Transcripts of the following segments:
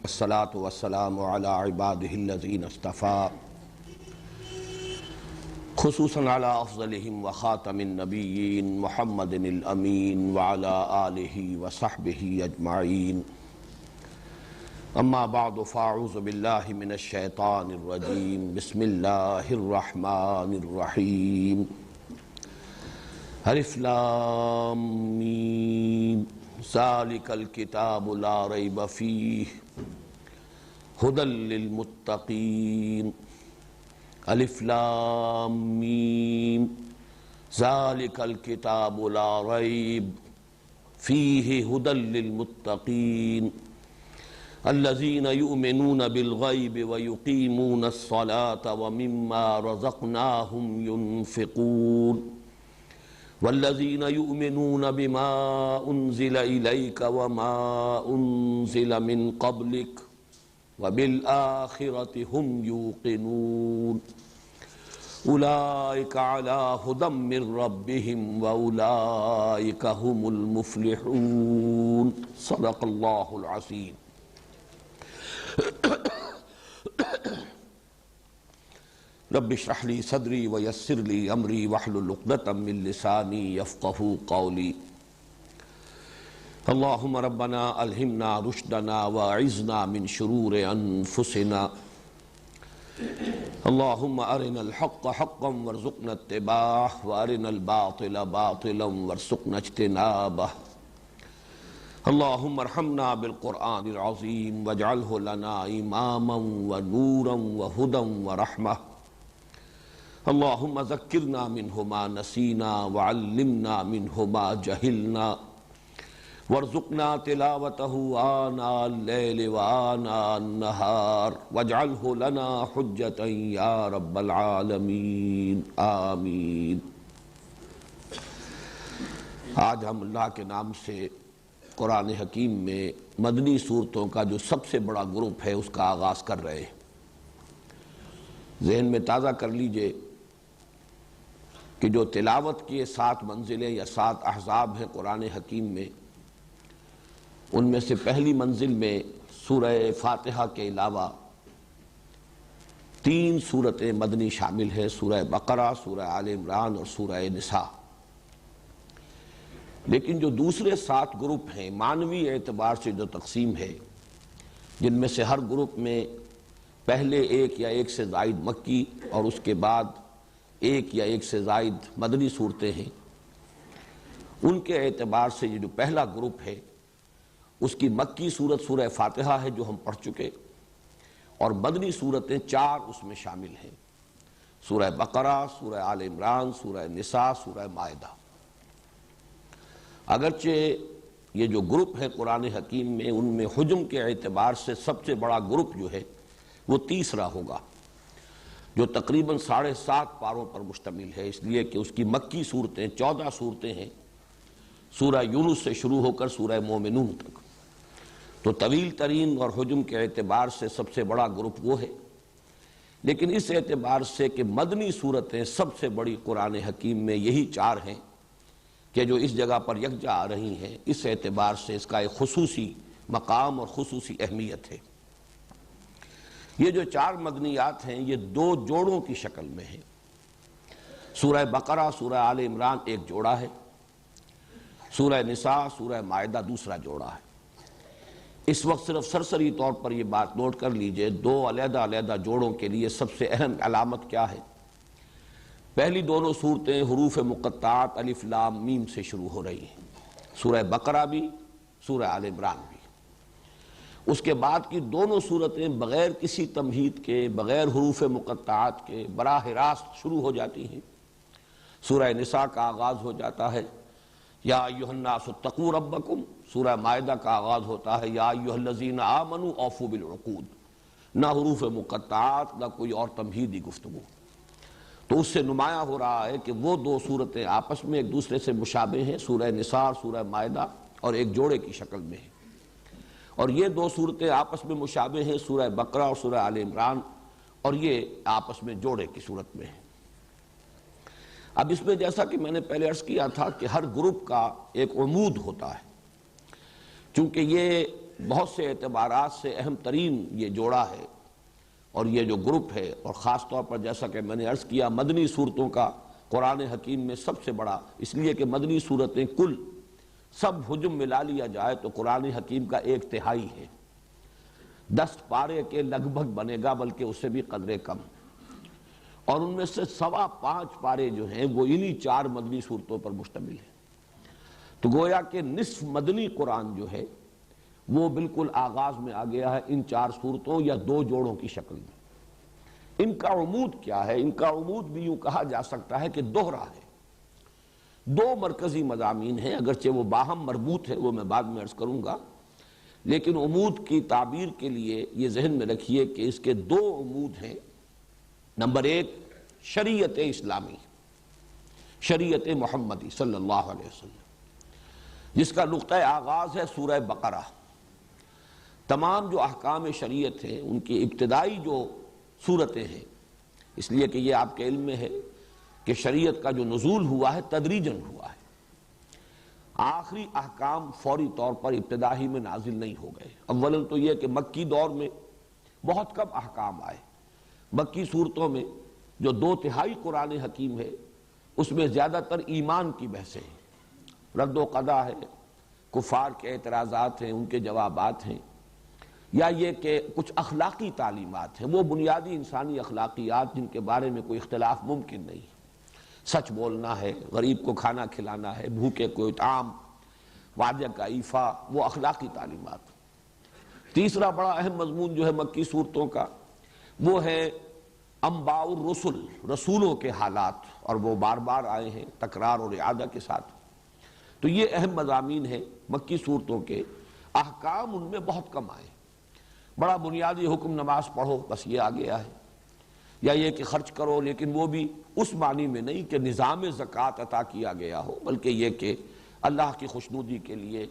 الصلاة والسلام على عباده الذين اصطفى خصوصا على أفضلهم وخاتم النبيين محمد الأمين وعلى آله وصحبه أجمعين. أما بعد فأعوذ بالله من الشيطان الرجيم. بسم الله الرحمن الرحيم. الف لام میم ذالک الکتاب لا ریب فیہ ھدی للمتقین. الف لام میم ذالک الکتاب لا ریب فیہ ھدی للمتقین الذین یؤمنون بالغیب ویقیمون الصلاة ومما رزقناہم ینفقون والذین یؤمنون بما انزل الیک وما انزل من قبلک وبالآخرۃ ہم یوقنون اولئک علی ھدی من ربہم واولئک هم المفلحون. صدق اللہ العظیم. رب اشرح لي صدري ويسر لي امري واحلل عقدة من لساني يفقهوا قولي. اللهم ربنا الهمنا رشدنا واعذنا من شرور انفسنا. اللهم ارنا الحق حقا وارزقنا اتباعه وارنا الباطل باطلا وارزقنا اجتنابه. اللهم ارحمنا بالقرآن العظيم واجعله لنا اماما ونورا وهدى ورحمة. اللهم ذكرنا منه ما نسينا وعلمنا منه ما جهلنا وارزقنا تلاوته آناء الليل وآناء النهار واجعله لنا حجة يا رب العالمين آمين. آج ہم اللہ کے نام سے قرآن حکیم میں مدنی صورتوں کا جو سب سے بڑا گروپ ہے اس کا آغاز کر رہے ہیں. ذہن میں تازہ کر لیجئے کہ جو تلاوت کی 7 منزلیں یا 7 احزاب ہیں قرآن حکیم میں، ان میں سے پہلی منزل میں سورہ فاتحہ کے علاوہ 3 سورتیں مدنی شامل ہیں: سورہ بقرہ، سورہ آل عمران اور سورہ نساء. لیکن جو دوسرے 7 گروپ ہیں معنوی اعتبار سے جو تقسیم ہے، جن میں سے ہر گروپ میں پہلے 1 یا 1 سے زائد مکی اور اس کے بعد 1 یا 1 سے زائد مدنی صورتیں ہیں، ان کے اعتبار سے یہ جو پہلا گروپ ہے اس کی مکی صورت سورہ فاتحہ ہے جو ہم پڑھ چکے، اور مدنی صورتیں 4 اس میں شامل ہیں: سورہ بقرہ، سورہ آل عمران، سورہ نساء، سورہ مائدہ. اگرچہ یہ جو گروپ ہے قرآن حکیم میں، ان میں حجم کے اعتبار سے سب سے بڑا گروپ جو ہے وہ تیسرا ہوگا، جو تقریباً 7.5 پاروں پر مشتمل ہے، اس لیے کہ اس کی مکی صورتیں 14 صورتیں ہیں، سورہ یونس سے شروع ہو کر سورہ مومنون تک. تو طویل ترین اور حجم کے اعتبار سے سب سے بڑا گروپ وہ ہے. لیکن اس اعتبار سے کہ مدنی صورتیں سب سے بڑی قرآن حکیم میں یہی 4 ہیں کہ جو اس جگہ پر یکجا آ رہی ہیں، اس اعتبار سے اس کا ایک خصوصی مقام اور خصوصی اہمیت ہے. یہ جو 4 مدنیات ہیں یہ 2 جوڑوں کی شکل میں ہیں. سورہ بقرہ، سورہ آل عمران ایک جوڑا ہے، سورہ نساء، سورہ مائدہ دوسرا جوڑا ہے. اس وقت صرف سرسری طور پر یہ بات نوٹ کر لیجئے، 2 علیحدہ علیحدہ جوڑوں کے لیے سب سے اہم علامت کیا ہے؟ پہلی دونوں صورتیں حروف مقطعات الف لام میم سے شروع ہو رہی ہیں، سورہ بقرہ بھی، سورہ آل عمران بھی. اس کے بعد کی دونوں صورتیں بغیر کسی تمہید کے، بغیر حروف مقطعات کے براہ راست شروع ہو جاتی ہیں. سورہ نساء کا آغاز ہو جاتا ہے یا ایھا الناس اتقوا ربکم، سورہ مائدہ کا آغاز ہوتا ہے یا ایھا الذین آمنوا اوفوا بالعقود. نہ حروف مقطعات، نہ کوئی اور تمہیدی گفتگو. تو اس سے نمایاں ہو رہا ہے کہ وہ 2 صورتیں آپس میں ایک دوسرے سے مشابہ ہیں، سورہ نساء اور سورہ مائدہ، اور ایک جوڑے کی شکل میں ہیں. اور یہ 2 صورتیں آپس میں مشابہ ہیں، سورہ بقرہ اور سورہ آل عمران، اور یہ آپس میں جوڑے کی صورت میں ہیں. اب اس میں جیسا کہ میں نے پہلے عرض کیا تھا کہ ہر گروپ کا ایک عمود ہوتا ہے، چونکہ یہ بہت سے اعتبارات سے اہم ترین یہ جوڑا ہے اور یہ جو گروپ ہے، اور خاص طور پر جیسا کہ میں نے عرض کیا مدنی صورتوں کا قرآن حکیم میں سب سے بڑا، اس لیے کہ مدنی صورتیں کل سب حجم ملا لیا جائے تو قرآن حکیم کا 1/3 ہے، 10 پارے کے لگ بھگ بنے گا، بلکہ اس سے بھی قدرے کم، اور ان میں سے 5.25 پارے جو ہیں وہ انہی 4 مدنی صورتوں پر مشتمل ہیں۔ تو گویا کہ نصف مدنی قرآن جو ہے وہ بالکل آغاز میں آ گیا ہے ان 4 صورتوں یا 2 جوڑوں کی شکل میں۔ ان کا عمود کیا ہے؟ ان کا عمود بھی یوں کہا جا سکتا ہے کہ دوہرا ہے، 2 مرکزی مضامین ہیں، اگرچہ وہ باہم مربوط ہے، وہ میں بعد میں عرض کروں گا، لیکن عمود کی تعبیر کے لیے یہ ذہن میں رکھیے کہ اس کے 2 عمود ہیں۔ نمبر 1 شریعت اسلامی، شریعت محمدی صلی اللہ علیہ وسلم، جس کا نقطہ آغاز ہے سورہ بقرہ۔ تمام جو احکام شریعت ہیں ان کی ابتدائی جو صورتیں ہیں، اس لیے کہ یہ آپ کے علم میں ہے کہ شریعت کا جو نزول ہوا ہے تدریجاً ہوا ہے، آخری احکام فوری طور پر ابتدائی میں نازل نہیں ہو گئے۔ اولاً تو یہ کہ مکی دور میں بہت کم احکام آئے، مکی صورتوں میں جو 2/3 قرآن حکیم ہے اس میں زیادہ تر ایمان کی بحثیں ہیں، رد و قضا ہے، کفار کے اعتراضات ہیں، ان کے جوابات ہیں، یا یہ کہ کچھ اخلاقی تعلیمات ہیں، وہ بنیادی انسانی اخلاقیات جن کے بارے میں کوئی اختلاف ممکن نہیں، سچ بولنا ہے، غریب کو کھانا کھلانا ہے، بھوکے کو اطعام، وعدے کا ایفا، وہ اخلاقی تعلیمات۔ تیسرا بڑا اہم مضمون جو ہے مکی صورتوں کا وہ ہے انباء الرسل، رسولوں کے حالات، اور وہ بار بار آئے ہیں تکرار اور اعادہ کے ساتھ۔ تو یہ اہم مضامین ہیں مکی صورتوں کے، احکام ان میں بہت کم آئے، بڑا بنیادی حکم نماز پڑھو بس یہ آ گیا ہے، یا یہ کہ خرچ کرو، لیکن وہ بھی اس معنی میں نہیں کہ نظام زکوٰۃ عطا کیا گیا ہو، بلکہ یہ کہ اللہ کی خوشنودی کے لیے،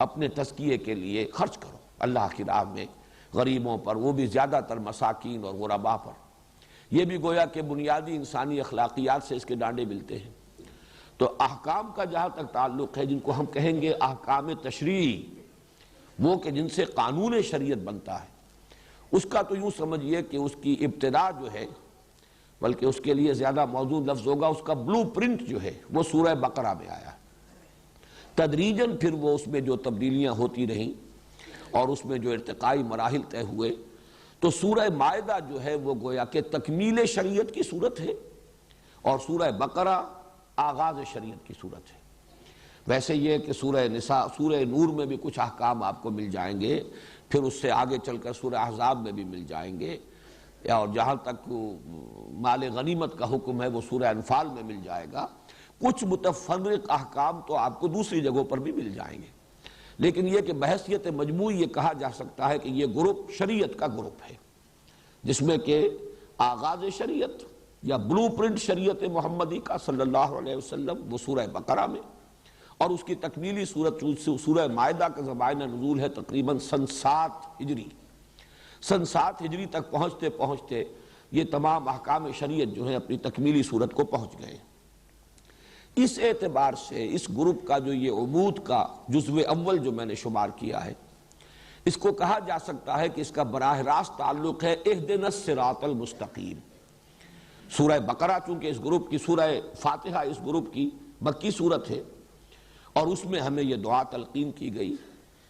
اپنے تزکیے کے لیے خرچ کرو اللہ کی راہ میں، غریبوں پر، وہ بھی زیادہ تر مساکین اور غرباء پر۔ یہ بھی گویا کہ بنیادی انسانی اخلاقیات سے اس کے ڈانڈے ملتے ہیں۔ تو احکام کا جہاں تک تعلق ہے، جن کو ہم کہیں گے احکام تشریعی، وہ کہ جن سے قانون شریعت بنتا ہے، اس کا تو یوں سمجھیے کہ اس کی ابتدا جو ہے، بلکہ اس کے لیے زیادہ موزوں لفظ ہوگا، اس کا بلو پرنٹ جو ہے وہ سورہ بقرہ میں آیا ہے۔ تدریجاً پھر وہ اس میں جو تبدیلیاں ہوتی رہیں اور اس میں جو ارتقائی مراحل طے ہوئے، تو سورہ مائدہ جو ہے وہ گویا کہ تکمیل شریعت کی صورت ہے، اور سورہ بقرہ آغاز شریعت کی صورت ہے۔ ویسے یہ کہ سورہ نساء، سورہ نور میں بھی کچھ احکام آپ کو مل جائیں گے، پھر اس سے آگے چل کر سورہ احزاب میں بھی مل جائیں گے، اور جہاں تک مال غنیمت کا حکم ہے وہ سورہ انفال میں مل جائے گا، کچھ متفرق احکام تو آپ کو دوسری جگہوں پر بھی مل جائیں گے، لیکن یہ کہ بحیثیت مجموعی یہ کہا جا سکتا ہے کہ یہ گروپ شریعت کا گروپ ہے، جس میں کہ آغاز شریعت یا بلو پرنٹ شریعت محمدی کا صلی اللہ علیہ وسلم وہ سورہ بقرہ میں، اور اس کی تکمیلی صورت سورہ مائدہ کا زمانہ نزول ہے تقریباً سن 7 ہجری، سن 7 ہجری تک پہنچتے پہنچتے یہ تمام احکام شریعت جو ہیں اپنی تکمیلی صورت کو پہنچ گئے۔ اس اعتبار سے اس گروپ کا جو یہ عمود کا جزو اول جو میں نے شمار کیا ہے، اس کو کہا جا سکتا ہے کہ اس کا براہ راست تعلق ہے اہدنا الصراط المستقیم۔ سورہ بقرہ چونکہ اس گروپ کی، سورہ فاتحہ اس گروپ کی مکی صورت ہے، اور اس میں ہمیں یہ دعا تلقین کی گئی،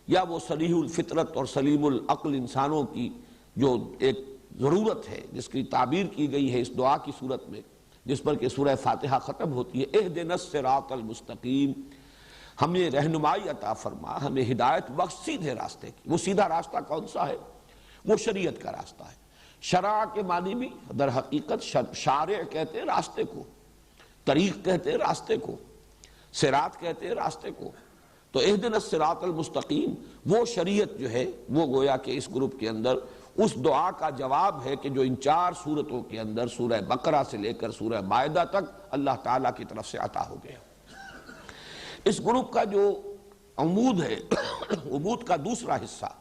یا وہ صریح الفطرت اور سلیم العقل انسانوں کی جو ایک ضرورت ہے جس کی تعبیر کی گئی ہے اس دعا کی صورت میں، جس پر کہ سورہ فاتحہ ختم ہوتی ہے، اہدنا الصراط المستقیم، ہمیں رہنمائی عطا فرما، ہمیں ہدایت بخش سیدھے راستے کی۔ وہ سیدھا راستہ کون سا ہے؟ وہ شریعت کا راستہ ہے۔ شرع کے معنی بھی در حقیقت شارع کہتے ہیں راستے کو، طریق کہتے ہیں راستے کو، صراط کہتے ہیں راستے کو۔ تو اہدنا الصراط المستقیم وہ شریعت جو ہے وہ گویا کہ اس گروپ کے اندر اس دعا کا جواب ہے کہ جو ان 4 صورتوں کے اندر سورہ بقرہ سے لے کر سورہ مائدہ تک اللہ تعالیٰ کی طرف سے عطا ہو گیا۔ اس گروپ کا جو عمود ہے، عمود کا دوسرا حصہ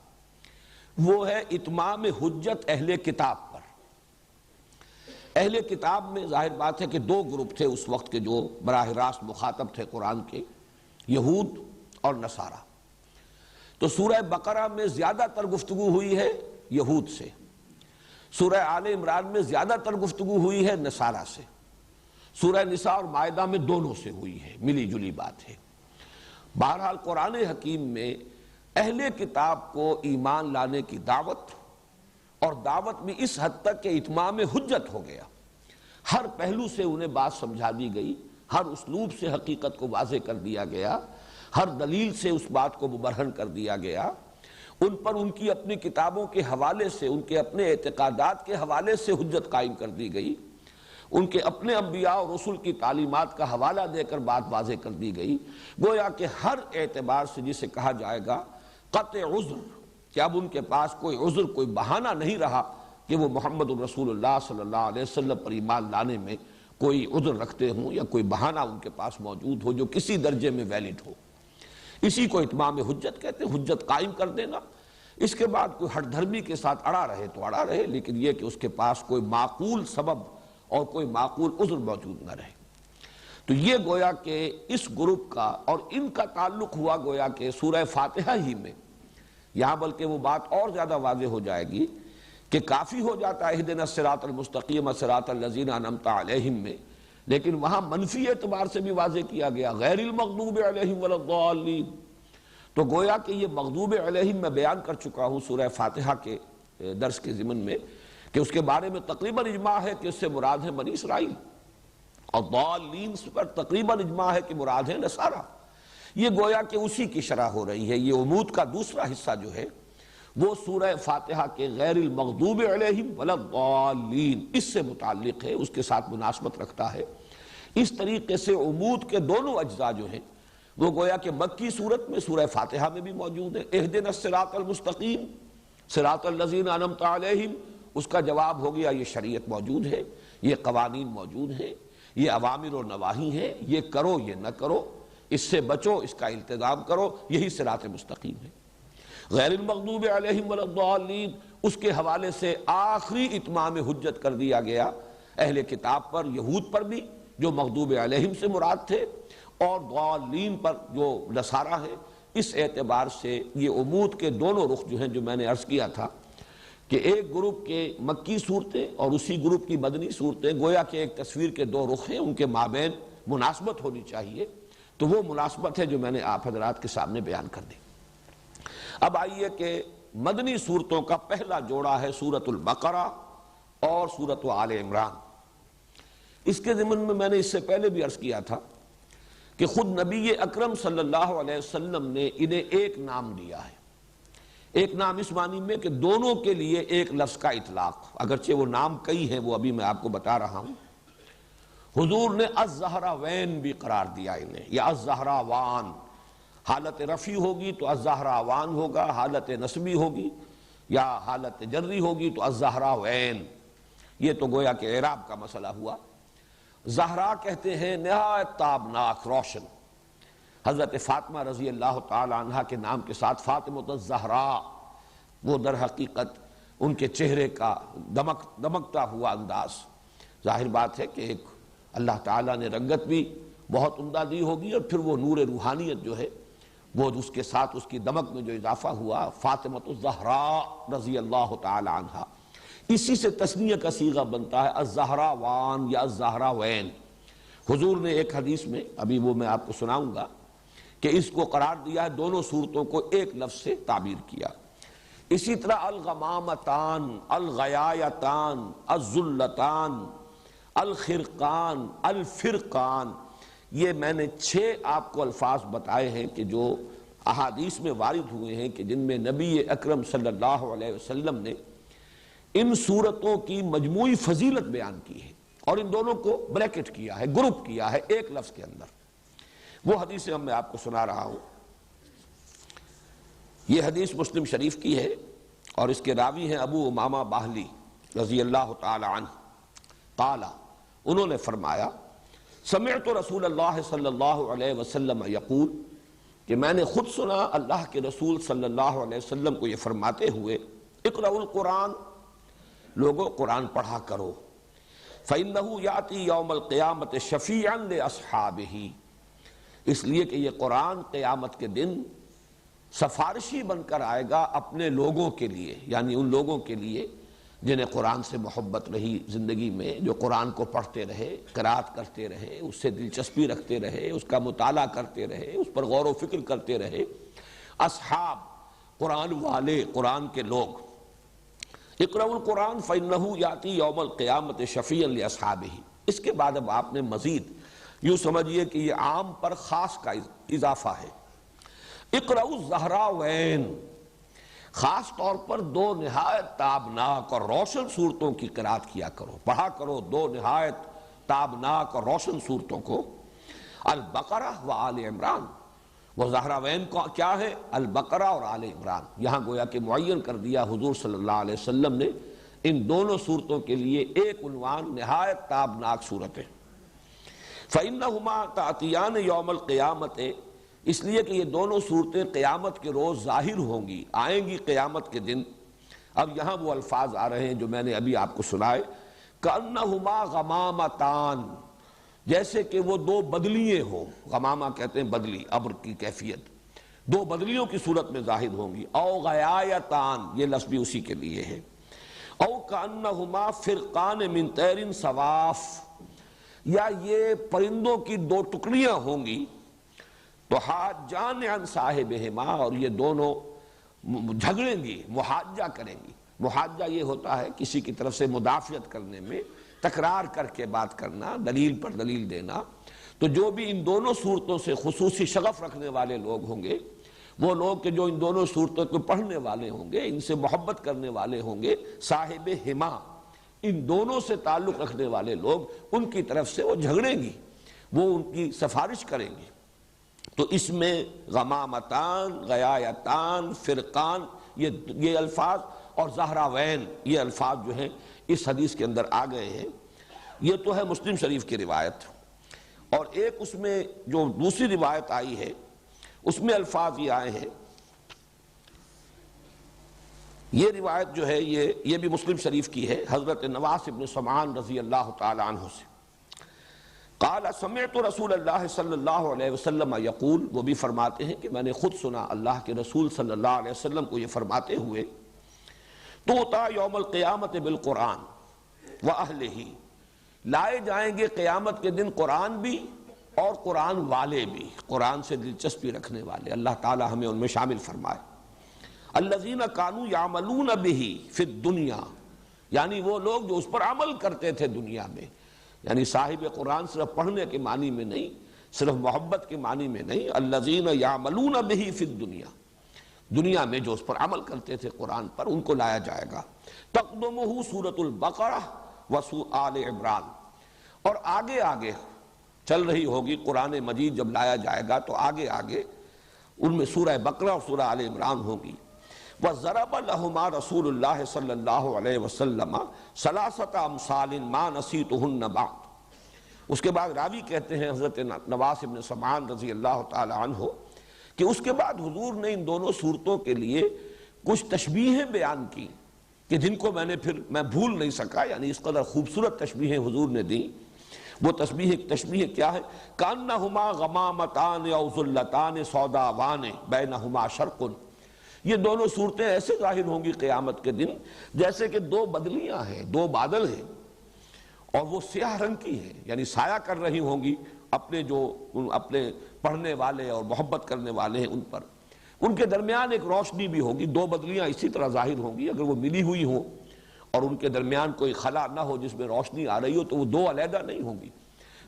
وہ ہے اتمام حجت اہل کتاب پر۔ اہل کتاب میں ظاہر بات ہے کہ 2 گروپ تھے اس وقت کے جو براہ راست مخاطب تھے قرآن کے، یہود اور نصارہ۔ تو سورہ بقرہ میں زیادہ تر گفتگو ہوئی ہے یہود سے، سورہ آل عمران میں زیادہ تر گفتگو ہوئی ہے نصارہ سے، سورہ نساء اور مائدہ میں دونوں سے ہوئی ہے، ملی جلی بات ہے۔ بہرحال قرآن حکیم میں اہل کتاب کو ایمان لانے کی دعوت، اور دعوت بھی اس حد تک کہ اتمام حجت ہو گیا، ہر پہلو سے انہیں بات سمجھا دی گئی، ہر اسلوب سے حقیقت کو واضح کر دیا گیا، ہر دلیل سے اس بات کو مبرہن کر دیا گیا، ان پر ان کی اپنی کتابوں کے حوالے سے، ان کے اپنے اعتقادات کے حوالے سے حجت قائم کر دی گئی، ان کے اپنے انبیاء اور رسول کی تعلیمات کا حوالہ دے کر بات واضح کر دی گئی، گویا کہ ہر اعتبار سے جسے کہا جائے گا قطع عذر، کہ اب ان کے پاس کوئی عذر، کوئی بہانہ نہیں رہا کہ وہ محمد الرسول اللہ صلی اللہ علیہ وسلم پر ایمان لانے میں کوئی عذر رکھتے ہوں یا کوئی بہانہ ان کے پاس موجود ہو جو کسی درجے میں ویلڈ ہو۔ اسی کو اتمام حجت کہتے ہیں، حجت قائم کر دینا۔ اس کے بعد کوئی ہٹ دھرمی کے ساتھ اڑا رہے تو اڑا رہے، لیکن یہ کہ اس کے پاس کوئی معقول سبب اور کوئی معقول عذر موجود نہ رہے۔ تو یہ گویا کہ اس گروپ کا اور ان کا تعلق ہوا گویا کہ سورہ فاتحہ ہی میں، یہاں بلکہ وہ بات اور زیادہ واضح ہو جائے گی کہ کافی ہو جاتا ہے اہدنا الصراط المستقیم صراط الذین انعمت علیہم میں، لیکن وہاں منفی اعتبار سے بھی واضح کیا گیا غیر المغضوب علیہم ولا الضالین۔ تو گویا کہ یہ مغضوب علیہم میں بیان کر چکا ہوں سورہ فاتحہ کے درس کے ضمن میں کہ اس کے بارے میں تقریباً اجماع ہے کہ اس سے مراد ہے بنی اسرائیل، اور ضالین پر تقریباً اجماع ہے کہ مراد ہے نصارہ۔ یہ گویا کہ اسی کی شرح ہو رہی ہے۔ یہ عمود کا دوسرا حصہ جو ہے وہ سورہ فاتحہ کے غیر المغضوب علیہم ولا الضالین اس سے متعلق ہے، اس کے ساتھ مناسبت رکھتا ہے۔ اس طریقے سے عمود کے دونوں اجزاء جو ہیں وہ گویا کہ مکی صورت میں سورہ فاتحہ میں بھی موجود ہے۔ اہدنا الصراط المستقیم صراط الذین انعمت علیہم، اس کا جواب ہو گیا یہ شریعت موجود ہے، یہ قوانین موجود ہیں، یہ اوامر و نواہی ہیں، یہ کرو یہ نہ کرو، اس سے بچو، اس کا التزام کرو، یہی صراط مستقیم ہے۔ غیر المغضوب علیہم ولا الضالین اس کے حوالے سے آخری اتمام حجت کر دیا گیا اہل کتاب پر، یہود پر بھی جو مغضوب علیہم سے مراد تھے، اور ضالین پر جو نصارہ ہے۔ اس اعتبار سے یہ عمود کے دونوں رخ جو ہیں، جو میں نے عرض کیا تھا کہ ایک گروپ کے مکی صورتیں اور اسی گروپ کی مدنی صورتیں گویا کہ ایک تصویر کے دو رخ ہیں، ان کے مابین مناسبت ہونی چاہیے، تو وہ مناسبت ہے جو میں نے آپ حضرات کے سامنے بیان کر دی۔ اب آئیے کہ مدنی صورتوں کا پہلا جوڑا ہے سورۃ البقرہ اور سورۃ آل عمران۔ اس کے ضمن میں نے اس سے پہلے بھی عرض کیا تھا کہ خود نبی اکرم صلی اللہ علیہ وسلم نے انہیں ایک نام دیا ہے، ایک نام اس معنی میں کہ دونوں کے لیے ایک لفظ کا اطلاق، اگرچہ وہ نام کئی ہیں، وہ ابھی میں آپ کو بتا رہا ہوں۔ حضور نے الزہراوین بھی قرار دیا انہیں، یا الزہراوان، حالت رفع ہوگی تو الزہراوان ہوگا، حالت نصبی ہوگی یا حالت جری ہوگی تو الزہراوین۔ یہ تو گویا کہ اعراب کا مسئلہ ہوا۔ زہرا کہتے ہیں نہایت تابناک، روشن۔ حضرت فاطمہ رضی اللہ تعالی عنہ کے نام کے ساتھ فاطمۃ الزہراء، وہ در حقیقت ان کے چہرے کا دمکتا ہوا انداز، ظاہر بات ہے کہ ایک اللہ تعالیٰ نے رنگت بھی بہت عمدہ دی ہوگی، اور پھر وہ نور روحانیت جو ہے وہ اس کے ساتھ اس کی دمک میں جو اضافہ ہوا، فاطمۃ الزہراء رضی اللہ تعالی عنہ، اسی سے تثنیہ کا صیغہ بنتا ہے الزہراوان یا الزہراوین۔ حضور نے ایک حدیث میں، ابھی وہ میں آپ کو سناؤں گا، کہ اس کو قرار دیا ہے، دونوں صورتوں کو ایک لفظ سے تعبیر کیا۔ اسی طرح الغمامتان، الغیایتان، الذلتان، الخرقان، الفرقان، یہ میں نے 6 آپ کو الفاظ بتائے ہیں کہ جو احادیث میں وارد ہوئے ہیں کہ جن میں نبی اکرم صلی اللہ علیہ وسلم نے ان صورتوں کی مجموعی فضیلت بیان کی ہے، اور ان دونوں کو بریکٹ کیا ہے، گروپ کیا ہے ایک لفظ کے اندر۔ وہ حدیثیں میں آپ کو سنا رہا ہوں۔ یہ حدیث مسلم شریف کی ہے، اور اس کے راوی ہیں ابو امامہ باہلی رضی اللہ تعالی عنہ۔ قال، انہوں نے فرمایا، سمعت رسول اللہ صلی اللہ علیہ وسلم یقول، کہ میں نے خود سنا اللہ کے رسول صلی اللہ علیہ وسلم کو یہ فرماتے ہوئے، اقرأوا القرآن، لوگوں قرآن پڑھا کرو، فإنہ یأتی یوم القیامت شفیعا لأصحابہ، اس لیے کہ یہ قرآن قیامت کے دن سفارشی بن کر آئے گا اپنے لوگوں کے لیے، یعنی ان لوگوں کے لیے جنہیں قرآن سے محبت رہی زندگی میں، جو قرآن کو پڑھتے رہے، قرات کرتے رہے، اس سے دلچسپی رکھتے رہے، اس کا مطالعہ کرتے رہے، اس پر غور و فکر کرتے رہے، اصحاب قرآن والے، قرآن کے لوگ۔ اقرأوا القرآن فإنہ یاتی یوم القیامت شفیعا لاصحابہ۔ اس کے بعد اب آپ نے مزید یوں سمجھیے کہ یہ عام پر خاص کا اضافہ ہے۔ اقرأوا الزہراوین، خاص طور پر دو نہایت تابناک اور روشن صورتوں کی قرات کیا کرو، پڑھا کرو دو نہایت تابناک اور روشن صورتوں کو، البقرہ و آل عمران۔ وہ زہراوین کیا ہے؟ البقرہ اور آل عمران۔ یہاں گویا کہ معین کر دیا حضور صلی اللہ علیہ وسلم نے ان دونوں صورتوں کے لیے ایک عنوان، نہایت تابناک صورتیں۔ فَإِنَّهُمَا تَأْتِيَانِ يَوْمَ الْقِيَامَةِ، اس لیے کہ یہ دونوں صورتیں قیامت کے روز ظاہر ہوں گی، آئیں گی قیامت کے دن۔ اب یہاں وہ الفاظ آ رہے ہیں جو میں نے ابھی آپ کو سنائے، كَأَنَّهُمَا غَمَامَتَانِ، جیسے کہ وہ دو بدلیے ہوں۔ غمامہ کہتے ہیں بدلی، ابر کی کیفیت، دو بدلیوں کی صورت میں ظاہر ہوں گی۔ او غیایتان، یہ لفظ بھی اسی کے لیے ہے۔ او کأنہما فرقان من طیر صواف، یا یہ پرندوں کی دو ٹکڑیاں ہوں گی۔ تو حاجان عن صاحبہما، اور یہ دونوں جھگڑیں گی، محاجہ کریں گی۔ محاجہ یہ ہوتا ہے کسی کی طرف سے مدافعت کرنے میں، تکرار کر کے بات کرنا، دلیل پر دلیل دینا۔ تو جو بھی ان دونوں صورتوں سے خصوصی شغف رکھنے والے لوگ ہوں گے، وہ لوگ کہ جو ان دونوں صورتوں کو پڑھنے والے ہوں گے، ان سے محبت کرنے والے ہوں گے، صاحب ہما، ان دونوں سے تعلق رکھنے والے لوگ، ان کی طرف سے وہ جھگڑیں گی، وہ ان کی سفارش کریں گے۔ تو اس میں غمامتان، غیایتان، فرقان، یہ الفاظ اور زہراوین، یہ الفاظ جو ہیں اس حدیث کے اندر آ گئے ہیں۔ یہ تو ہے مسلم شریف کی روایت، اور ایک اس میں جو دوسری روایت آئی ہے اس میں الفاظ یہ آئے ہیں۔ یہ روایت جو ہے یہ بھی مسلم شریف کی ہے، حضرت نواس بن سمعان رضی اللہ تعالی عنہ سے۔ قال سمعت رسول اللہ صلی اللہ علیہ وسلم یقول، وہ بھی فرماتے ہیں کہ میں نے خود سنا اللہ کے رسول صلی اللہ علیہ وسلم کو یہ فرماتے ہوئے، توطا یوم القیامت بالقرآن واہلہ، لائے جائیں گے قیامت کے دن قرآن بھی اور قرآن والے بھی، قرآن سے دلچسپی رکھنے والے، اللہ تعالی ہمیں ان میں شامل فرمائے۔ الذین کانوا یعملون بہ فی الدنیا، یعنی وہ لوگ جو اس پر عمل کرتے تھے دنیا میں، یعنی صاحب قرآن صرف پڑھنے کے معنی میں نہیں، صرف محبت کے معنی میں نہیں، الذین یعملون بہ فی الدنیا، دنیا میں جو اس پر عمل کرتے تھے قرآن پر، ان کو لایا جائے گا۔ تقدمہ سورۃ البقرہ آل عمران، اور آگے آگے چل رہی ہوگی قرآن مجید جب لایا جائے گا تو آگے آگے ان میں سورہ بقرہ اور سورہ آل عمران ہوگی۔ وَضَرَبَ لَهُمَا رسول اللہ صلی اللہ علیہ وسلم ثلاثۃ امثال ما نسیتہن بعد۔ اس کے بعد راوی کہتے ہیں حضرت نواس بن سمعان رضی اللہ تعالی عنہ کہ اس کے بعد حضور نے ان دونوں صورتوں کے لیے کچھ تشبیہیں بیان کی کہ جن کو میں بھول نہیں سکا، یعنی اس قدر خوبصورت تشبیہیں حضور نے دیں۔ وہ تشبیہ کیا ہے؟ کانہما غمامتان او ذلتان سوداوان بینہما شرق، یہ دونوں صورتیں ایسے ظاہر ہوں گی قیامت کے دن جیسے کہ دو بدلیاں ہیں، دو بادل ہیں، اور وہ سیاہ رنگ کی ہیں، یعنی سایہ کر رہی ہوں گی اپنے پڑھنے والے اور محبت کرنے والے ہیں ان پر۔ ان کے درمیان ایک روشنی بھی ہوگی، دو بدلیاں اسی طرح ظاہر ہوں گی، اگر وہ ملی ہوئی ہوں اور ان کے درمیان کوئی خلا نہ ہو جس میں روشنی آ رہی ہو تو وہ دو علیحدہ نہیں ہوں گی۔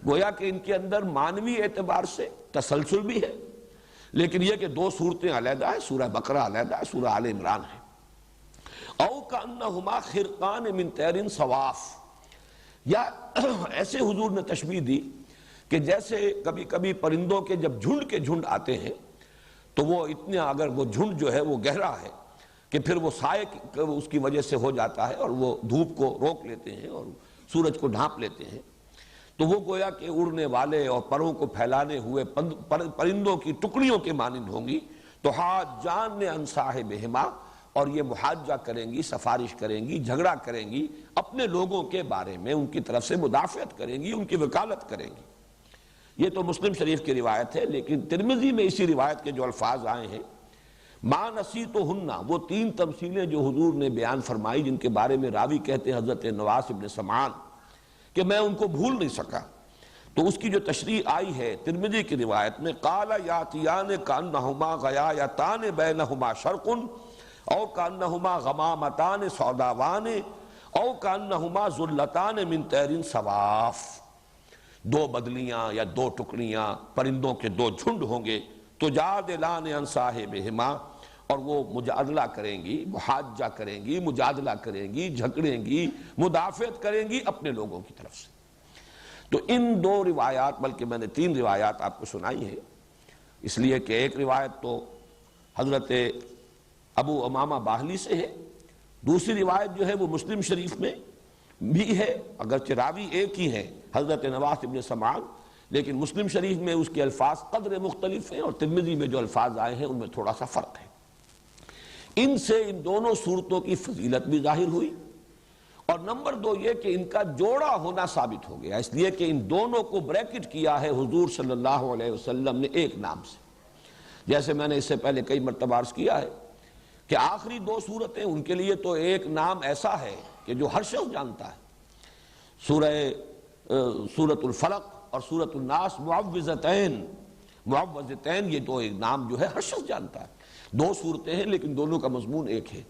گویا کہ ان کے اندر معنوی اعتبار سے تسلسل بھی ہے، لیکن یہ کہ دو صورتیں علیحدہ ہیں، سورہ بقرہ علیحدہ ہے، سورہ آل عمران ہے۔ او کانہما خرقان من طیر صواف، یا ایسے حضور نے تشبیہ دی کہ جیسے کبھی کبھی پرندوں کے جب جھنڈ کے جھنڈ آتے ہیں تو وہ اتنے، اگر وہ جھنڈ جو ہے وہ گہرا ہے کہ پھر وہ سائے اس کی وجہ سے ہو جاتا ہے اور وہ دھوپ کو روک لیتے ہیں اور سورج کو ڈھانپ لیتے ہیں، تو وہ گویا کہ اڑنے والے اور پروں کو پھیلانے ہوئے پرندوں کی ٹکڑیوں کے مانند ہوں گی۔ تو حاجان عن صاحبہما، اور یہ محاجہ کریں گی، سفارش کریں گی، جھگڑا کریں گی اپنے لوگوں کے بارے میں، ان کی طرف سے مدافعت کریں گی، ان کی وکالت کریں گی۔ یہ تو مسلم شریف کی روایت ہے، لیکن ترمذی میں اسی روایت کے جو الفاظ آئے ہیں ما نسیتہن، وہ تین تمثیلیں جو حضور نے بیان فرمائی جن کے بارے میں راوی کہتے ہیں حضرت نواس ابن سمعان کہ میں ان کو بھول نہیں سکا، تو اس کی جو تشریح آئی ہے ترمذی کی روایت میں، قال یاتیان کانہما غیایتان بینہما شرق او کانہما غمامتان سوداوان او کانہما ذلتان من طیر صواف، دو بدلیاں یا دو ٹکڑیاں پرندوں کے دو جھنڈ ہوں گے، تجادلان عن صاحبہما، اور وہ مجادلہ کریں گی، محاجہ کریں گی، مجادلہ کریں گی، جھگڑیں گی، مدافعت کریں گی اپنے لوگوں کی طرف سے۔ تو ان دو روایات، بلکہ میں نے تین روایات آپ کو سنائی ہیں، اس لیے کہ ایک روایت تو حضرت ابو امامہ باہلی سے ہے، دوسری روایت جو ہے وہ مسلم شریف میں بھی ہے، اگرچہ راوی ایک ہی ہے حضرت نواس ابن سمعان، لیکن مسلم شریف میں اس کے الفاظ قدر مختلف ہیں، اور ترمذی میں جو الفاظ آئے ہیں ان میں تھوڑا سا فرق ہے۔ ان سے ان دونوں صورتوں کی فضیلت بھی ظاہر ہوئی، اور نمبر دو یہ کہ ان کا جوڑا ہونا ثابت ہو گیا، اس لیے کہ ان دونوں کو بریکٹ کیا ہے حضور صلی اللہ علیہ وسلم نے ایک نام سے، جیسے میں نے اس سے پہلے کئی مرتبہ عرض کیا ہے کہ آخری دو صورتیں ان کے لیے تو ایک نام ایسا ہے کہ جو ہر شخص جانتا ہے، سورۃ الفلق اور سورۃ الناس معوذتین، یہ دو ایک نام جو ہے ہر شخص جانتا ہے، دو صورتیں ہیں لیکن دونوں کا مضمون ایک ہے،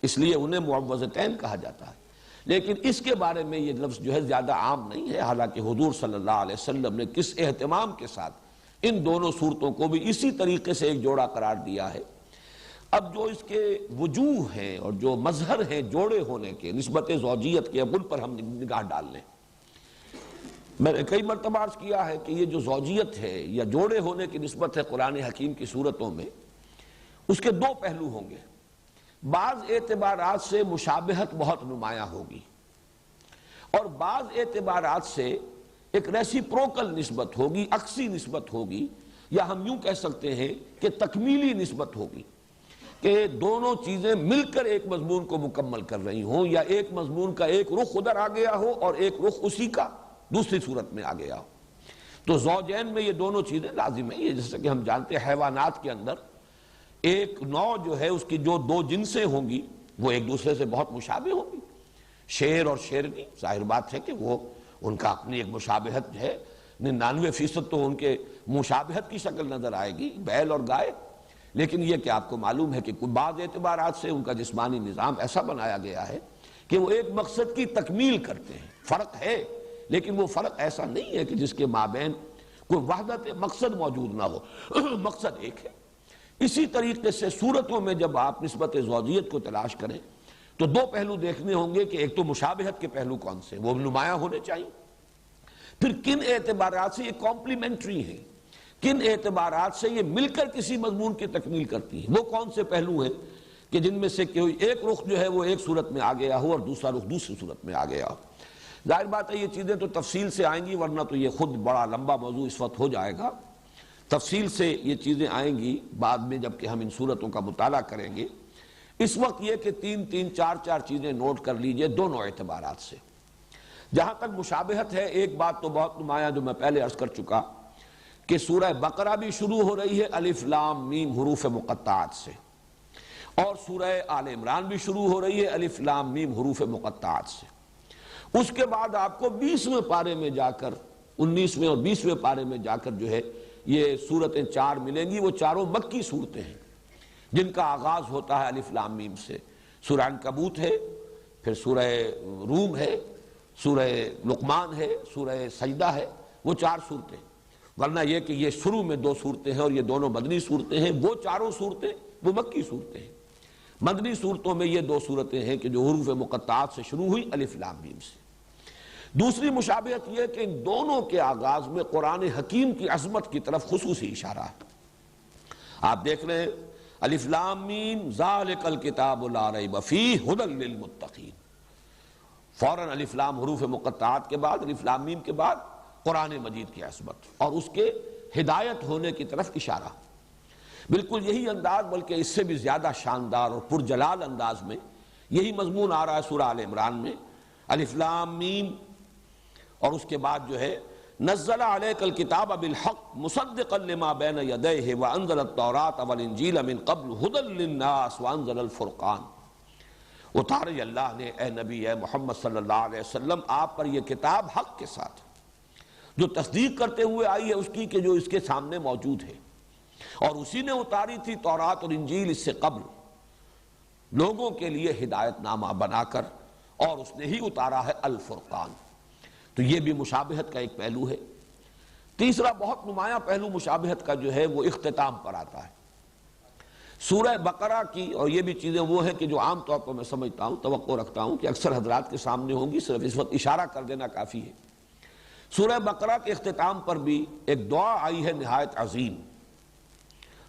اس لیے انہیں معوذتین کہا جاتا ہے، لیکن اس کے بارے میں یہ لفظ جو ہے زیادہ عام نہیں ہے، حالانکہ حضور صلی اللہ علیہ وسلم نے کس اہتمام کے ساتھ ان دونوں صورتوں کو بھی اسی طریقے سے ایک جوڑا قرار دیا ہے۔ اب جو اس کے وجوہ ہیں اور جو مظہر ہیں جوڑے ہونے کے، نسبت زوجیت کے، اب ان پر ہم نگاہ ڈال لیں۔ میں نے کئی مرتبہ عرض کیا ہے کہ یہ جو زوجیت ہے یا جوڑے ہونے کی نسبت ہے قرآن حکیم کی صورتوں میں، اس کے دو پہلو ہوں گے، بعض اعتبارات سے مشابہت بہت نمایاں ہوگی، اور بعض اعتبارات سے ایک ریسیپروکل نسبت ہوگی، عکسی نسبت ہوگی، یا ہم یوں کہہ سکتے ہیں کہ تکمیلی نسبت ہوگی، کہ دونوں چیزیں مل کر ایک مضمون کو مکمل کر رہی ہوں، یا ایک مضمون کا ایک رخ ادھر آ گیا ہو اور ایک رخ اسی کا دوسری صورت میں آ گیا ہو۔ تو زوجین میں یہ دونوں چیزیں لازم ہیں، یہ جیسے کہ ہم جانتے ہیں حیوانات کے اندر ایک نوع جو ہے اس کی جو دو جنسیں ہوں گی وہ ایک دوسرے سے بہت مشابہ ہوں گی، شیر اور شیرنی، ظاہر بات ہے کہ وہ ان کا اپنی ایک مشابہت ہے، 99% تو ان کے مشابہت کی شکل نظر آئے گی، بیل اور گائے، لیکن یہ کہ آپ کو معلوم ہے کہ بعض اعتبارات سے ان کا جسمانی نظام ایسا بنایا گیا ہے کہ وہ ایک مقصد کی تکمیل کرتے ہیں، فرق ہے لیکن وہ فرق ایسا نہیں ہے کہ جس کے مابین کوئی وحدت مقصد موجود نہ ہو، مقصد ایک ہے۔ اسی طریقے سے صورتوں میں جب آپ نسبت زوجیت کو تلاش کریں تو دو پہلو دیکھنے ہوں گے کہ ایک تو مشابہت کے پہلو کون سے، وہ نمایاں ہونے چاہیے، پھر کن اعتبارات سے یہ کمپلیمنٹری ہیں، کن اعتبارات سے یہ مل کر کسی مضمون کی تکمیل کرتی ہیں، وہ کون سے پہلو ہیں کہ جن میں سے کوئی ایک رخ جو ہے وہ ایک صورت میں آ گیا ہو اور دوسرا رخ دوسری صورت میں آ گیا ہو۔ ظاہر بات ہے یہ چیزیں تو تفصیل سے آئیں گی، ورنہ تو یہ خود بڑا لمبا موضوع اس وقت ہو جائے گا، تفصیل سے یہ چیزیں آئیں گی بعد میں جب کہ ہم ان صورتوں کا مطالعہ کریں گے۔ اس وقت یہ کہ تین چار چیزیں نوٹ کر لیجئے دونوں اعتبارات سے۔ جہاں تک مشابہت ہے، ایک بات تو بہت نمایاں جو میں پہلے عرض کر چکا کہ سورہ بقرہ بھی شروع ہو رہی ہے الف لام میم حروف مقطعات سے، اور سورہ آل عمران بھی شروع ہو رہی ہے الف لام میم حروف مقطعات سے۔ اس کے بعد آپ کو 20ویں پارے میں جا کر، 19ویں اور 20ویں پارے میں جا کر جو ہے یہ صورتیں چار ملیں گی، وہ چاروں مکی صورتیں ہیں جن کا آغاز ہوتا ہے الف لام میم سے۔ سورہ عنکبوت ہے، پھر سورہ روم ہے، سورہ لقمان ہے، سورہ سجدہ ہے، وہ چار صورتیں، ورنہ یہ کہ یہ شروع میں دو صورتیں ہیں اور یہ دونوں مدنی صورتیں ہیں، وہ چاروں صورتیں وہ مکی صورتیں ہیں۔ مدنی صورتوں میں یہ دو صورتیں ہیں کہ جو حروف مقطعات سے شروع ہوئی الف لام میم سے۔ دوسری مشابہت یہ کہ ان دونوں کے آغاز میں قرآن حکیم کی عظمت کی طرف خصوصی اشارہ ہے۔ آپ دیکھ رہے ہیں الف لام میم ذالک الکتاب لا ریب فیہ ھدی للمتقین، فوراً الف لام حروف مقطعات کے بعد، الف لام میم کے بعد قرآن مجید کی عظمت اور اس کے ہدایت ہونے کی طرف اشارہ۔ بالکل یہی انداز، بلکہ اس سے بھی زیادہ شاندار اور پرجلال انداز میں یہی مضمون آ رہا ہے سورہ آل عمران میں، الف لام میم، اور اس کے بعد جو ہے نزل علیک الکتاب بالحق مصدقا لما بین یدیہ وانزل التوراۃ والانجیل من قبل ھدی للناس وانزل الفرقان۔ اتارے اللہ نے اے نبی اے محمد صلی اللہ علیہ وسلم آپ پر یہ کتاب حق کے ساتھ جو تصدیق کرتے ہوئے آئی ہے اس کی کہ جو اس کے سامنے موجود ہے، اور اسی نے اتاری تھی تورات اور انجیل اس سے قبل لوگوں کے لیے ہدایت نامہ بنا کر، اور اس نے ہی اتارا ہے الفرقان۔ تو یہ بھی مشابہت کا ایک پہلو ہے۔ تیسرا بہت نمایاں پہلو مشابہت کا جو ہے وہ اختتام پر آتا ہے۔ سورہ بقرہ کی، اور یہ بھی چیزیں وہ ہیں کہ جو عام طور پر میں سمجھتا ہوں، توقع رکھتا ہوں کہ اکثر حضرات کے سامنے ہوں گی، صرف اس وقت اشارہ کر دینا کافی ہے۔ سورہ بقرہ کے اختتام پر بھی ایک دعا آئی ہے نہایت عظیم،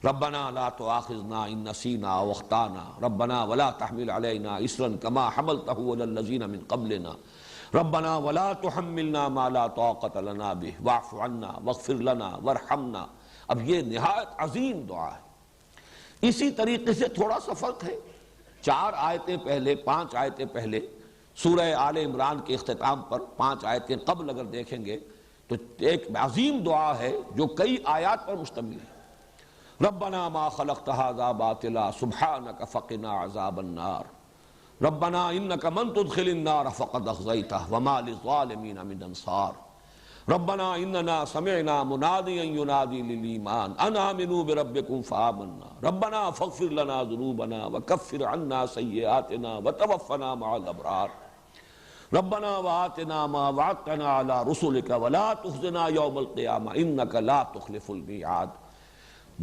ربنا لا تؤاخذنا ان نسینا او اخطانا ربنا ولا تحمل علینا اصرا کما حملتہ علی الذین من قبلنا ربنا ولا تحملنا ما لا طاقت لنا به واعف عنا واغفر لنا وارحمنا۔ اب یہ نہایت عظیم دعا ہے۔ اسی طریقے سے تھوڑا سا فرق ہے، 4 آیتیں پہلے، 5 آیتیں پہلے سورہ آل عمران کے اختتام پر 5 آیتیں قبل اگر دیکھیں گے تو ایک عظیم دعا ہے جو کئی آیات پر مشتمل ہے۔ ربنا ما خلقت هذا باطلا سبحانك فقنا عذاب النار ربنا انك من تدخل النار فقد اخزيته وما للظالمين من انصار ربنا اننا سمعنا مناديا ينادي للايمان ان امنوا بربكم فآمنا ربنا فاغفر لنا ذنوبنا وكفر عنا سيئاتنا وتوفنا مع الابرار ربنا وآتنا ما وعدتنا على رسلك ولا تخزنا يوم القيامة انك لا تخلف الميعاد۔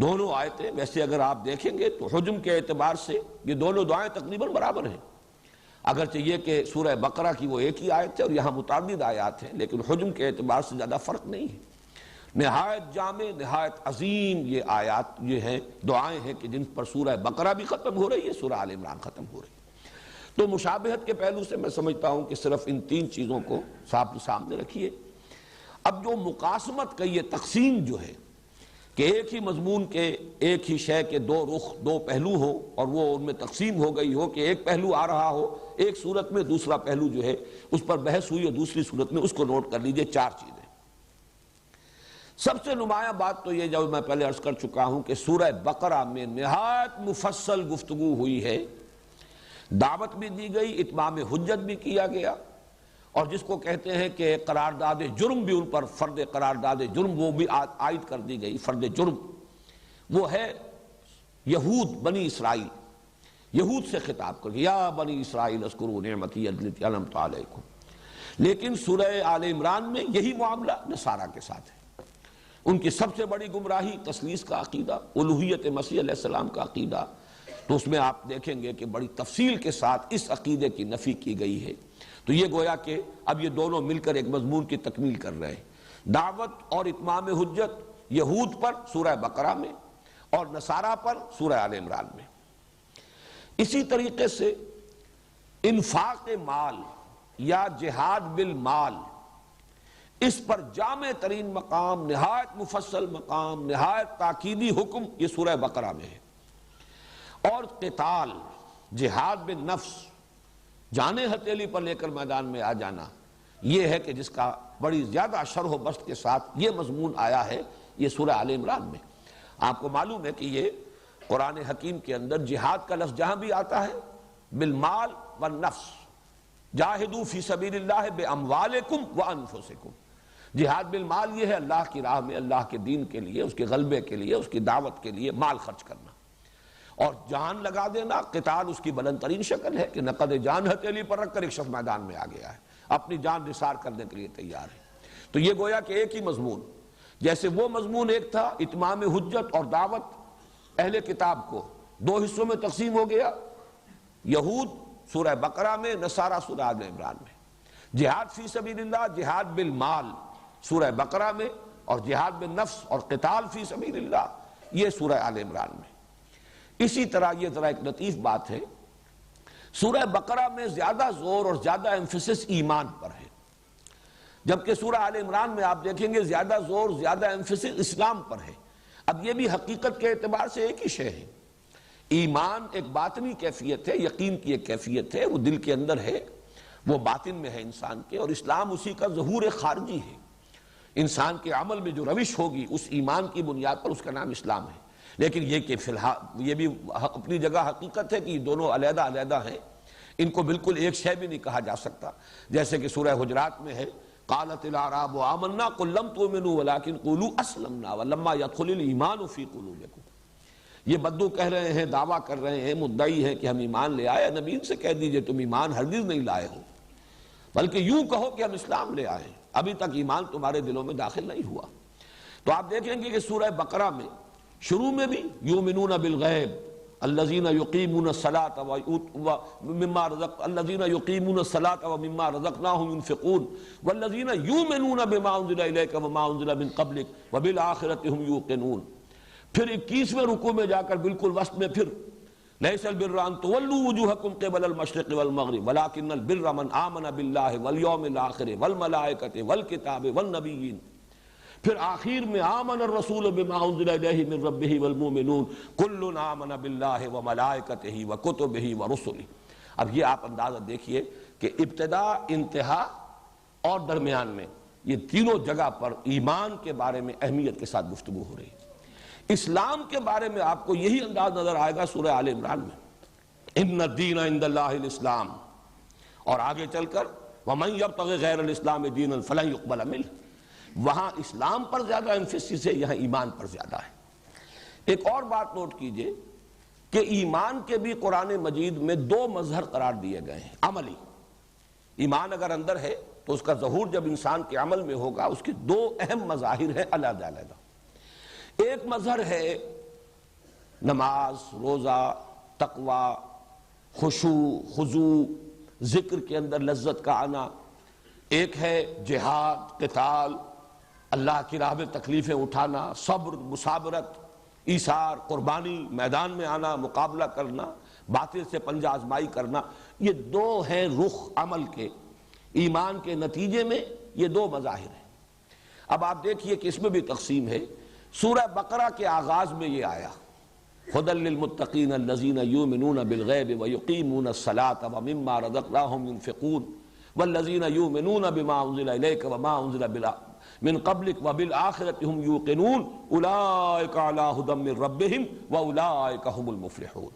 دونوں آیتیں ویسے اگر آپ دیکھیں گے تو حجم کے اعتبار سے یہ دونوں دعائیں تقریباً برابر ہیں، اگرچہ یہ کہ سورہ بقرہ کی وہ ایک ہی آیت ہے اور یہاں متعدد آیات ہیں، لیکن حجم کے اعتبار سے زیادہ فرق نہیں ہے۔ نہایت جامع، نہایت عظیم یہ آیات یہ ہیں، دعائیں ہیں کہ جن پر سورہ بقرہ بھی ختم ہو رہی ہے، سورہ آل عمران ختم ہو رہی ہے۔ تو مشابہت کے پہلو سے میں سمجھتا ہوں کہ صرف ان 3 چیزوں کو سامنے رکھیے۔ اب جو مقاسمت کا یہ تقسیم جو ہے کہ ایک ہی مضمون کے، ایک ہی شے کے 2 رخ، 2 پہلو ہو، اور وہ ان میں تقسیم ہو گئی ہو کہ ایک پہلو آ رہا ہو ایک صورت میں، دوسرا پہلو جو ہے اس پر بحث ہوئی اور دوسری صورت میں، اس کو نوٹ کر لیجئے 4 چیزیں۔ سب سے نمایاں بات تو یہ جو میں پہلے عرض کر چکا ہوں کہ سورہ بقرہ میں نہایت مفصل گفتگو ہوئی ہے، دعوت بھی دی گئی، اتمام حجت بھی کیا گیا، اور جس کو کہتے ہیں کہ قرارداد جرم بھی ان پر، فرد قرارداد جرم وہ بھی عائد کر دی گئی، فرد جرم وہ ہے یہود، بنی اسرائیل، یہود سے خطاب کر یا بنی اسرائیل اذکروا نعمتی التی انعمت علیکم۔ لیکن سورہ آل عمران میں یہی معاملہ نصارہ کے ساتھ ہے۔ ان کی سب سے بڑی گمراہی تثلیث کا عقیدہ، الوہیت مسیح علیہ السلام کا عقیدہ، تو اس میں آپ دیکھیں گے کہ بڑی تفصیل کے ساتھ اس عقیدے کی نفی کی گئی ہے۔ تو یہ گویا کہ اب یہ دونوں مل کر ایک مضمون کی تکمیل کر رہے ہیں، دعوت اور اتمام حجت یہود پر سورہ بقرہ میں اور نصارہ پر سورہ آل عمران میں۔ اسی طریقے سے انفاق مال یا جہاد بالمال، اس پر جامع ترین مقام، نہایت مفصل مقام، نہایت تاکیدی حکم یہ سورہ بقرہ میں ہے۔ اور قتال، جہاد بالنفس، جانے ہتھیلی پر لے کر میدان میں آ جانا، یہ ہے کہ جس کا بڑی زیادہ شرح و بسط کے ساتھ یہ مضمون آیا ہے یہ سورہ آل عمران میں۔ آپ کو معلوم ہے کہ یہ قرآن حکیم کے اندر جہاد کا لفظ جہاں بھی آتا ہے بالمال والنفس، جاہدوا فی سبیل اللہ باموالکم وانفسکم، جہاد بالمال یہ ہے اللہ کی راہ میں، اللہ کے دین کے لیے، اس کے غلبے کے لیے، اس کی دعوت کے لیے مال خرچ کرنا، اور جان لگا دینا قتال اس کی بلند ترین شکل ہے کہ نقد جان ہتھیلی پر رکھ کر ایک شخص میدان میں آ گیا ہے، اپنی جان نثار کرنے کے لیے تیار ہے۔ تو یہ گویا کہ ایک ہی مضمون، جیسے وہ مضمون ایک تھا اتمام حجت اور دعوت اہل کتاب کو 2 حصوں میں تقسیم ہو گیا، یہود سورہ بقرہ میں، نصارہ سورہ آل عمران میں، جہاد فی سبیل اللہ، جہاد بالمال سورہ بقرہ میں، اور جہاد بالنفس اور قتال فی سبیل اللہ یہ سورہ آل عمران میں۔ اسی طرح یہ ذرا ایک لطیف بات ہے، سورہ بقرہ میں زیادہ زور اور زیادہ ایمفیسس ایمان پر ہے، جبکہ سورہ آل عمران میں آپ دیکھیں گے زیادہ زور، زیادہ ایمفیسس اسلام پر ہے۔ اب یہ بھی حقیقت کے اعتبار سے ایک ہی شے ہے، ایمان ایک باطنی کیفیت ہے، یقین کی ایک کیفیت ہے، وہ دل کے اندر ہے، وہ باطن میں ہے انسان کے، اور اسلام اسی کا ظہور خارجی ہے۔ انسان کے عمل میں جو روش ہوگی اس ایمان کی بنیاد پر، اس کا نام اسلام ہے۔ لیکن یہ کہ فی الحال یہ بھی اپنی جگہ حقیقت ہے کہ یہ دونوں علیحدہ علیحدہ ہیں، ان کو بالکل ایک شے بھی نہیں کہا جا سکتا، جیسے کہ سورہ حجرات میں ہے قالت الاعراب آمنا قل لم تؤمنوا ولكن قولوا اسلمنا ولما يدخل الايمان في قلوبكم۔ یہ بدو کہہ رہے ہیں، دعویٰ کر رہے ہیں، مدعی ہیں کہ ہم ایمان لے آئے، نبی ان سے کہہ دیجئے تم ایمان ہرگز نہیں لائے ہو، بلکہ یوں کہو کہ ہم اسلام لے آئے، ابھی تک ایمان تمہارے دلوں میں داخل نہیں ہوا۔ تو آپ دیکھیں گے کہ سورہ بقرہ میں شروع میں بھی یؤمنون بالغیب الذین یقیمون الصلاۃ ومما رزقناہم ينفقون والذین یؤمنون بما انزل الیک وما انزل من قبلک وبالآخرۃ هم یوقنون۔ پھر 21ویں رکوع میں جا کر بالکل وسط میں پھر لیس البر ان تولوا وجوہکم قبل المشرق والمغرب ولکن البر من آمن باللہ والیوم الآخر والملائکۃ والکتاب والنبیین۔ پھر آخر میں آمن الرسول بما انزل الیہ من ربہ والمؤمنون کل آمن باللہ وملائکتہ وکتبہ ورسلہ۔ اب یہ آپ اندازہ دیکھیے کہ ابتدا، انتہا اور درمیان میں یہ تینوں جگہ پر ایمان کے بارے میں اہمیت کے ساتھ گفتگو ہو رہی ہے۔ اسلام کے بارے میں آپ کو یہی انداز نظر آئے گا سورہ آل عمران میں، ان الدین عند اللہ الاسلام، اور آگے چل کر ومن یبتغ غیر الاسلام دینا فلن یقبل منہ۔ وہاں اسلام پر زیادہ ایمفیسس ہے، یہاں ایمان پر زیادہ ہے۔ ایک اور بات نوٹ کیجئے کہ ایمان کے بھی قرآن مجید میں دو مظہر قرار دیے گئے ہیں عملی۔ ایمان اگر اندر ہے تو اس کا ظہور جب انسان کے عمل میں ہوگا، اس کے دو اہم مظاہر ہیں علیحدہ علیحدہ۔ ایک مظہر ہے نماز، روزہ، تقوی، خشوع، خضوع، ذکر کے اندر لذت کا آنا۔ ایک ہے جہاد، قتال، اللہ کی راہ میں تکلیفیں اٹھانا، صبر، مصابرت، ایثار، قربانی، میدان میں آنا، مقابلہ کرنا، باطل سے پنجہ آزمائی کرنا۔ یہ دو ہیں رخ عمل کے، ایمان کے نتیجے میں یہ دو مظاہر ہیں۔ اب آپ دیکھیے کہ اس میں بھی تقسیم ہے۔ سورہ بقرہ کے آغاز میں یہ آیا ھدی للمتقین الذین یؤمنون بالغیب ویقیمون الصلاۃ ومما رزقناہم ینفقون والذین یؤمنون بما انزل الیک وما انزل من قبلک وبالآخرۃ هم یوقنون اولئک علی ھدی من ربہم واولئک هم المفلحون۔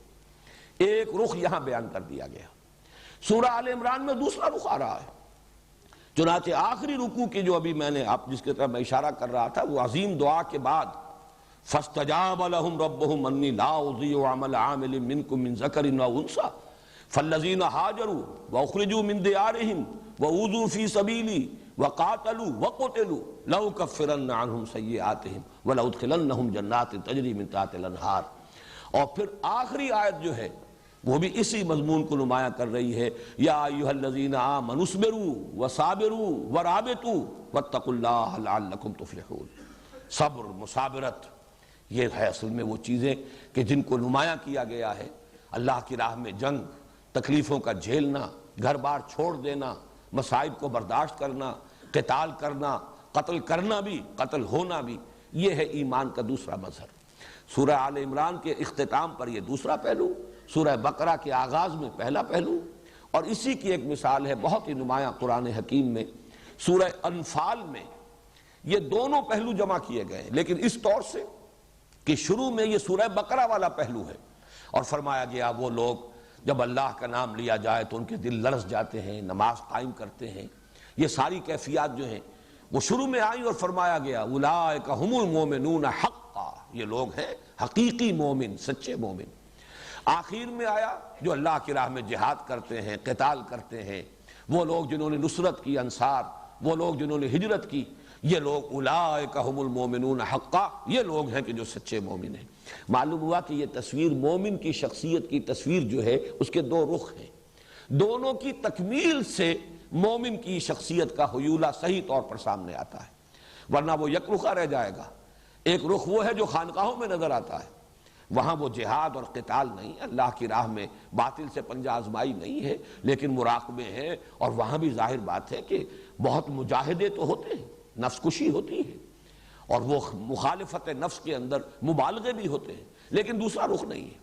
ایک رخ یہاں بیان کر دیا گیا۔ سورہ آل عمران میں دوسرا رخ آ رہا ہے۔ چنانچہ آخری رکوع کی جو ابھی میں نے آپ جس کی طرف میں اشارہ کر رہا تھا، وہ عظیم دعا کے بعد فاستجاب لهم ربهم انی لا اضیع عمل عامل منکم من ذکر و انثی فالذین ہاجروا واخرجوا من دیارہم واوذوا فی سبیلی وقاتلوا وقتلوا لأکفرن عنہم سیئاتہم ولأدخلنہم جنات تجری من تحتہا الانہار۔ اور پھر آخری آیت جو ہے وہ بھی اسی مضمون کو نمایاں کر رہی ہے، یا ایھا الذین آمنوا اصبروا وصابروا ورابطوا واتقوا اللہ لعلکم تفلحون۔ صبر، مصابرت، یہ ہے اصل میں وہ چیزیں کہ جن کو نمایاں کیا گیا ہے۔ اللہ کی راہ میں جنگ، تکلیفوں کا جھیلنا، گھر بار چھوڑ دینا، مصائب کو برداشت کرنا، قتال کرنا، قتل کرنا بھی، قتل ہونا بھی، یہ ہے ایمان کا دوسرا مظہر۔ سورہ آل عمران کے اختتام پر یہ دوسرا پہلو، سورہ بقرہ کے آغاز میں پہلا پہلو، اور اسی کی ایک مثال ہے بہت ہی نمایاں قرآن حکیم میں سورہ انفال میں یہ دونوں پہلو جمع کیے گئے ہیں، لیکن اس طور سے کہ شروع میں یہ سورہ بقرہ والا پہلو ہے، اور فرمایا گیا وہ لوگ جب اللہ کا نام لیا جائے تو ان کے دل لرز جاتے ہیں، نماز قائم کرتے ہیں۔ یہ ساری کیفیات جو ہیں وہ شروع میں آئیں، اور فرمایا گیا اولئک ھم المؤمنون حقا، یہ لوگ ہیں حقیقی مومن، سچے مومن۔ آخر میں آیا جو اللہ کی راہ میں جہاد کرتے ہیں، قتال کرتے ہیں، وہ لوگ جنہوں نے نصرت کی، انصار، وہ لوگ جنہوں نے ہجرت کی، یہ لوگ اولئک ھم المؤمنون حقا، یہ لوگ ہیں کہ جو سچے مومن ہیں۔ معلوم ہوا کہ یہ تصویر مومن کی شخصیت کی تصویر جو ہے اس کے دو رخ ہیں، دونوں کی تکمیل سے مومن کی شخصیت کا حیولہ صحیح طور پر سامنے آتا ہے، ورنہ وہ یک رخا رہ جائے گا۔ ایک رخ وہ ہے جو خانقاہوں میں نظر آتا ہے، وہاں وہ جہاد اور قتال نہیں، اللہ کی راہ میں باطل سے پنجہ آزمائی نہیں ہے، لیکن مراقبے ہیں، اور وہاں بھی ظاہر بات ہے کہ بہت مجاہدے تو ہوتے ہیں، نفس کشی ہوتی ہے، اور وہ مخالفت نفس کے اندر مبالغے بھی ہوتے ہیں، لیکن دوسرا رخ نہیں ہے۔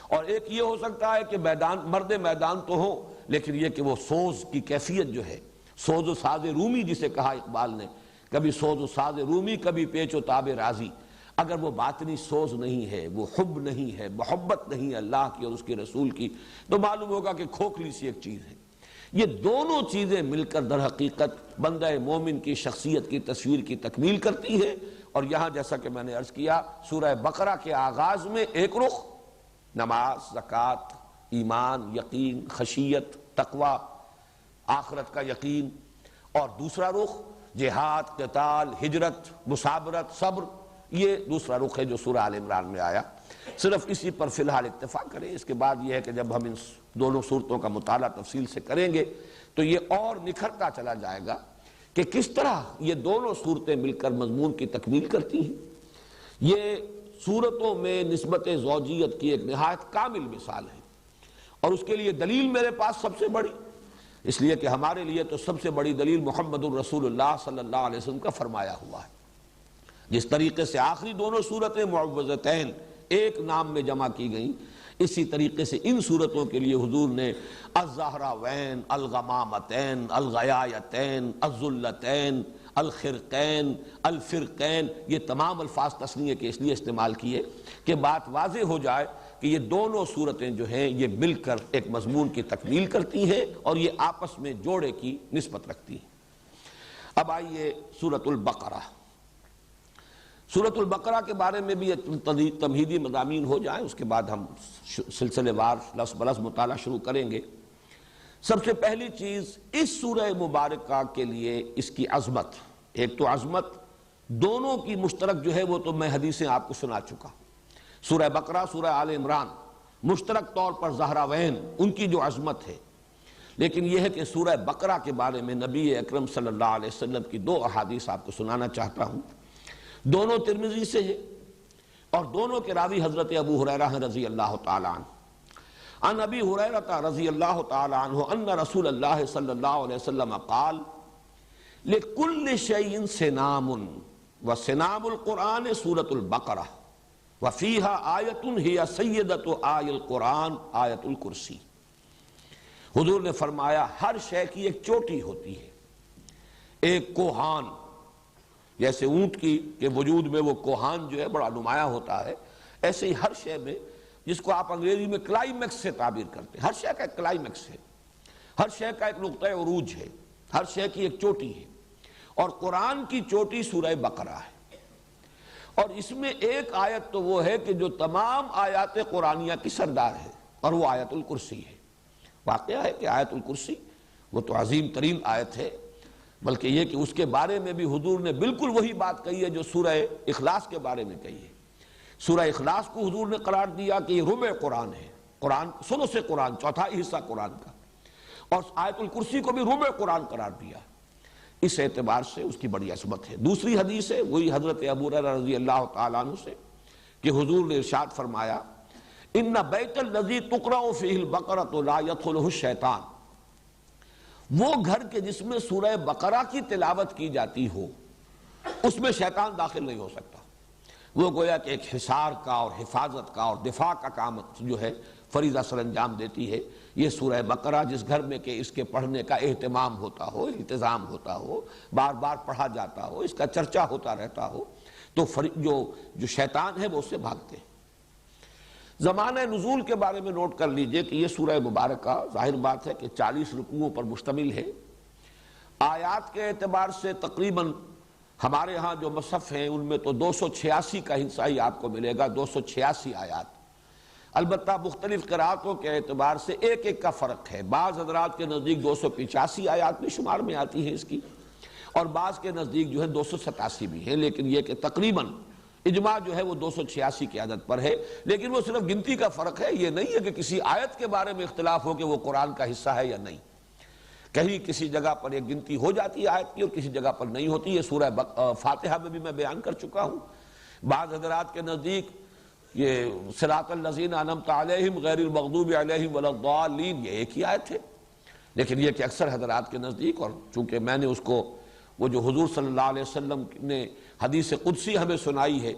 اور ایک یہ ہو سکتا ہے کہ مرد میدان تو ہو، لیکن یہ کہ وہ سوز کی کیفیت جو ہے، سوز و ساز رومی جسے کہا اقبال نے کبھی سوز و ساز رومی، کبھی پیچ و تاب رازی۔ اگر وہ باطنی سوز نہیں ہے، وہ حب نہیں ہے، محبت نہیں ہے اللہ کی اور اس کے رسول کی، تو معلوم ہوگا کہ کھوکھلی سی ایک چیز ہے۔ یہ دونوں چیزیں مل کر در حقیقت بندہ مومن کی شخصیت کی تصویر کی تکمیل کرتی ہے۔ اور یہاں جیسا کہ میں نے عرض کیا، سورہ بقرہ کے آغاز میں ایک رخ نماز، زکوٰۃ، ایمان، یقین، خشیت، تقوی، آخرت کا یقین، اور دوسرا رخ جہاد، قتال، ہجرت، مصابرت، صبر، یہ دوسرا رخ ہے جو سورہ آل عمران میں آیا۔ صرف اسی پر فی الحال اتفاق کریں، اس کے بعد یہ ہے کہ جب ہم ان دونوں صورتوں کا مطالعہ تفصیل سے کریں گے تو یہ اور نکھرتا چلا جائے گا کہ کس طرح یہ دونوں صورتیں مل کر مضمون کی تکمیل کرتی ہیں۔ یہ صورتوں میں نسبت زوجیت کی ایک نہایت کامل مثال ہے، اور اس کے لیے دلیل میرے پاس سب سے بڑی، اس لیے کہ ہمارے لیے تو سب سے بڑی دلیل محمد الرسول اللہ صلی اللہ علیہ وسلم کا فرمایا ہوا ہے۔ جس طریقے سے آخری دونوں صورتیں معوذتین ایک نام میں جمع کی گئیں، اسی طریقے سے ان صورتوں کے لیے حضور نے الزہراوین، الغمامتین، الغیایتین، الذلتین، الخرقین، الفرقین، یہ تمام الفاظ تثنیہ کے اس لیے استعمال کیے کہ بات واضح ہو جائے کہ یہ دونوں صورتیں جو ہیں یہ مل کر ایک مضمون کی تکمیل کرتی ہیں اور یہ آپس میں جوڑے کی نسبت رکھتی ہیں۔ اب آئیے سورۃ البقرہ۔ سورۃ البقرہ کے بارے میں بھی تمہیدی مضامین ہو جائیں، اس کے بعد ہم سلسلے وار لفظ بلفظ مطالعہ شروع کریں گے۔ سب سے پہلی چیز اس سورہ مبارکہ کے لیے اس کی عظمت، ایک تو عظمت دونوں کی مشترک جو ہے وہ تو میں حدیثیں آپ کو سنا چکا، سورہ بقرہ، سورہ آل عمران مشترک طور پر زہراوین ان کی جو عظمت ہے، لیکن یہ ہے کہ سورہ بقرہ کے بارے میں نبی اکرم صلی اللہ علیہ وسلم کی دو احادیث آپ کو سنانا چاہتا ہوں۔ دونوں ترمذی سے ہیں اور دونوں کے راوی حضرت ابو ہریرہ ہیں رضی اللہ تعالیٰ عنہ۔ عن ابی ہریرہ رضی اللہ تعالیٰ عنہ ان رسول اللہ صلی اللہ علیہ وسلم قال لکل شیء سنام وسنام القرآن سورۃ البقرہ وفیہا آیۃ ہی سیدۃ آی القرآن آیۃ الکرسی۔ حضور نے فرمایا ہر شے کی ایک چوٹی ہوتی ہے، ایک کوہان، جیسے اونٹ کی کے وجود میں وہ کوہان جو ہے بڑا نمایاں ہوتا ہے، ایسے ہی ہر شے میں، جس کو آپ انگریزی میں کلائمیکس سے تعبیر کرتے ہیں، ہر شے کا ایک کلائمیکس ہے، ہر شے کا ایک نقطہ عروج ہے، ہر شے کی ایک چوٹی ہے، اور قرآن کی چوٹی سورہ بقرہ ہے۔ اور اس میں ایک آیت تو وہ ہے کہ جو تمام آیات قرآنیہ کی سردار ہے، اور وہ آیت الکرسی ہے۔ واقعہ ہے کہ آیت الکرسی وہ تو عظیم ترین آیت ہے، بلکہ یہ کہ اس کے بارے میں بھی حضور نے بالکل وہی بات کہی ہے جو سورہ اخلاص کے بارے میں کہی ہے۔ سورہ اخلاص کو حضور نے قرار دیا کہ یہ ربع قرآن ہے، قرآن ثلث قرآن، چوتھائی حصہ قرآن کا، اور آیت الکرسی کو بھی ربع قرآن قرار دیا۔ اس اعتبار سے اس کی بڑی عظمت ہے۔ دوسری حدیث ہے وہی حضرت ابو ہریرہ رضی اللہ تعالیٰ عنہ سے کہ حضور نے ارشاد فرمایا ان بیت الذی تقرأ فیہ البقرۃ لا یدخلہ الشیطان، وہ گھر کے جس میں سورہ بقرہ کی تلاوت کی جاتی ہو اس میں شیطان داخل نہیں ہو سکتا۔ وہ گویا کہ ایک حصار کا اور حفاظت کا اور دفاع کا کام جو ہے فریضہ سر انجام دیتی ہے۔ یہ سورہ بقرہ جس گھر میں کہ اس کے پڑھنے کا اہتمام ہوتا ہو، انتظام ہوتا ہو، بار بار پڑھا جاتا ہو، اس کا چرچا ہوتا رہتا ہو، تو جو شیطان ہے وہ اس سے بھاگتے ہیں۔ زمانہ نزول کے بارے میں نوٹ کر لیجئے کہ یہ سورہ مبارکہ ظاہر بات ہے کہ 40 رکوعوں پر مشتمل ہے۔ آیات کے اعتبار سے تقریباً ہمارے ہاں جو مصحف ہیں ان میں تو 286 کا حصہ ہی آپ کو ملے گا، 286 آیات۔ البتہ مختلف قرأتوں کے اعتبار سے ایک ایک کا فرق ہے، بعض حضرات کے نزدیک 285 آیات بھی شمار میں آتی ہیں اس کی، اور بعض کے نزدیک جو ہے 287 بھی ہیں، لیکن یہ کہ تقریباً اجماع جو ہے وہ 286 کی عدد پر ہے۔ لیکن وہ صرف گنتی کا فرق ہے، یہ نہیں ہے کہ کسی آیت کے بارے میں اختلاف ہو کہ وہ قرآن کا حصہ ہے یا نہیں۔ کہیں کسی جگہ پر ایک گنتی ہو جاتی ہے آیت کی اور کسی جگہ پر نہیں ہوتی۔ یہ سورہ فاتحہ میں بھی میں بیان کر چکا ہوں۔ بعض حضرات کے نزدیک یہ صراط الذین انعمت علیہم غیر المغضوب علیہم ولا الضالین یہ ایک ہی آیت ہے، لیکن یہ کہ اکثر حضرات کے نزدیک، اور چونکہ میں نے اس کو وہ جو حضور صلی اللہ علیہ وسلم نے حدیث قدسی ہمیں سنائی ہے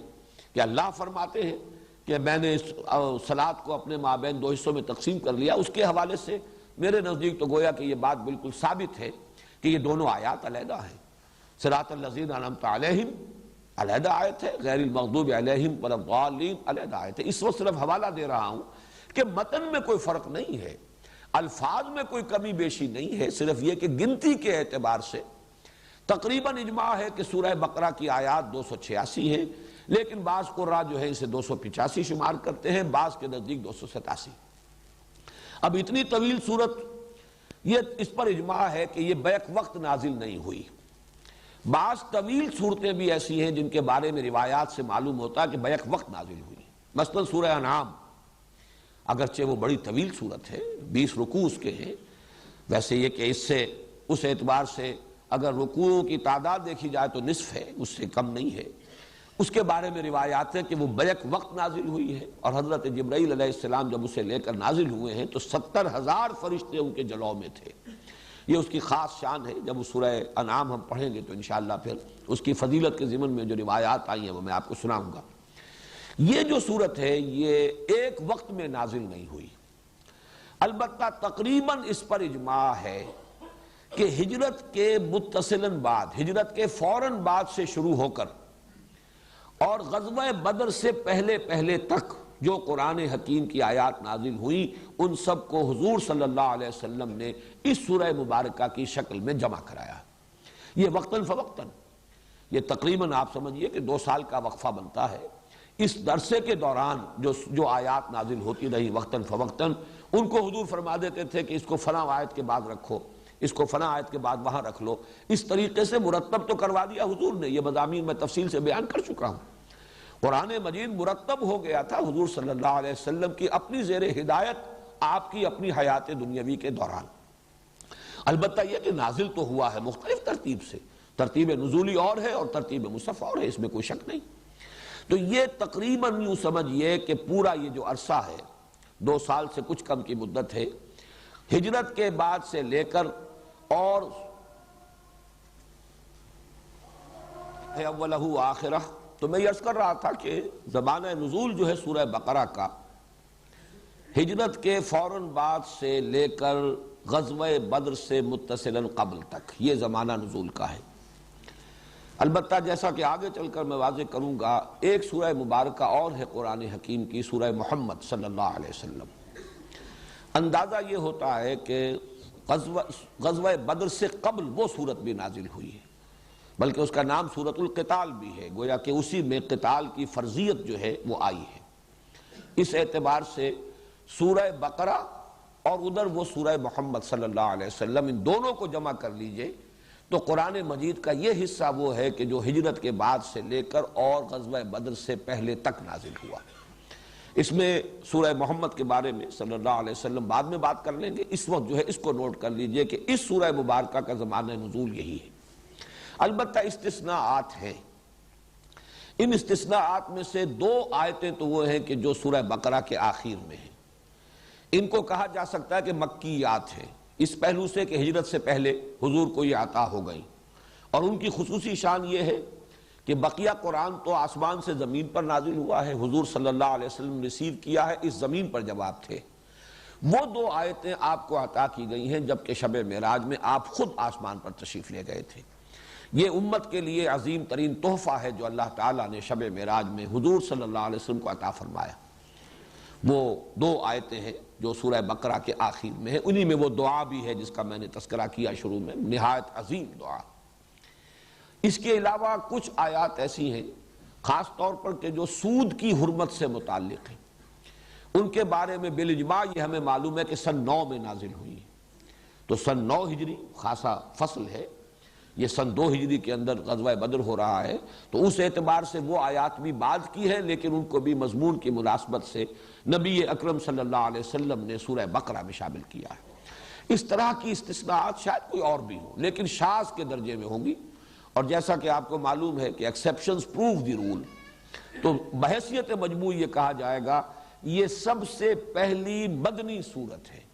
کہ اللہ فرماتے ہیں کہ میں نے صلاۃ کو اپنے مابین 2 حصوں میں تقسیم کر لیا، اس کے حوالے سے میرے نزدیک تو گویا کہ یہ بات بالکل ثابت ہے کہ یہ دونوں آیات علیحدہ ہیں۔ صراط الذین انعمت علیہم علیحدہ آیت ہے، غیر المغضوب علیہم ولا الضالین علیحدہ آیت ہے۔ اس وقت صرف حوالہ دے رہا ہوں کہ متن میں کوئی فرق نہیں ہے، الفاظ میں کوئی کمی بیشی نہیں ہے، صرف یہ کہ گنتی کے اعتبار سے تقریباً اجماع ہے کہ سورہ بقرہ کی آیات 286 ہیں، لیکن بعض قراء جو ہے اسے 285 شمار کرتے ہیں، بعض کے نزدیک 287۔ اب اتنی طویل سورت، یہ اس پر اجماع ہے کہ یہ بیک وقت نازل نہیں ہوئی۔ بعض طویل صورتیں بھی ایسی ہیں جن کے بارے میں روایات سے معلوم ہوتا ہے کہ بیک وقت نازل ہوئی، مثلا سورہ انعام، اگرچہ وہ بڑی طویل صورت ہے، 20 رکوع اس کے ہیں، ویسے یہ کہ اس اعتبار سے اگر رکوعوں کی تعداد دیکھی جائے تو نصف ہے، اس سے کم نہیں ہے۔ اس کے بارے میں روایات ہے کہ وہ بیک وقت نازل ہوئی ہے، اور حضرت جبرائیل علیہ السلام جب اسے لے کر نازل ہوئے ہیں تو 70,000 فرشتے ان کے جلوہ میں تھے۔ یہ اس کی خاص شان ہے، جب اس سورہ انعام ہم پڑھیں گے تو انشاءاللہ پھر اس کی فضیلت کے ضمن میں جو روایات آئی ہیں وہ میں آپ کو سناؤں گا۔ یہ جو سورت ہے یہ ایک وقت میں نازل نہیں ہوئی، البتہ تقریباً اس پر اجماع ہے کہ ہجرت کے متصلاً بعد، ہجرت کے فوراً بعد سے شروع ہو کر اور غزوہ بدر سے پہلے تک جو قرآن حکیم کی آیات نازل ہوئی ان سب کو حضور صلی اللہ علیہ وسلم نے اس سورہ مبارکہ کی شکل میں جمع کرایا۔ یہ وقتاً فوقتاً، یہ تقریباً آپ سمجھیے کہ 2 سال کا وقفہ بنتا ہے۔ اس درسے کے دوران جو آیات نازل ہوتی رہی وقتاً فوقتاً، ان کو حضور فرما دیتے تھے کہ اس کو فلاں آیت کے بعد رکھو، اس کو فلاں آیت کے بعد وہاں رکھ لو۔ اس طریقے سے مرتب تو کروا دیا حضور نے، یہ مضامین میں تفصیل سے بیان کر چکا ہوں۔ قرآن مجید مرتب ہو گیا تھا حضور صلی اللہ علیہ وسلم کی اپنی زیر ہدایت، آپ کی اپنی حیات دنیاوی کے دوران۔ البتہ یہ کہ نازل تو ہوا ہے مختلف ترتیب سے، ترتیب نزولی اور ہے اور ترتیب مصحف اور ہے، اس میں کوئی شک نہیں۔ تو یہ تقریباً یوں سمجھئے کہ پورا یہ جو عرصہ ہے 2 سال سے کچھ کم کی مدت ہے، ہجرت کے بعد سے لے کر اور اولہ آخرہ۔ تو میں یہ عرض کر رہا تھا کہ زمانہ نزول جو ہے سورہ بقرہ کا ہجرت کے فوراً بعد سے لے کر غزوہ بدر سے متصلاً قبل تک یہ زمانہ نزول کا ہے۔ البتہ جیسا کہ آگے چل کر میں واضح کروں گا، ایک سورہ مبارکہ اور ہے قرآن حکیم کی، سورہ محمد صلی اللہ علیہ وسلم۔ اندازہ یہ ہوتا ہے کہ غزوہ بدر سے قبل وہ سورت بھی نازل ہوئی ہے، بلکہ اس کا نام سورۃ القتال بھی ہے، گویا کہ اسی میں قتال کی فرضیت جو ہے وہ آئی ہے۔ اس اعتبار سے سورہ بقرہ اور ادھر وہ سورہ محمد صلی اللہ علیہ وسلم، ان دونوں کو جمع کر لیجئے تو قرآن مجید کا یہ حصہ وہ ہے کہ جو ہجرت کے بعد سے لے کر اور غزوہ بدر سے پہلے تک نازل ہوا۔ اس میں سورہ محمد کے بارے میں صلی اللہ علیہ وسلم بعد میں بات کر لیں گے، اس وقت جو ہے اس کو نوٹ کر لیجئے کہ اس سورہ مبارکہ کا زمانہ نزول یہی ہے۔ البتہ استثناءات ہیں، ان استثناءات میں سے 2 آیتیں تو وہ ہیں کہ جو سورہ بقرہ کے آخر میں ہیں، ان کو کہا جا سکتا ہے کہ مکیات ہیں، اس پہلو سے کہ ہجرت سے پہلے حضور کو یہ عطا ہو گئی، اور ان کی خصوصی شان یہ ہے کہ بقیہ قرآن تو آسمان سے زمین پر نازل ہوا ہے، حضور صلی اللہ علیہ وسلم نے ریسیو کیا ہے، اس زمین پر جواب تھے۔ وہ 2 آیتیں آپ کو عطا کی گئی ہیں جبکہ شب معراج میں آپ خود آسمان پر تشریف لے گئے تھے۔ یہ امت کے لیے عظیم ترین تحفہ ہے جو اللہ تعالیٰ نے شب معراج میں حضور صلی اللہ علیہ وسلم کو عطا فرمایا۔ وہ 2 آیتیں ہیں جو سورہ بقرہ کے آخر میں ہیں، انہی میں وہ دعا بھی ہے جس کا میں نے تذکرہ کیا شروع میں، نہایت عظیم دعا۔ اس کے علاوہ کچھ آیات ایسی ہیں خاص طور پر کہ جو سود کی حرمت سے متعلق ہیں، ان کے بارے میں بالاجماع یہ ہمیں معلوم ہے کہ سن 9 میں نازل ہوئی ہے۔ تو سن 9 ہجری خاصا فصل ہے، یہ سن 2 ہجری کے اندر غزوہ بدر ہو رہا ہے، تو اس اعتبار سے وہ آیات بھی بعد کی ہے، لیکن ان کو بھی مضمون کی مناسبت سے نبی اکرم صلی اللہ علیہ وسلم نے سورہ بقرہ میں شامل کیا ہے۔ اس طرح کی استثناءات شاید کوئی اور بھی ہوں، لیکن شاذ کے درجے میں ہوں گی، اور جیسا کہ آپ کو معلوم ہے کہ ایکسیپشنز پروو دی رول، تو بحیثیت مجموع یہ کہا جائے گا یہ سب سے پہلی مدنی صورت ہے،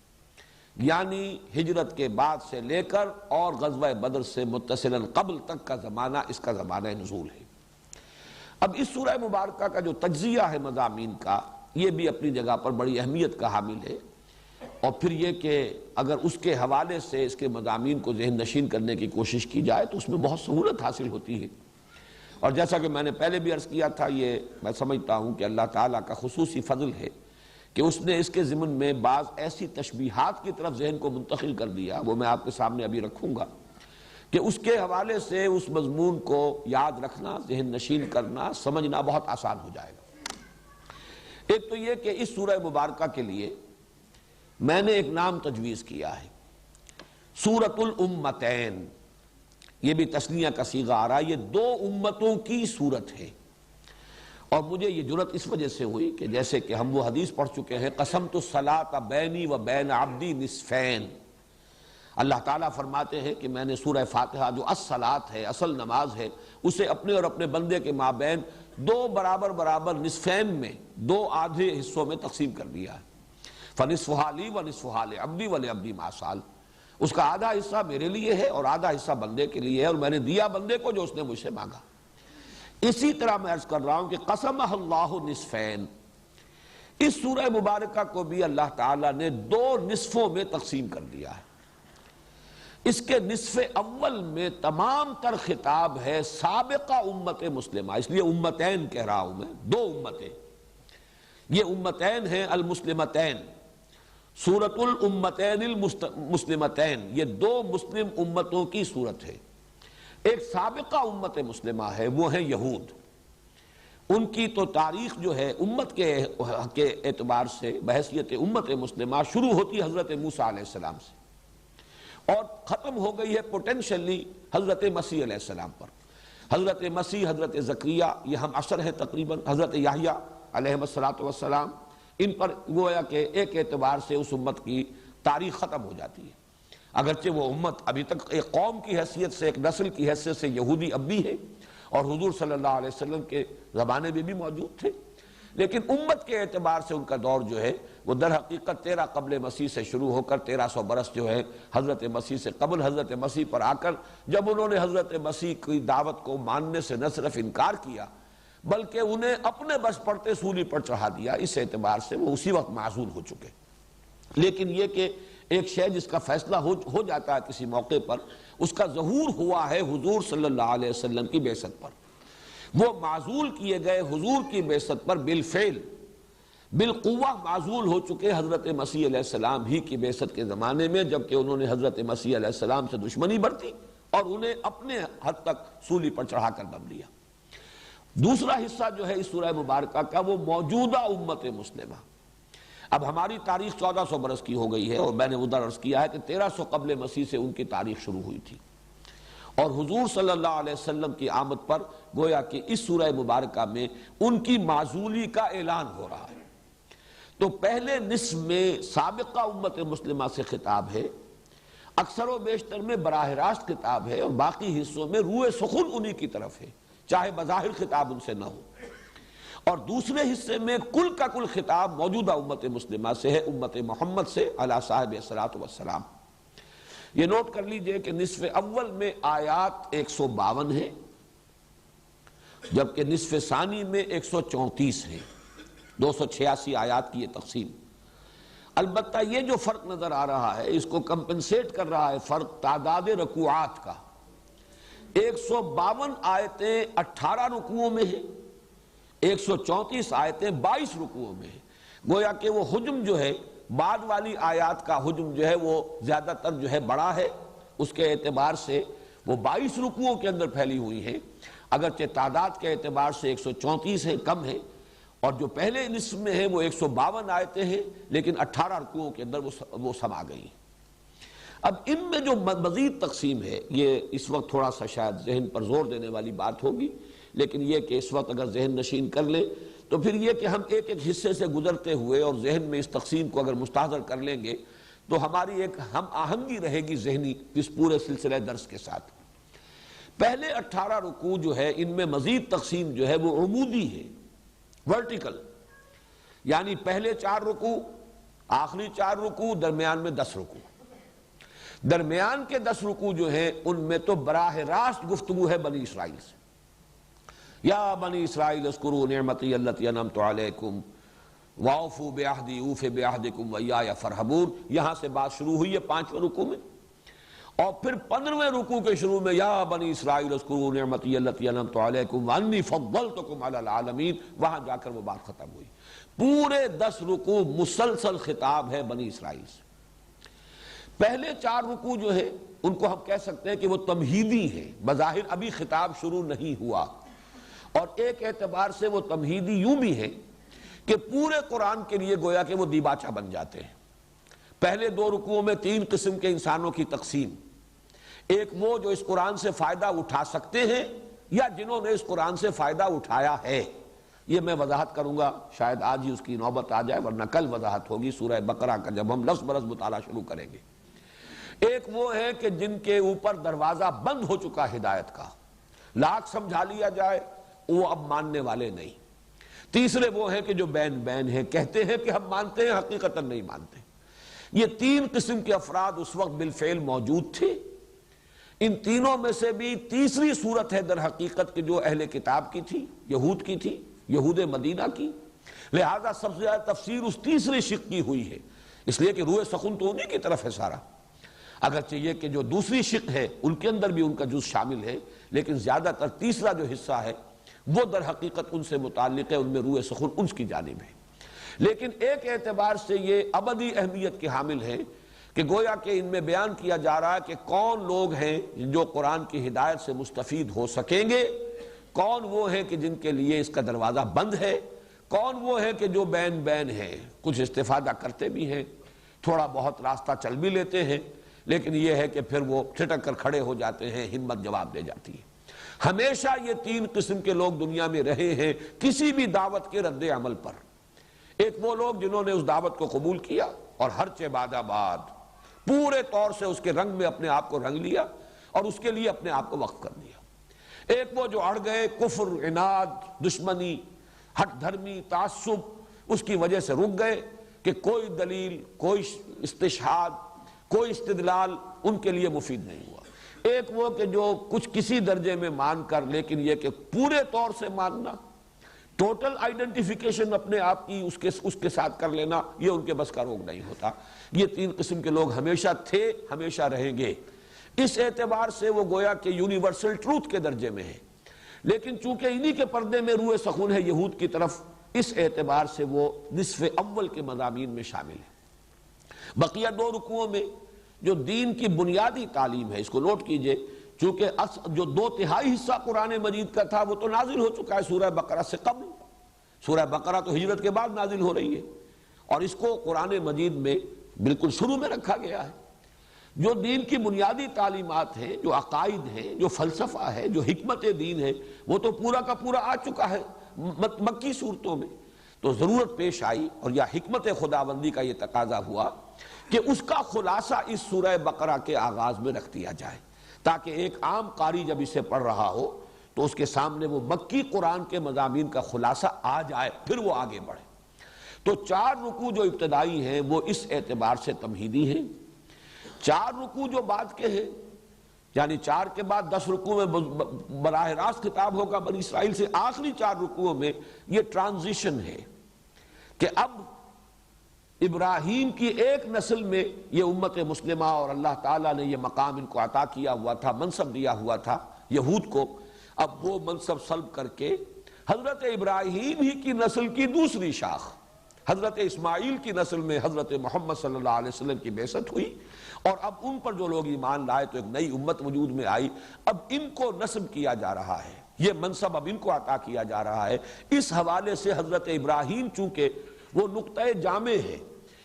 یعنی ہجرت کے بعد سے لے کر اور غزوہ بدر سے متصلاً قبل تک کا زمانہ اس کا زمانہ نزول ہے۔ اب اس سورہ مبارکہ کا جو تجزیہ ہے مضامین کا، یہ بھی اپنی جگہ پر بڑی اہمیت کا حامل ہے۔ اور پھر یہ کہ اگر اس کے حوالے سے اس کے مضامین کو ذہن نشین کرنے کی کوشش کی جائے تو اس میں بہت سہولت حاصل ہوتی ہے۔ اور جیسا کہ میں نے پہلے بھی عرض کیا تھا، یہ میں سمجھتا ہوں کہ اللہ تعالیٰ کا خصوصی فضل ہے کہ اس نے اس کے ضمن میں بعض ایسی تشبیہات کی طرف ذہن کو منتقل کر دیا، وہ میں آپ کے سامنے ابھی رکھوں گا، کہ اس کے حوالے سے اس مضمون کو یاد رکھنا، ذہن نشین کرنا، سمجھنا بہت آسان ہو جائے گا۔ ایک تو یہ کہ اس سورہ مبارکہ کے لیے میں نے ایک نام تجویز کیا ہے، سورۃ الامتین۔ یہ بھی تثنیہ کا صیغہ آ رہا ہے، یہ دو امتوں کی صورت ہے۔ اور مجھے یہ جرأت اس وجہ سے ہوئی کہ جیسے کہ ہم وہ حدیث پڑھ چکے ہیں، قسمت الصلاۃ بینی و بین عبدی نصفین۔ اللہ تعالیٰ فرماتے ہیں کہ میں نے سورہ فاتحہ جو الصلاۃ ہے، اصل نماز ہے، اسے اپنے اور اپنے بندے کے مابین دو برابر برابر نصفین میں، دو آدھے حصوں میں تقسیم کر دیا ہے۔ فنصفہا لی ونصفہا لعبدی ولعبدی ما سأل۔ اس کا آدھا حصہ میرے لیے ہے اور آدھا حصہ بندے کے لیے ہے، اور میں نے دیا بندے کو جو اس نے مجھ سے مانگا۔ اسی طرح میں عرض کر رہا ہوں کہ قسمہ اللہ نصفین، اس سورہ مبارکہ کو بھی اللہ تعالیٰ نے دو نصفوں میں تقسیم کر دیا ہے۔ اس کے نصف اول میں تمام تر خطاب ہے سابقہ امت مسلمہ، اس لیے امتین کہہ رہا ہوں میں، دو امتیں۔ یہ امتین ہیں المسلمتین، سورۃ الامتین المسلمتین، یہ دو مسلم امتوں کی صورت ہے۔ ایک سابقہ امت مسلمہ ہے، وہ ہے یہود۔ ان کی تو تاریخ جو ہے امت کے اعتبار سے بحیثیت امت مسلمہ شروع ہوتی حضرت موسیٰ علیہ السلام سے اور ختم ہو گئی ہے پوٹینشلی حضرت مسیح علیہ السلام پر۔ حضرت مسیح، حضرت زکریا، یہ ہم عصر ہیں تقریباً، حضرت یحییٰ علیہ السلام، ان پر گویا کہ ایک اعتبار سے اس امت کی تاریخ ختم ہو جاتی ہے۔ اگرچہ وہ امت ابھی تک ایک قوم کی حیثیت سے، ایک نسل کی حیثیت سے یہودی اب بھی ہے، اور حضور صلی اللہ علیہ وسلم کے زمانے میں بھی موجود تھے، لیکن امت کے اعتبار سے ان کا دور جو ہے وہ در حقیقت 13 قبل مسیح سے شروع ہو کر 1300 برس جو ہے حضرت مسیح سے قبل حضرت مسیح پر آ کر، جب انہوں نے حضرت مسیح کی دعوت کو ماننے سے نہ صرف انکار کیا بلکہ انہیں اپنے بس پڑتے سولی پر چڑھا دیا، اس اعتبار سے وہ اسی وقت معزول ہو چکے۔ لیکن یہ کہ ایک شے جس کا فیصلہ ہو جاتا ہے کسی موقع پر، اس کا ظہور ہوا ہے حضور صلی اللہ علیہ وسلم کی بعثت پر۔ وہ معزول کیے گئے حضور کی بعثت پر بالفعل بالقوہ معزول ہو چکے حضرت مسیح علیہ السلام ہی کی بعثت کے زمانے میں، جبکہ انہوں نے حضرت مسیح علیہ السلام سے دشمنی برتی اور انہیں اپنے حد تک سولی پر چڑھا کر دم لیا۔ دوسرا حصہ جو ہے اس سورہ مبارکہ کا، وہ موجودہ امت مسلمہ۔ اب ہماری تاریخ 1400 برس کی ہو گئی ہے، اور میں نے ادھر عرض کیا ہے کہ 1300 قبل مسیح سے ان کی تاریخ شروع ہوئی تھی، اور حضور صلی اللہ علیہ وسلم کی آمد پر گویا کہ اس سورہ مبارکہ میں ان کی معزولی کا اعلان ہو رہا ہے۔ تو پہلے نصف میں سابقہ امت مسلمہ سے خطاب ہے، اکثر و بیشتر میں براہ راست خطاب ہے، اور باقی حصوں میں روئے سخن انہی کی طرف ہے، چاہے بظاہر خطاب ان سے نہ ہو۔ اور دوسرے حصے میں کل کا کل خطاب موجودہ امت مسلمہ سے ہے، امت محمد سے علی صاحب الصلاۃ والسلام۔ یہ نوٹ کر لیجئے کہ نصف اول میں آیات 152 ہیں، جبکہ نصف ثانی میں 134 ہیں، 286 آیات کی یہ تقسیم۔ البتہ یہ جو فرق نظر آ رہا ہے، اس کو کمپنسیٹ کر رہا ہے فرق تعداد رکوعات کا۔ 152 آیتیں 18 رکوعوں میں ہیں، 134 آیتیں 22 رکوعوں میں ہیں۔ گویا کہ وہ حجم جو ہے، بعد والی آیات کا حجم جو ہے وہ زیادہ تر جو ہے بڑا ہے، اس کے اعتبار سے وہ 22 رکوعوں کے اندر پھیلی ہوئی ہیں، اگرچہ تعداد کے اعتبار سے 134 ہے، کم ہے، اور جو پہلے نصف میں ہیں وہ 152 آیتیں ہیں، لیکن 18 رکوعوں کے اندر وہ سما گئی۔ اب ان میں جو مزید تقسیم ہے، یہ اس وقت تھوڑا سا شاید ذہن پر زور دینے والی بات ہوگی، لیکن یہ کہ اس وقت اگر ذہن نشین کر لیں تو پھر یہ کہ ہم ایک ایک حصے سے گزرتے ہوئے اور ذہن میں اس تقسیم کو اگر مستحضر کر لیں گے تو ہماری ایک ہم آہنگی رہے گی ذہنی اس پورے سلسلہ درس کے ساتھ۔ پہلے 18 رکوع جو ہے، ان میں مزید تقسیم جو ہے وہ عمودی ہے، ورٹیکل، یعنی پہلے 4 رکوع، آخری 4 رکوع، درمیان میں 10 رکوع۔ درمیان کے 10 رکوع جو ہیں ان میں تو براہ راست گفتگو ہے بنی اسرائیل سے۔ یا بنی اسرائیل اذکروا نعمتی التی انعمت علیکم وَأَوْفُوا بِعَهْدِي أُوفِ بِعَهْدِكُمْ وَإِيَّايَ فَارْهَبُونَ، یہاں سے بات شروع ہوئی ہے 5ویں رکوع میں، اور پھر 15ویں رکوع کے شروع میں یا بنی اسرائیل اذکروا نعمتی التی انعمت علیکم وانی فضلتکم علی العالمین، وہاں جا کر وہ بات ختم ہوئی۔ پورے 10 رکوع مسلسل خطاب ہے بنی اسرائیل سے۔ پہلے 4 رکوع جو ہے ان کو ہم کہہ سکتے ہیں کہ وہ تمہیدی ہیں، بظاہر ابھی خطاب شروع نہیں ہوا، اور ایک اعتبار سے وہ تمہیدی یوں بھی ہے کہ پورے قرآن کے لیے گویا کہ وہ دیباچہ بن جاتے ہیں۔ پہلے 2 رکوعوں میں 3 قسم کے انسانوں کی تقسیم، ایک وہ جو اس قرآن سے فائدہ اٹھا سکتے ہیں یا جنہوں نے اس قرآن سے فائدہ اٹھایا ہے، یہ میں وضاحت کروں گا، شاید آج ہی اس کی نوبت آ جائے ورنہ کل وضاحت ہوگی سورہ بقرہ کا جب ہم لفظ برس مطالعہ شروع کریں گے۔ ایک وہ ہے کہ جن کے اوپر دروازہ بند ہو چکا ہدایت کا، لاکھ سمجھا لیا جائے وہ اب ماننے والے نہیں۔ تیسرے وہ ہیں کہ جو بین بین ہیں، کہتے ہیں کہ ہم مانتے ہیں حقیقتاً نہیں مانتے۔ یہ 3 قسم کے افراد اس وقت بالفعل موجود تھے۔ ان تینوں میں سے بھی تیسری صورت ہے در حقیقت کہ جو اہل کتاب کی تھی، یہود کی تھی، یہود مدینہ کی، لہذا سب سے زیادہ تفسیر اس تیسری شق کی ہوئی ہے، اس لیے کہ روح سخن تو انہی کی طرف ہے سارا، اگرچہ یہ کہ جو دوسری شق ہے ان کے اندر بھی ان کا جز شامل ہے، لیکن زیادہ تر تیسرا جو حصہ ہے وہ در حقیقت ان سے متعلق ہے، ان میں روح سخن ان کی جانب ہے۔ لیکن ایک اعتبار سے یہ ابدی اہمیت کے حامل ہے کہ گویا کہ ان میں بیان کیا جا رہا ہے کہ کون لوگ ہیں جو قرآن کی ہدایت سے مستفید ہو سکیں گے، کون وہ ہیں کہ جن کے لیے اس کا دروازہ بند ہے، کون وہ ہیں کہ جو بین بین ہیں، کچھ استفادہ کرتے بھی ہیں، تھوڑا بہت راستہ چل بھی لیتے ہیں، لیکن یہ ہے کہ پھر وہ چھٹک کر کھڑے ہو جاتے ہیں، ہمت جواب دے جاتی ہے۔ ہمیشہ یہ 3 قسم کے لوگ دنیا میں رہے ہیں کسی بھی دعوت کے رد عمل پر۔ ایک وہ لوگ جنہوں نے اس دعوت کو قبول کیا اور ہر چہ بعد آباد پورے طور سے اس کے رنگ میں اپنے آپ کو رنگ لیا اور اس کے لیے اپنے آپ کو وقف کر دیا۔ ایک وہ جو اڑ گئے، کفر، عناد، دشمنی، ہٹ دھرمی، تعصب، اس کی وجہ سے رک گئے کہ کوئی دلیل، کوئی استشہاد، کوئی استدلال ان کے لیے مفید نہیں ہوا۔ ایک وہ کہ جو کچھ کسی درجے میں مان کر، لیکن یہ کہ پورے طور سے ماننا، ٹوٹل آئیڈنٹیفیکیشن اپنے آپ کی اس کے ساتھ کر لینا، یہ ان کے بس کا روگ نہیں ہوتا۔ یہ 3 قسم کے لوگ ہمیشہ تھے، ہمیشہ رہیں گے۔ اس اعتبار سے وہ گویا کہ یونیورسل ٹروتھ کے درجے میں ہے، لیکن چونکہ انہی کے پردے میں روح سخن ہے یہود کی طرف، اس اعتبار سے وہ نصف اول کے مضامین میں شامل ہے۔ بقیہ 2 رکوعوں میں جو دین کی بنیادی تعلیم ہے، اس کو نوٹ کیجئے، چونکہ جو 2/3 حصہ قرآن مجید کا تھا وہ تو نازل ہو چکا ہے سورہ بقرہ سے قبل۔ سورہ بقرہ تو ہجرت کے بعد نازل ہو رہی ہے، اور اس کو قرآن مجید میں بالکل شروع میں رکھا گیا ہے۔ جو دین کی بنیادی تعلیمات ہیں، جو عقائد ہیں، جو فلسفہ ہے، جو حکمت دین ہے، وہ تو پورا کا پورا آ چکا ہے مکی صورتوں میں۔ تو ضرورت پیش آئی اور یا حکمت خداوندی کا یہ تقاضا ہوا کہ اس کا خلاصہ اس سورہ بقرہ کے آغاز میں رکھ دیا جائے، تاکہ ایک عام قاری جب اسے پڑھ رہا ہو تو اس کے سامنے وہ مکی قرآن کے مضامین کا خلاصہ آ جائے، پھر وہ آگے بڑھے۔ تو 4 رکوع جو ابتدائی ہیں وہ اس اعتبار سے تمہیدی ہیں۔ 4 رکوع جو بعد کے ہیں، یعنی 4 کے بعد 10 رکوع میں براہ راست خطاب ہوگا بنی اسرائیل سے، آخری 4 رکوعوں میں یہ ٹرانزیشن ہے کہ اب ابراہیم کی ایک نسل میں یہ امت مسلمہ اور اللہ تعالیٰ نے یہ مقام ان کو عطا کیا ہوا تھا، منصب دیا ہوا تھا یہود کو، اب وہ منصب سلب کر کے حضرت ابراہیم ہی کی نسل کی دوسری شاخ، حضرت اسماعیل کی نسل میں حضرت محمد صلی اللہ علیہ وسلم کی بعثت ہوئی، اور اب ان پر جو لوگ ایمان لائے تو ایک نئی امت وجود میں آئی۔ اب ان کو نسب کیا جا رہا ہے، یہ منصب اب ان کو عطا کیا جا رہا ہے۔ اس حوالے سے حضرت ابراہیم چونکہ وہ نقطۂ جامع ہے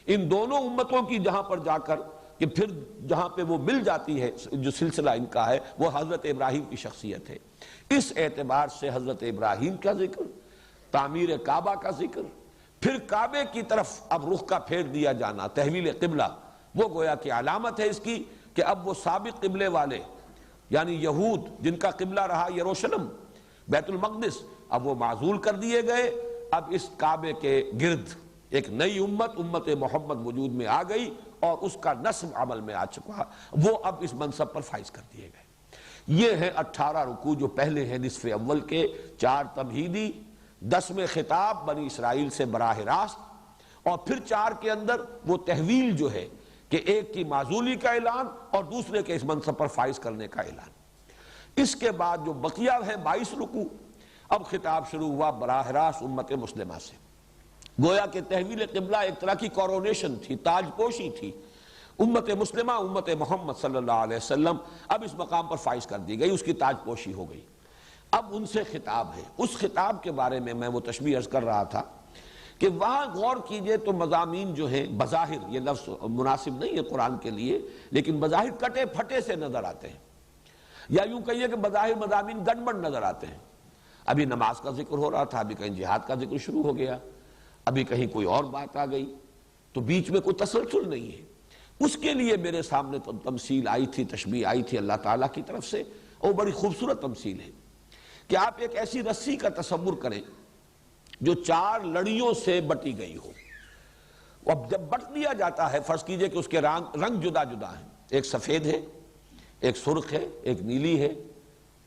ان دونوں امتوں کی، جہاں پر جا کر کہ پھر جہاں پہ وہ مل جاتی ہے، جو سلسلہ ان کا ہے وہ حضرت ابراہیم کی شخصیت ہے۔ اس اعتبار سے حضرت ابراہیم کا ذکر، تعمیر کعبہ کا ذکر، پھر کعبے کی طرف اب رخ کا پھیر دیا جانا، تحویل قبلہ، وہ گویا کہ علامت ہے اس کی کہ اب وہ سابق قبلے والے یعنی یہود جن کا قبلہ رہا یروشلم، بیت المقدس، اب وہ معزول کر دیے گئے۔ اب اس کعبے کے گرد ایک نئی امت محمد وجود میں آ گئی اور اس کا نصب عمل میں آ چکا، وہ اب اس منصب پر فائز کر دیے گئے۔ یہ ہے 18 رکوع جو پہلے ہیں نصف اول کے، 4 تمہیدی، 10 میں خطاب بنی اسرائیل سے براہ راست، اور پھر 4 کے اندر وہ تحویل جو ہے کہ ایک کی معزولی کا اعلان اور دوسرے کے اس منصب پر فائز کرنے کا اعلان۔ اس کے بعد جو بقیہ ہے 22 رکوع، اب خطاب شروع ہوا براہ راست امت مسلمہ سے۔ گویا کہ تحویل قبلہ ایک طرح کی کورونیشن تھی، تاج پوشی تھی۔ امت مسلمہ، امت محمد صلی اللہ علیہ وسلم اب اس مقام پر فائز کر دی گئی، اس کی تاج پوشی ہو گئی۔ اب ان سے خطاب ہے، اس خطاب کے بارے میں وہ تشبیہ عرض کر رہا تھا کہ وہاں غور کیجئے تو مضامین جو ہیں بظاہر، یہ لفظ مناسب نہیں ہے قرآن کے لیے، لیکن بظاہر کٹے پھٹے سے نظر آتے ہیں، یا یوں کہیے کہ بظاہر مضامین گڑبڑ نظر آتے ہیں۔ ابھی نماز کا ذکر ہو رہا تھا، ابھی کہیں جہاد کا ذکر شروع ہو گیا، ابھی کہیں کوئی اور بات آ گئی، تو بیچ میں کوئی تسلسل نہیں ہے۔ اس کے لیے میرے سامنے تمثیل آئی تھی، تشبیہ آئی تھی اللہ تعالیٰ کی طرف سے، اور بڑی خوبصورت تمثیل ہے کہ آپ ایک ایسی رسی کا تصور کریں جو 4 لڑیوں سے بٹی گئی ہو۔ اب جب بٹ دیا جاتا ہے، فرض کیجئے کہ اس کے رنگ جدا جدا ہیں، ایک سفید ہے، ایک سرخ ہے، ایک نیلی ہے،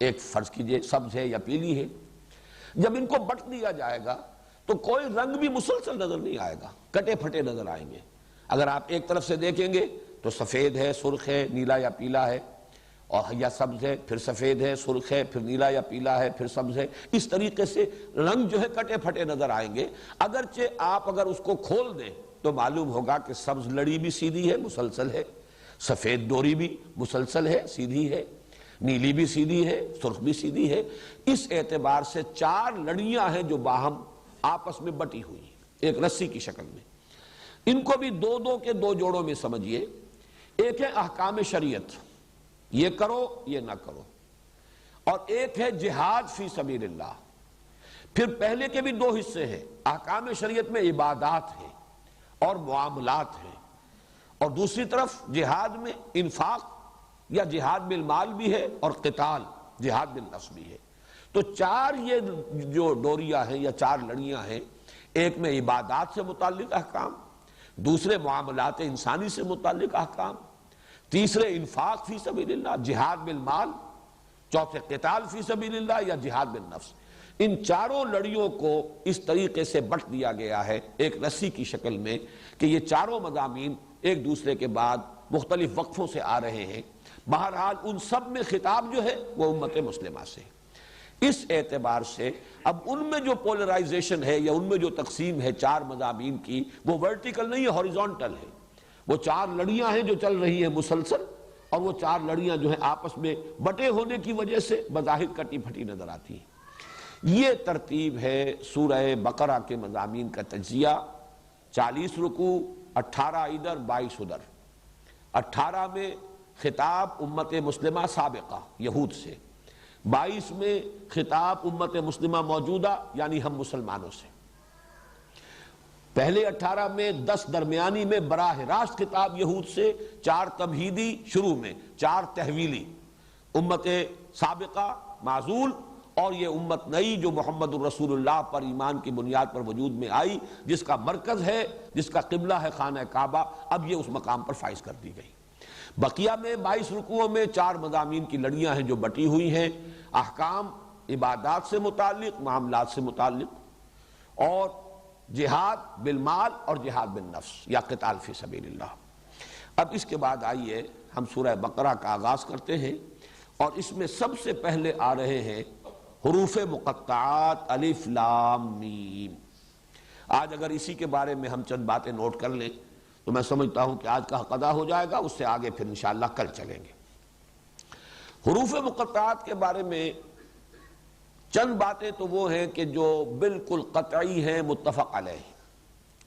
ایک فرض کیجئے سبز ہے یا پیلی ہے۔ جب ان کو بٹ دیا جائے گا تو کوئی رنگ بھی مسلسل نظر نہیں آئے گا، کٹے پھٹے نظر آئیں گے۔ اگر آپ ایک طرف سے دیکھیں گے تو سفید ہے، سرخ ہے، نیلا یا پیلا ہے، اور یا سبز ہے، پھر سفید ہے، سرخ ہے، پھر نیلا یا پیلا ہے، پھر سبز ہے۔ اس طریقے سے رنگ جو ہے کٹے پھٹے نظر آئیں گے۔ اگرچہ آپ اگر اس کو کھول دیں تو معلوم ہوگا کہ سبز لڑی بھی سیدھی ہے، مسلسل ہے، سفید ڈوری بھی مسلسل ہے، سیدھی ہے، نیلی بھی سیدھی ہے، سرخ بھی سیدھی ہے۔ اس اعتبار سے 4 لڑیاں ہیں جو باہم آپس میں بٹی ہوئی ہیں، ایک رسی کی شکل میں۔ ان کو بھی 2 کے 2 جوڑوں میں سمجھیے۔ ایک ہے احکام شریعت، یہ کرو یہ نہ کرو، اور ایک ہے جہاد فی سبیل اللہ۔ پھر پہلے کے بھی 2 حصے ہیں، احکام شریعت میں عبادات ہیں اور معاملات ہیں، اور دوسری طرف جہاد میں انفاق یا جہاد بالمال بھی ہے اور قتال جہاد بالنفس بھی ہے۔ تو 4 یہ جو ڈوریاں ہیں یا 4 لڑیاں ہیں، ایک میں عبادات سے متعلق احکام، دوسرے معاملات انسانی سے متعلق احکام، تیسرے انفاق فی سبیل اللہ، جہاد بالمال، چوتھے قتال فی سبیل اللہ یا جہاد بالنفس۔ ان 4 لڑیوں کو اس طریقے سے بٹ دیا گیا ہے ایک رسی کی شکل میں کہ یہ 4 مضامین ایک دوسرے کے بعد مختلف وقفوں سے آ رہے ہیں۔ بہرحال ان سب میں خطاب جو ہے وہ امت مسلمہ سے۔ اس اعتبار سے اب ان میں جو پولرائزیشن ہے یا ان میں جو تقسیم ہے 4 مضامین کی، وہ ورٹیکل نہیں ہے، ہاریزونٹل ہے۔ وہ 4 لڑیاں ہیں جو چل رہی ہیں مسلسل، اور وہ 4 لڑیاں جو ہیں آپس میں بٹے ہونے کی وجہ سے بظاہر کٹی پھٹی نظر آتی ہیں۔ یہ ترتیب ہے سورہ بقرہ کے مضامین کا تجزیہ۔ 40 رکوع، 18 ادھر 22 ادھر۔ 18 میں خطاب امت مسلمہ سابقہ یہود سے، 22 میں خطاب امت مسلمہ موجودہ یعنی ہم مسلمانوں سے۔ پہلے 18 میں 10 درمیانی میں براہ راست خطاب یہود سے، 4 تمہیدی شروع میں، 4 تحویلی، امت سابقہ معزول، اور یہ امت نئی جو محمد الرسول اللہ پر ایمان کی بنیاد پر وجود میں آئی، جس کا مرکز ہے، جس کا قبلہ ہے خانہ کعبہ، اب یہ اس مقام پر فائز کر دی گئی۔ بقیہ میں 22 رکوعوں میں 4 مضامین کی لڑیاں ہیں جو بٹی ہوئی ہیں، احکام عبادات سے متعلق، معاملات سے متعلق، اور جہاد بالمال اور جہاد بالنفس یا قتال فی سبیل اللہ۔ اب اس کے بعد آئیے ہم سورہ بقرہ کا آغاز کرتے ہیں، اور اس میں سب سے پہلے آ رہے ہیں حروف مقطعات الف لام میم۔ آج اگر اسی کے بارے میں ہم چند باتیں نوٹ کر لیں تو میں سمجھتا ہوں کہ آج کا حق ادا ہو جائے گا، اس سے آگے پھر انشاءاللہ کل چلیں گے۔ حروف مقطعات کے بارے میں چند باتیں تو وہ ہیں کہ جو بالکل قطعی ہیں، متفق علیہ،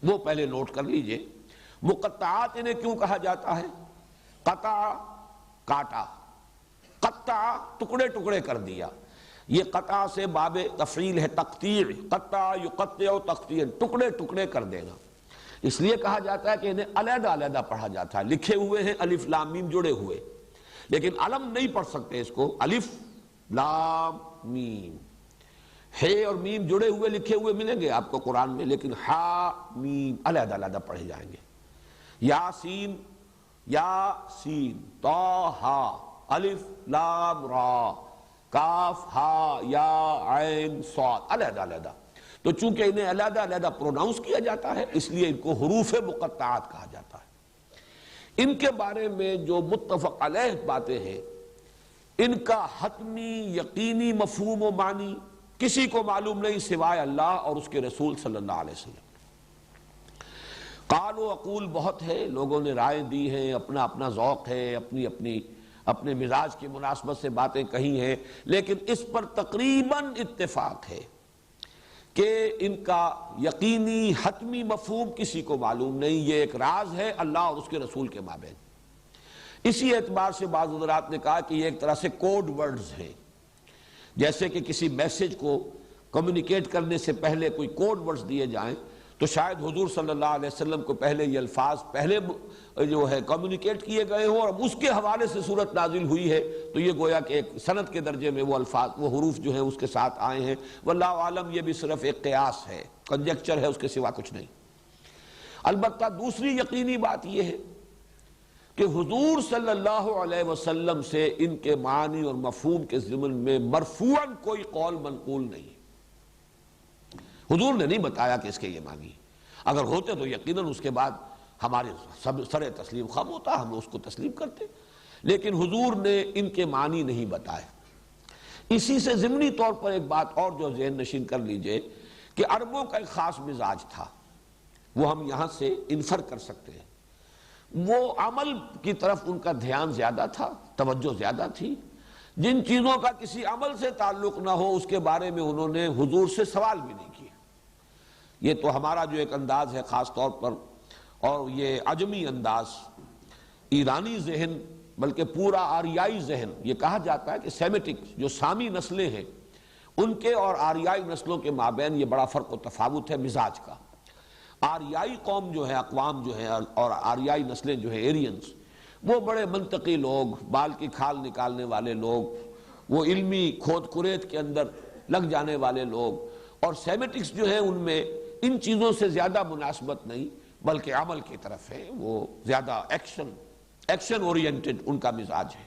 وہ پہلے نوٹ کر لیجئے۔ مقطعات انہیں کیوں کہا جاتا ہے؟ قطع کاٹا، قطع ٹکڑے ٹکڑے کر دیا۔ یہ قطع سے باب تفعیل ہے، تقطیع، قطع یقطع تقطیع، ٹکڑے ٹکڑے کر دینا۔ اس لیے کہا جاتا ہے کہ انہیں علیحدہ علیحدہ پڑھا جاتا ہے، لکھے ہوئے ہیں الف لام میم جڑے ہوئے، لیکن علم نہیں پڑھ سکتے اس کو، الف لام میم۔ ہے اور میم جڑے ہوئے لکھے ہوئے ملیں گے آپ کو قرآن میں، لیکن ہا میم علیحدہ علیحدہ پڑھے جائیں گے۔ یاسین، یاسین، طٰہٰ، الف لام را، کاف ہا یا عین صاد، علیحدہ علیحدہ۔ تو چونکہ انہیں علیحدہ علیحدہ پروناؤنس کیا جاتا ہے اس لیے ان کو حروف مقطعات کہا جاتا ہے۔ ان کے بارے میں جو متفق علیہ باتیں ہیں ان کا حتمی یقینی مفہوم و معنی کسی کو معلوم نہیں سوائے اللہ اور اس کے رسول صلی اللہ علیہ وسلم۔ قال و اقول بہت ہے، لوگوں نے رائے دی ہیں، اپنا اپنا ذوق ہے، اپنے مزاج کی مناسبت سے باتیں کہی ہیں، لیکن اس پر تقریباً اتفاق ہے کہ ان کا یقینی حتمی مفہوم کسی کو معلوم نہیں، یہ ایک راز ہے اللہ اور اس کے رسول کے مابین۔ اسی اعتبار سے بعض حضرات نے کہا کہ یہ ایک طرح سے کوڈ ورڈز ہیں، جیسے کہ کسی میسج کو کمیونیکیٹ کرنے سے پہلے کوئی کوڈ ورڈز دیے جائیں تو شاید حضور صلی اللہ علیہ وسلم کو پہلے یہ الفاظ پہلے جو ہے کمیونیکیٹ کیے گئے ہوں اور اس کے حوالے سے صورت نازل ہوئی ہے تو یہ گویا کہ ایک سند کے درجے میں وہ الفاظ وہ حروف جو ہیں اس کے ساتھ آئے ہیں۔ واللہ عالم یہ بھی صرف ایک قیاس ہے، کنجیکچر ہے، اس کے سوا کچھ نہیں۔ البتہ دوسری یقینی بات یہ ہے کہ حضور صلی اللہ علیہ وسلم سے ان کے معنی اور مفہوم کے ضمن میں مرفوعاً کوئی قول منقول نہیں۔ حضور نے نہیں بتایا کہ اس کے یہ معنی، اگر ہوتے تو یقیناً اس کے بعد ہمارے سر تسلیم خم ہوتا، ہم اس کو تسلیم کرتے، لیکن حضور نے ان کے معنی نہیں بتائے۔ اسی سے ضمنی طور پر ایک بات اور جو ذہن نشین کر لیجئے کہ عربوں کا ایک خاص مزاج تھا، وہ ہم یہاں سے انفر کر سکتے ہیں۔ وہ عمل کی طرف ان کا دھیان زیادہ تھا، توجہ زیادہ تھی، جن چیزوں کا کسی عمل سے تعلق نہ ہو اس کے بارے میں انہوں نے حضور سے سوال بھی نہیں کیا۔ یہ تو ہمارا جو ایک انداز ہے خاص طور پر، اور یہ عجمی انداز، ایرانی ذہن بلکہ پورا آریائی ذہن، یہ کہا جاتا ہے کہ سیمیٹک جو سامی نسلیں ہیں ان کے اور آریائی نسلوں کے مابین یہ بڑا فرق و تفاوت ہے مزاج کا۔ آریائی قوم جو ہے، اقوام جو ہے اور آریائی نسلیں جو ہیں ایرینز، وہ بڑے منطقی لوگ، بال کی کھال نکالنے والے لوگ، وہ علمی کھود کریت کے اندر لگ جانے والے لوگ، اور سیمیٹکس جو ہیں ان میں ان چیزوں سے زیادہ مناسبت نہیں بلکہ عمل کی طرف ہے، وہ زیادہ ایکشن اورینٹڈ ان کا مزاج ہے۔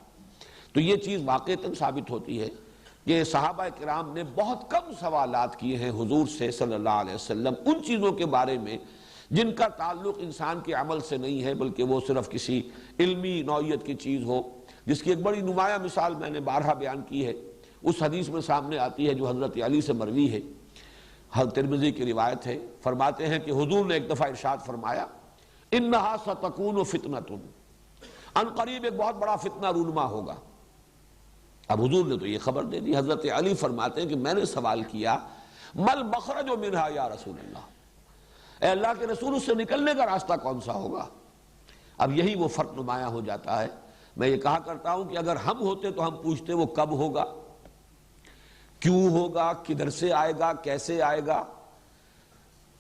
تو یہ چیز واقعتاً ثابت ہوتی ہے کہ صحابہ کرام نے بہت کم سوالات کیے ہیں حضور سے صلی اللہ علیہ وسلم ان چیزوں کے بارے میں جن کا تعلق انسان کے عمل سے نہیں ہے بلکہ وہ صرف کسی علمی نوعیت کی چیز ہو، جس کی ایک بڑی نمایاں مثال میں نے بارہا بیان کی ہے، اس حدیث میں سامنے آتی ہے جو حضرت علی سے مروی ہے، حضرت ترمذی کی روایت ہے، فرماتے ہیں کہ حضور نے ایک دفعہ ارشاد فرمایا انہا ستکون فتنۃ، ان قریب ایک بہت بڑا فتنہ رونما ہوگا۔ اب حضور نے تو یہ خبر دے دی۔ حضرت علی فرماتے ہیں کہ میں نے سوال کیا مل مخرج منہا یا رسول اللہ، اے اللہ کے رسول اس سے نکلنے کا راستہ کون سا ہوگا؟ اب یہی وہ فرق نمایاں ہو جاتا ہے۔ میں یہ کہا کرتا ہوں کہ اگر ہم ہوتے تو ہم پوچھتے وہ کب ہوگا، کیوں ہوگا، کدھر سے آئے گا، کیسے آئے گا،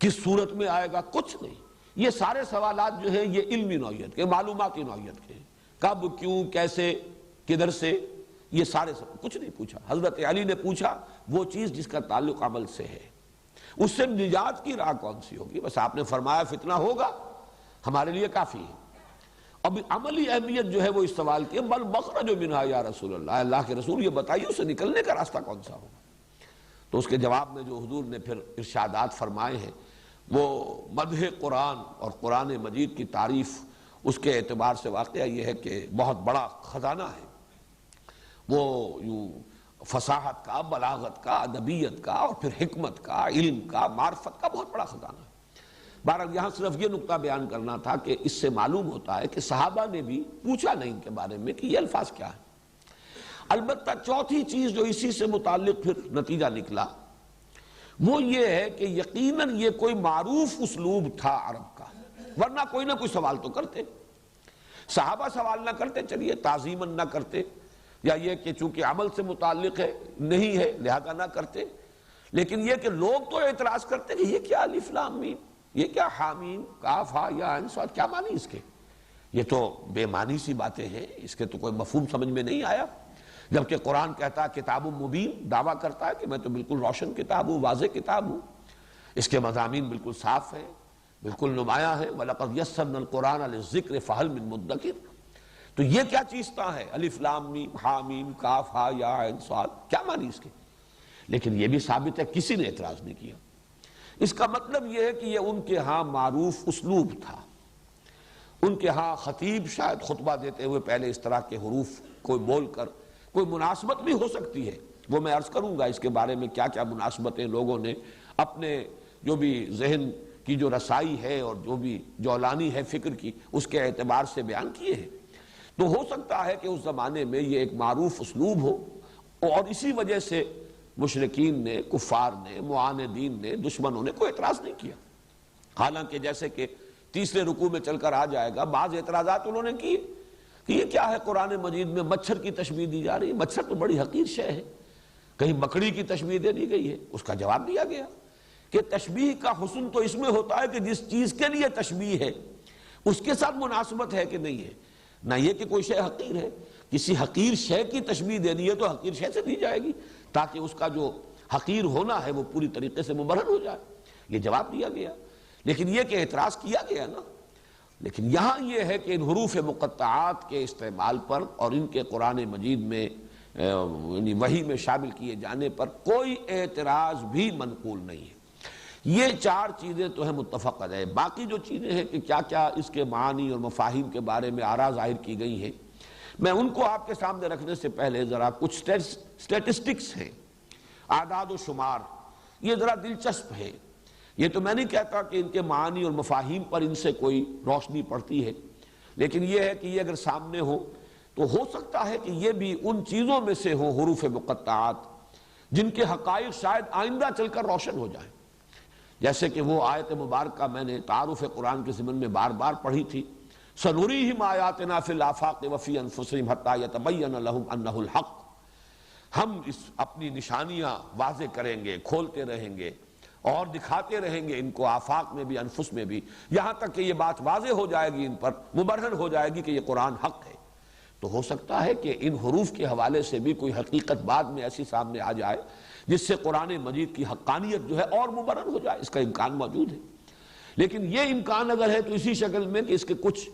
کس صورت میں آئے گا، کچھ نہیں۔ یہ سارے سوالات جو ہیں یہ علمی نوعیت کے، معلوماتی نوعیت کے، کب، کیوں، کیسے، کدھر سے، یہ سارے کچھ نہیں پوچھا۔ حضرت علی نے پوچھا وہ چیز جس کا تعلق عمل سے ہے، اس سے نجات کی راہ کون سی ہوگی؟ بس آپ نے فرمایا فتنہ ہوگا، ہمارے لیے کافی ہے۔ اب عملی اہمیت جو ہے وہ اس سوال کی بل مخرج منہا یا رسول اللہ، اللہ کے رسول یہ بتائیے اس سے نکلنے کا راستہ کون سا ہوگا؟ تو اس کے جواب میں جو حضور نے پھر ارشادات فرمائے ہیں وہ مدح قرآن اور قرآن مجید کی تعریف، اس کے اعتبار سے واقعہ یہ ہے کہ بہت بڑا خزانہ ہے، وہ یوں فصاحت کا، بلاغت کا، ادبیت کا، اور پھر حکمت کا، علم کا، معرفت کا بہت بڑا خزانہ ہے۔ بہرحال یہاں صرف یہ نقطہ بیان کرنا تھا کہ اس سے معلوم ہوتا ہے کہ صحابہ نے بھی پوچھا نہیں ان کے بارے میں کہ یہ الفاظ کیا ہے۔ البتہ چوتھی چیز جو اسی سے متعلق پھر نتیجہ نکلا وہ یہ ہے کہ یقیناً یہ کوئی معروف اسلوب تھا عرب کا، ورنہ کوئی نہ کوئی سوال تو کرتے، صحابہ سوال نہ کرتے، چلیے تعظیماً نہ کرتے، یا یہ کہ چونکہ عمل سے متعلق ہے نہیں ہے لہذا نہ کرتے، لیکن یہ کہ لوگ تو اعتراض کرتے کہ یہ کیا الف لام میم، یہ کیا حامیم کاف ہا یا عین صاد، کیا معنی اس کے؟ یہ تو بے معنی سی باتیں ہیں، اس کے تو کوئی مفہوم سمجھ میں نہیں آیا۔ جبکہ قرآن کہتا ہے کتاب مبین، دعویٰ کرتا ہے کہ میں تو بالکل روشن کتاب ہوں، واضح کتاب ہوں، اس کے مضامین بالکل صاف ہیں، بالکل نمایاں ہیں، وَلَقَدْ يَسَّرْنَا الْقُرْآنَ لِلذِّكْرِ فَهَلْ مِن مُدَّكِرٍ۔ تو یہ کیا چیزتا ہے الف لام میم حامیم کاف ہا یا عین صاد، کیا معنی اس کے؟ لیکن یہ بھی ثابت ہے کسی نے اعتراض نہیں کیا۔ اس کا مطلب یہ ہے کہ یہ ان کے ہاں معروف اسلوب تھا. ان کے ہاں خطیب شاید خطبہ دیتے ہوئے پہلے اس طرح کے حروف کوئی بول کر کوئی مناسبت بھی ہو سکتی ہے، وہ میں عرض کروں گا اس کے بارے میں کیا کیا مناسبتیں لوگوں نے اپنے جو بھی ذہن کی جو رسائی ہے اور جو بھی جولانی ہے فکر کی اس کے اعتبار سے بیان کیے ہیں. تو ہو سکتا ہے کہ اس زمانے میں یہ ایک معروف اسلوب ہو اور اسی وجہ سے مشرکین نے، کفار نے، معاندین نے، دشمنوں نے کوئی اعتراض نہیں کیا. حالانکہ جیسے کہ تیسرے رکوع میں چل کر آ جائے گا، بعض اعتراضات انہوں نے کیے کہ یہ کیا ہے قرآن مجید میں مچھر کی تشبیہ دی جا رہی ہے، مچھر تو بڑی حقیر شے ہے، کہیں مکڑی کی تشبیہ دے دی گئی ہے. اس کا جواب دیا گیا کہ تشبیہ کا حسن تو اس میں ہوتا ہے کہ جس چیز کے لیے تشبیہ ہے اس کے ساتھ مناسبت ہے کہ نہیں ہے، نہ یہ کہ کوئی شے حقیر ہے. کسی حقیر شے کی تشبیہ دینی ہے تو حقیر شے سے دی جائے گی تاکہ اس کا جو حقیر ہونا ہے وہ پوری طریقے سے مبرہن ہو جائے. یہ جواب دیا گیا. لیکن یہ کہ اعتراض کیا گیا نا، لیکن یہاں یہ ہے کہ ان حروف مقطعات کے استعمال پر اور ان کے قرآن مجید میں یعنی وحی میں شامل کیے جانے پر کوئی اعتراض بھی منقول نہیں ہے. یہ چار چیزیں تو ہیں متفق علیہ. باقی جو چیزیں ہیں کہ کیا کیا اس کے معانی اور مفاہیم کے بارے میں آراء ظاہر کی گئی ہیں، میں ان کو آپ کے سامنے رکھنے سے پہلے ذرا کچھ سٹیٹسٹکس ہیں، اعداد و شمار، یہ ذرا دلچسپ ہے. یہ تو میں نہیں کہتا کہ ان کے معانی اور مفاہیم پر ان سے کوئی روشنی پڑتی ہے، لیکن یہ ہے کہ یہ اگر سامنے ہو تو ہو سکتا ہے کہ یہ بھی ان چیزوں میں سے ہو حروف مقطعات جن کے حقائق شاید آئندہ چل کر روشن ہو جائیں. جیسے کہ وہ آیت مبارکہ میں نے تعارف قرآن کے ضمن میں بار بار پڑھی تھی، سنریہم آیاتنا فی الآفاق وفی انفسہم حتی یتبین لہم انہ الحق. ہم اس اپنی نشانیاں واضح کریں گے، کھولتے رہیں گے اور دکھاتے رہیں گے ان کو آفاق میں بھی انفس میں بھی، یہاں تک کہ یہ بات واضح ہو جائے گی، ان پر مبرہن ہو جائے گی کہ یہ قرآن حق ہے. تو ہو سکتا ہے کہ ان حروف کے حوالے سے بھی کوئی حقیقت بعد میں ایسی سامنے آ جائے جس سے قرآن مجید کی حقانیت جو ہے اور مبرہن ہو جائے. اس کا امکان موجود ہے. لیکن یہ امکان اگر ہے تو اسی شکل میں کہ اس کے کچھ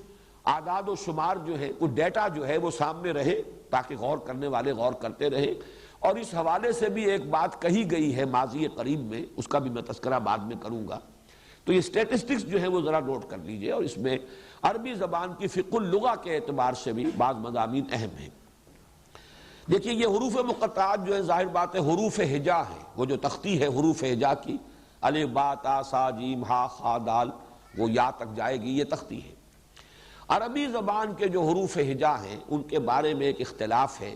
اعداد و شمار جو ہے، کچھ ڈیٹا جو ہے وہ سامنے رہے تاکہ غور کرنے والے غور کرتے رہے. اور اس حوالے سے بھی ایک بات کہی گئی ہے ماضی قریب میں، اس کا بھی میں تذکرہ بعد میں کروں گا. تو یہ سٹیٹسٹکس جو ہے وہ ذرا نوٹ کر لیجئے، اور اس میں عربی زبان کی فقہ اللغہ کے اعتبار سے بھی بعض مضامین اہم ہیں. دیکھیے یہ حروف مقطعات جو ہے ظاہر بات ہے حروف ہجا ہیں، وہ جو تختی ہے حروف ہجا کی، الف با تا سا جیم ہا خا دال، وہ یا تک جائے گی، یہ تختی ہے. عربی زبان کے جو حروف ہجا ہیں ان کے بارے میں ایک اختلاف ہے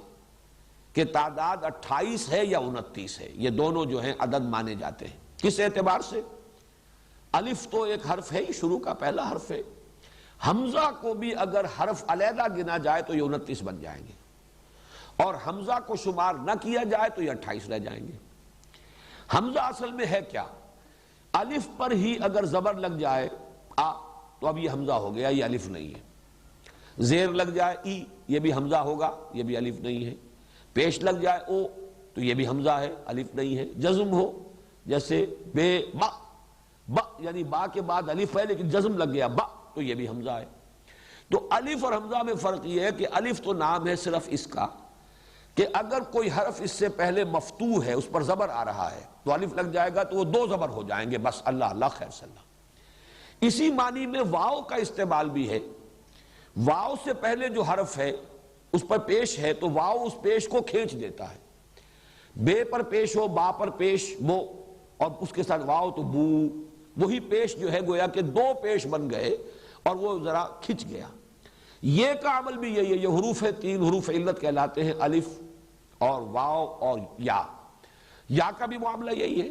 کہ تعداد 28 ہے یا 29 ہے. یہ دونوں جو ہیں عدد مانے جاتے ہیں. کس اعتبار سے؟ الف تو ایک حرف ہے، شروع کا پہلا حرف ہے. حمزہ کو بھی اگر حرف علیحدہ گنا جائے تو یہ 29 بن جائیں گے، اور حمزہ کو شمار نہ کیا جائے تو یہ 28 رہ جائیں گے. حمزہ اصل میں ہے کیا؟ الف پر ہی اگر زبر لگ جائے آ تو اب یہ حمزہ ہو گیا، یہ الف نہیں ہے. زیر لگ جائے ای، یہ بھی حمزہ ہوگا، یہ بھی الف نہیں ہے. پیش لگ جائے او تو یہ بھی حمزہ ہے، الف نہیں ہے. جزم ہو جیسے بے با، با یعنی با کے بعد الف ہے لیکن جزم لگ گیا با تو یہ بھی حمزہ ہے. تو الف اور حمزہ میں فرق یہ ہے کہ الف تو نام ہے صرف اس کا کہ اگر کوئی حرف اس سے پہلے مفتوح ہے، اس پر زبر آ رہا ہے تو الف لگ جائے گا تو وہ 2 زبر ہو جائیں گے بس، اللہ اللہ خیر صلی اللہ. اسی معنی میں واو کا استعمال بھی ہے. واو سے پہلے جو حرف ہے اس پر پیش ہے تو واو اس پیش کو کھینچ دیتا ہے. بے پر پیش ہو، با پر پیش بو، اور اس کے ساتھ واو تو بو، وہی پیش جو ہے گویا کہ 2 پیش بن گئے اور وہ ذرا کھچ گیا. یہ کا عمل بھی یہی ہے. یہ حروف ہے 3 حروف علت کہلاتے ہیں، الف اور واو اور یا. یا کا بھی معاملہ یہی ہے.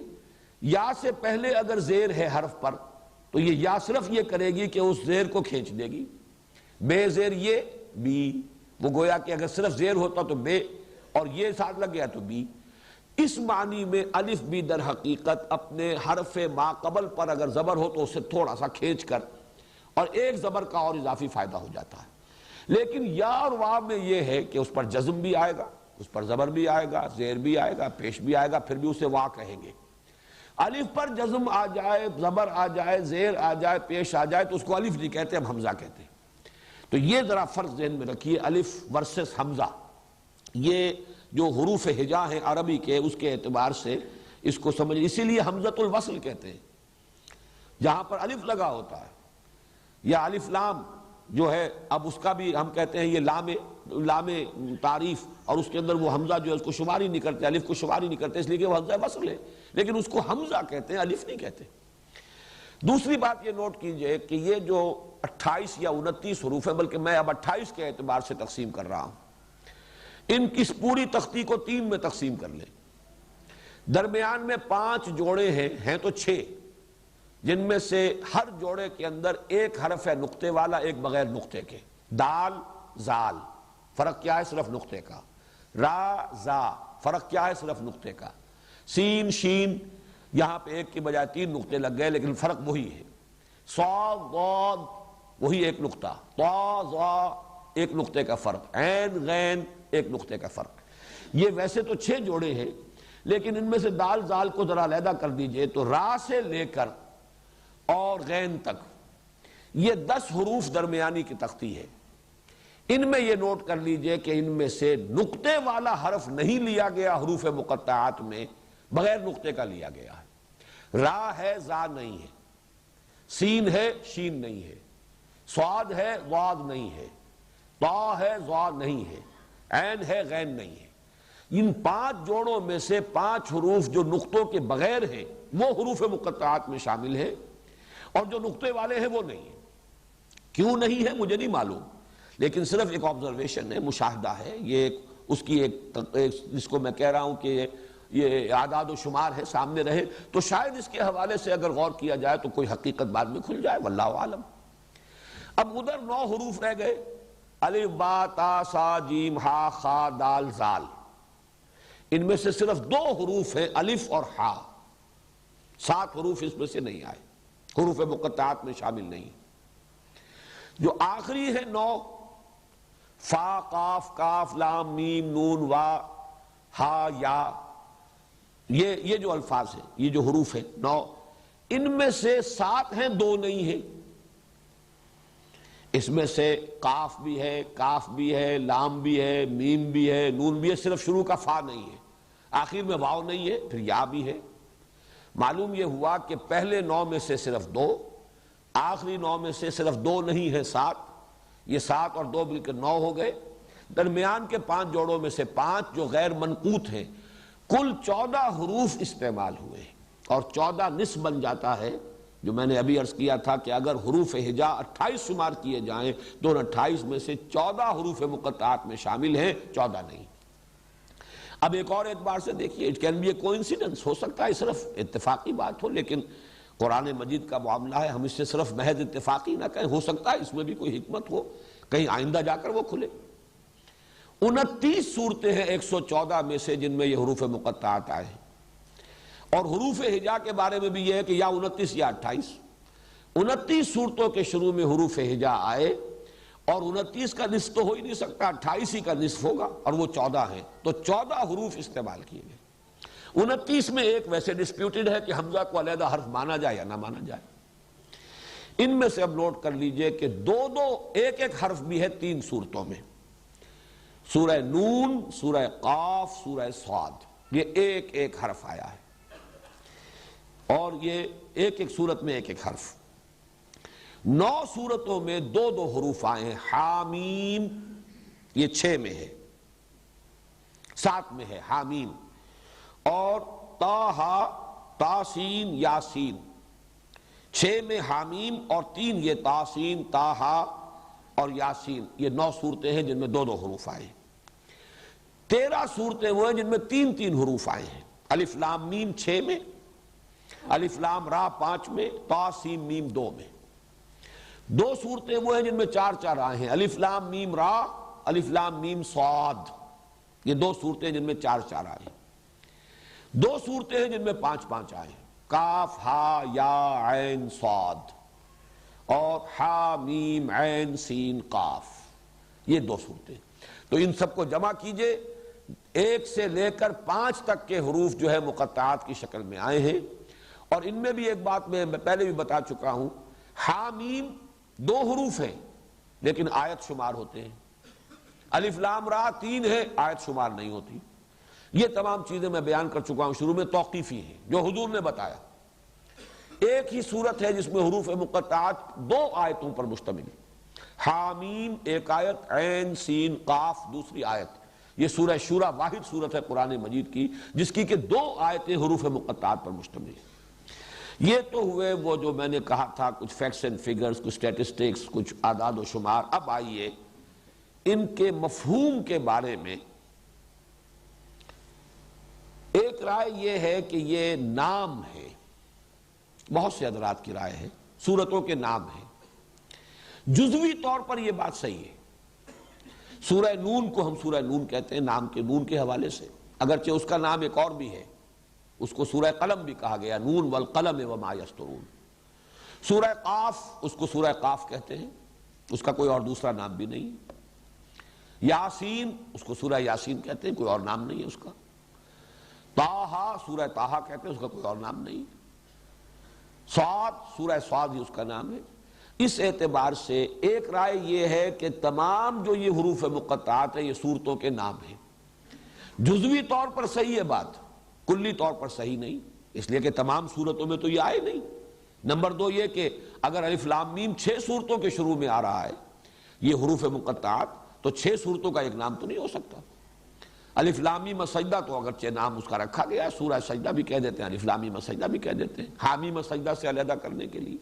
یا سے پہلے اگر زیر ہے حرف پر تو یہ یا صرف یہ کرے گی کہ اس زیر کو کھینچ دے گی. بے زیر یہ بی، وہ گویا کہ اگر صرف زیر ہوتا تو بے اور یہ ساتھ لگ گیا تو بی. اس معنی میں الف بھی در حقیقت اپنے حرف ما قبل پر اگر زبر ہو تو اسے تھوڑا سا کھینچ کر اور ایک زبر کا اور اضافی فائدہ ہو جاتا ہے. لیکن یا اور واو میں یہ ہے کہ اس پر جزم بھی آئے گا، اس پر زبر بھی آئے گا، زیر بھی آئے گا، پیش بھی آئے گا، پھر بھی اسے وا کہیں گے. الف پر جزم آ جائے، زبر آ جائے، زیر آ جائے، پیش آ جائے تو اس کو الف نہیں کہتے، ہم حمزہ کہتے ہیں. تو یہ ذرا فرق ذہن میں رکھیے، الف ورسس حمزہ. یہ جو حروف ہجا ہیں عربی کے اس کے اعتبار سے اس کو سمجھ، اسی لیے حمزۃ الوصل کہتے ہیں. جہاں پر الف لگا ہوتا ہے، یا الف لام جو ہے، اب اس کا بھی ہم کہتے ہیں یہ لام تعریف، اور اس کے اندر وہ حمزہ جو ہے اس کو شمار ہی نہیں کرتے، الف کو شمار ہی نہیں کرتے، اس لیے کہ وہ حمزہ وصل ہے، لیکن اس کو حمزہ کہتے ہیں، الف نہیں کہتے۔ دوسری بات یہ نوٹ کیجئے کہ یہ جو 28 یا 29 حروف ہیں، بلکہ میں اب 28 کے اعتبار سے تقسیم کر رہا ہوں، ان کی پوری تختی کو 3 میں تقسیم کر لیں۔ درمیان میں 5 جوڑے ہیں تو 6، جن میں سے ہر جوڑے کے اندر ایک حرف ہے نقطے والا، ایک بغیر نقطے کے۔ دال زال، فرق کیا ہے؟ صرف نقطے کا۔ را زا، فرق کیا ہے؟ صرف نقطے کا۔ سین شین، یہاں پہ ایک کی بجائے 3 نقطے لگ گئے، لیکن فرق وہی ہے۔ صاد ضاد، وہی ایک نقطہ۔ طا ظا، ایک نقطے کا فرق۔ عین غین، ایک نقطے کا فرق۔ یہ ویسے تو 6 جوڑے ہیں، لیکن ان میں سے دال زال کو ذرا علیحدہ کر دیجئے تو را سے لے کر اور غین تک یہ 10 حروف درمیانی کی تختی ہے۔ ان میں یہ نوٹ کر لیجئے کہ ان میں سے نقطے والا حرف نہیں لیا گیا حروف مقطعات میں، بغیر نقطے کا لیا گیا ہے۔ را ہے، زا نہیں ہے، سین ہے، شین نہیں ہے، صاد ہے، ضاد نہیں ہے، طا ہے، ظا نہیں ہے، عین ہے، غین نہیں ہے۔ ان 5 جوڑوں میں سے 5 حروف جو نقطوں کے بغیر ہیں وہ حروف مقطعات میں شامل ہیں، اور جو نقطے والے ہیں وہ نہیں ہیں۔ کیوں نہیں ہے مجھے نہیں معلوم، لیکن صرف ایک آبزرویشن ہے، مشاہدہ ہے، یہ اس کی ایک جس کو میں کہہ رہا ہوں کہ یہ اعداد و شمار ہے، سامنے رہے تو شاید اس کے حوالے سے اگر غور کیا جائے تو کوئی حقیقت بعد میں کھل جائے، واللہ عالم۔ اب ادھر 9 حروف رہ گئے، الف با تا سا جیم ہا خا دال زال۔ ان میں سے صرف 2 حروف ہیں، الف اور ہا۔ 7 حروف اس میں سے نہیں آئے، حروف مقطعات میں شامل نہیں۔ جو آخری ہے 9، فا قاف کاف لام میم نون وا ہا یا، یہ جو الفاظ ہیں، یہ جو حروف ہیں 9، ان میں سے 7 ہیں، 2 نہیں ہیں۔ اس میں سے قاف بھی ہے، کاف بھی ہے، لام بھی ہے، میم بھی ہے، نون بھی ہے، صرف شروع کا فا نہیں ہے، آخر میں واو نہیں ہے، پھر یا بھی ہے۔ معلوم یہ ہوا کہ پہلے 9 میں سے صرف 2، آخری 9 میں سے صرف 2 نہیں ہے، 7۔ یہ 7 اور 2 مل کر 9 ہو گئے۔ درمیان کے 5 جوڑوں میں سے 5 جو غیر منقوط ہیں، کل 14 حروف استعمال ہوئے، اور 14 نصف بن جاتا ہے، جو میں نے ابھی عرض کیا تھا کہ اگر حروف ہجا 28 شمار کیے جائیں تو 28 میں سے 14 حروف مقطعات میں شامل ہیں، 14 نہیں۔ اب ایک اور اعتبار سے دیکھیے، it can be a coincidence, ہو سکتا ہے صرف اتفاقی بات ہو، لیکن قرآن مجید کا معاملہ ہے، ہم اس سے صرف محض اتفاقی نہ کہیں، ہو سکتا ہے اس میں بھی کوئی حکمت ہو، کہیں آئندہ جا کر وہ کھلے۔ 29 صورتیں ہیں 114 میں سے جن میں یہ حروف مقطعات آئے ہیں، اور حروف ہجا کے بارے میں بھی یہ ہے کہ یا 29 یا 28۔ 29 صورتوں کے شروع میں حروف ہجا آئے، اور 29 کا نصف تو ہو ہی نہیں سکتا، 28 ہی کا نصف ہوگا، اور وہ 14 ہیں، تو 14 حروف استعمال کیے گئے۔ 29 میں ایک ویسے ڈسپیوٹڈ ہے کہ حمزہ کو علیحدہ حرف مانا جائے یا نہ مانا جائے۔ ان میں سے اب نوٹ کر لیجئے کہ 2 ایک حرف بھی ہے 3 صورتوں میں، سورہ نون، سورہ قاف، سورہ صاد، یہ ایک حرف آیا ہے، اور یہ ایک صورت میں ایک حرف۔ 9 صورتوں میں 2 حروف آئے ہیں، حامیم، یہ 6 میں ہے، 7 میں ہے حامیم، اور تاہا، تاسین، یاسین، 6 میں حامیم اور 3 یہ تاسین، تاہا اور یاسین، یہ 9 صورتیں ہیں جن میں 2 حروف آئے ہیں۔ 13 صورتیں وہ ہیں جن میں 3 حروف آئے ہیں، الف لام میم 6 میں، الف لام را 5 میں، تا سین میم 2 میں۔ 2 صورتیں وہ ہیں جن میں 4 آئے ہیں، الف لام میم را، الف لام میم صاد، یہ 2 صورتیں جن میں 4 آئے ہیں۔ 2 صورتیں ہیں جن میں 5 آئے ہیں، کاف ہا یا عین صاد، اور ہا میم عین سین قاف، یہ 2 صورتیں۔ تو ان سب کو جمع کیجئے، 1 سے لے کر 5 تک کے حروف جو ہے مقطعات کی شکل میں آئے ہیں، اور ان میں بھی ایک بات میں پہلے بھی بتا چکا ہوں، حامیم 2 حروف ہیں لیکن آیت شمار ہوتے ہیں، الف لام را 3 ہے، آیت شمار نہیں ہوتی۔ یہ تمام چیزیں میں بیان کر چکا ہوں، شروع میں توقیفی ہیں جو حضور نے بتایا۔ ایک ہی صورت ہے جس میں حروف مقطعات 2 آیتوں پر مشتمل ہے۔ حامیم ایک آیت، عین سین قاف دوسری آیت۔ یہ سورہ شورى واحد صورت ہے قرآن مجید کی جس کی کہ 2 آیتیں حروف مقطعات پر مشتمل ہیں۔ یہ تو ہوئے وہ جو میں نے کہا تھا کچھ فیکٹس اینڈ فگرز، کچھ سٹیٹسٹکس، کچھ اعداد و شمار۔ اب آئیے ان کے مفہوم کے بارے میں۔ ایک رائے یہ ہے کہ یہ نام ہے، بہت سے حضرات کی رائے ہے سورتوں کے نام ہیں۔ جزوی طور پر یہ بات صحیح ہے۔ سورہ نون کو ہم سورہ نون کہتے ہیں نام کے نون کے حوالے سے، اگرچہ اس کا نام ایک اور بھی ہے، اس کو سورہ قلم بھی کہا گیا، نون والقلم وما یسطرون۔ سورہ قاف، اس کو سورہ قاف کہتے ہیں، اس کا کوئی اور دوسرا نام بھی نہیں۔ یاسین، اس کو سورہ یاسین کہتے ہیں، کوئی اور نام نہیں ہے اس کا۔ طٰہٰ، سورہ طٰہٰ کہتے ہیں، اس کا کوئی اور نام نہیں۔ صاد، سورہ صاد ہی اس کا نام ہے۔ اس اعتبار سے ایک رائے یہ ہے کہ تمام جو یہ حروف مقطعات ہیں یہ سورتوں کے نام ہیں۔ جزوی طور پر صحیح ہے بات، کلی طور پر صحیح نہیں، اس لیے کہ تمام سورتوں میں تو یہ آئے نہیں۔ نمبر 2 یہ کہ اگر الف لام میم 6 سورتوں کے شروع میں آ رہا ہے یہ حروف مقطعات، تو 6 سورتوں کا ایک نام تو نہیں ہو سکتا۔ الف لام میم سجدہ تو اگرچہ نام اس کا رکھا گیا ہے، سورہ سجدہ بھی کہہ دیتے ہیں، الف لام میم سجدہ بھی کہہ دیتے ہیں، حامیم سجدہ سے علیحدہ کرنے کے لیے۔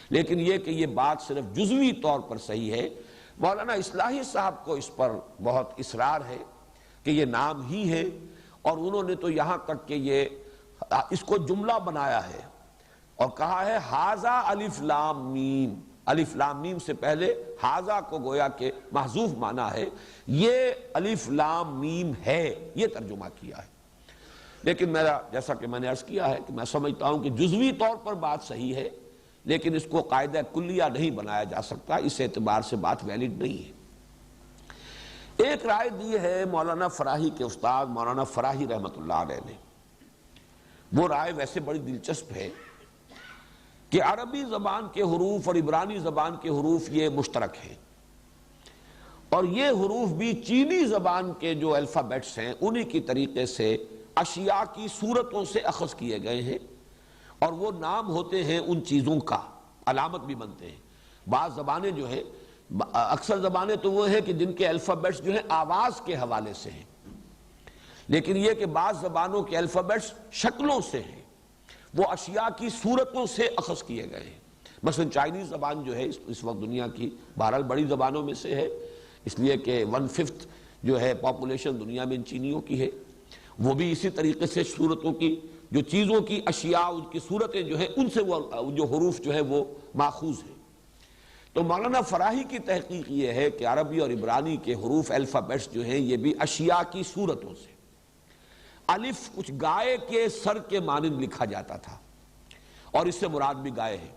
لیکن یہ کہ یہ بات صرف جزوی طور پر صحیح ہے، مولانا اصلاحی صاحب کو اس پر بہت اصرار ہے کہ یہ نام ہی ہے، اور انہوں نے تو یہاں تک کہ یہ اس کو جملہ بنایا ہے اور کہا ہے ھذا الف لام میم۔ الف لام میم سے پہلے ھذا کو گویا کہ محذوف مانا ہے، یہ الف لام میم ہے، یہ ترجمہ کیا ہے۔ لیکن میرا جیسا کہ میں نے عرض کیا ہے کہ میں سمجھتا ہوں کہ جزوی طور پر بات صحیح ہے، لیکن اس کو قاعدہ کلیہ نہیں بنایا جا سکتا، اس اعتبار سے بات ویلڈ نہیں ہے۔ ایک رائے دی ہے مولانا فراہی کے استاد مولانا فراہی رحمۃ اللہ علیہ نے۔ وہ رائے ویسے بڑی دلچسپ ہے کہ عربی زبان کے حروف اور عبرانی زبان کے حروف یہ مشترک ہیں، اور یہ حروف بھی چینی زبان کے جو الفابیٹس ہیں انہی کی طریقے سے اشیاء کی صورتوں سے اخذ کیے گئے ہیں، اور وہ نام ہوتے ہیں ان چیزوں کا، علامت بھی بنتے ہیں۔ بعض زبانیں جو ہیں، اکثر زبانیں تو وہ ہیں کہ جن کے الفابیٹس جو ہیں آواز کے حوالے سے ہیں، لیکن یہ کہ بعض زبانوں کے الفابیٹس شکلوں سے ہیں، وہ اشیاء کی صورتوں سے اخذ کیے گئے ہیں۔ مثلا چائنیز زبان جو ہے اس وقت دنیا کی بہرحال بڑی زبانوں میں سے ہے، اس لیے کہ 1/5 جو ہے پاپولیشن دنیا میں ان چینیوں کی ہے، وہ بھی اسی طریقے سے صورتوں کی، جو چیزوں کی اشیاء ان کی صورتیں جو ہیں ان سے وہ جو حروف جو ہے وہ ماخوذ ہیں۔ تو مولانا فراہی کی تحقیق یہ ہے کہ عربی اور عبرانی کے حروف الفابیٹس جو ہیں یہ بھی اشیاء کی صورتوں سے۔ الف کچھ گائے کے سر کے مانند لکھا جاتا تھا، اور اس سے مراد بھی گائے ہے۔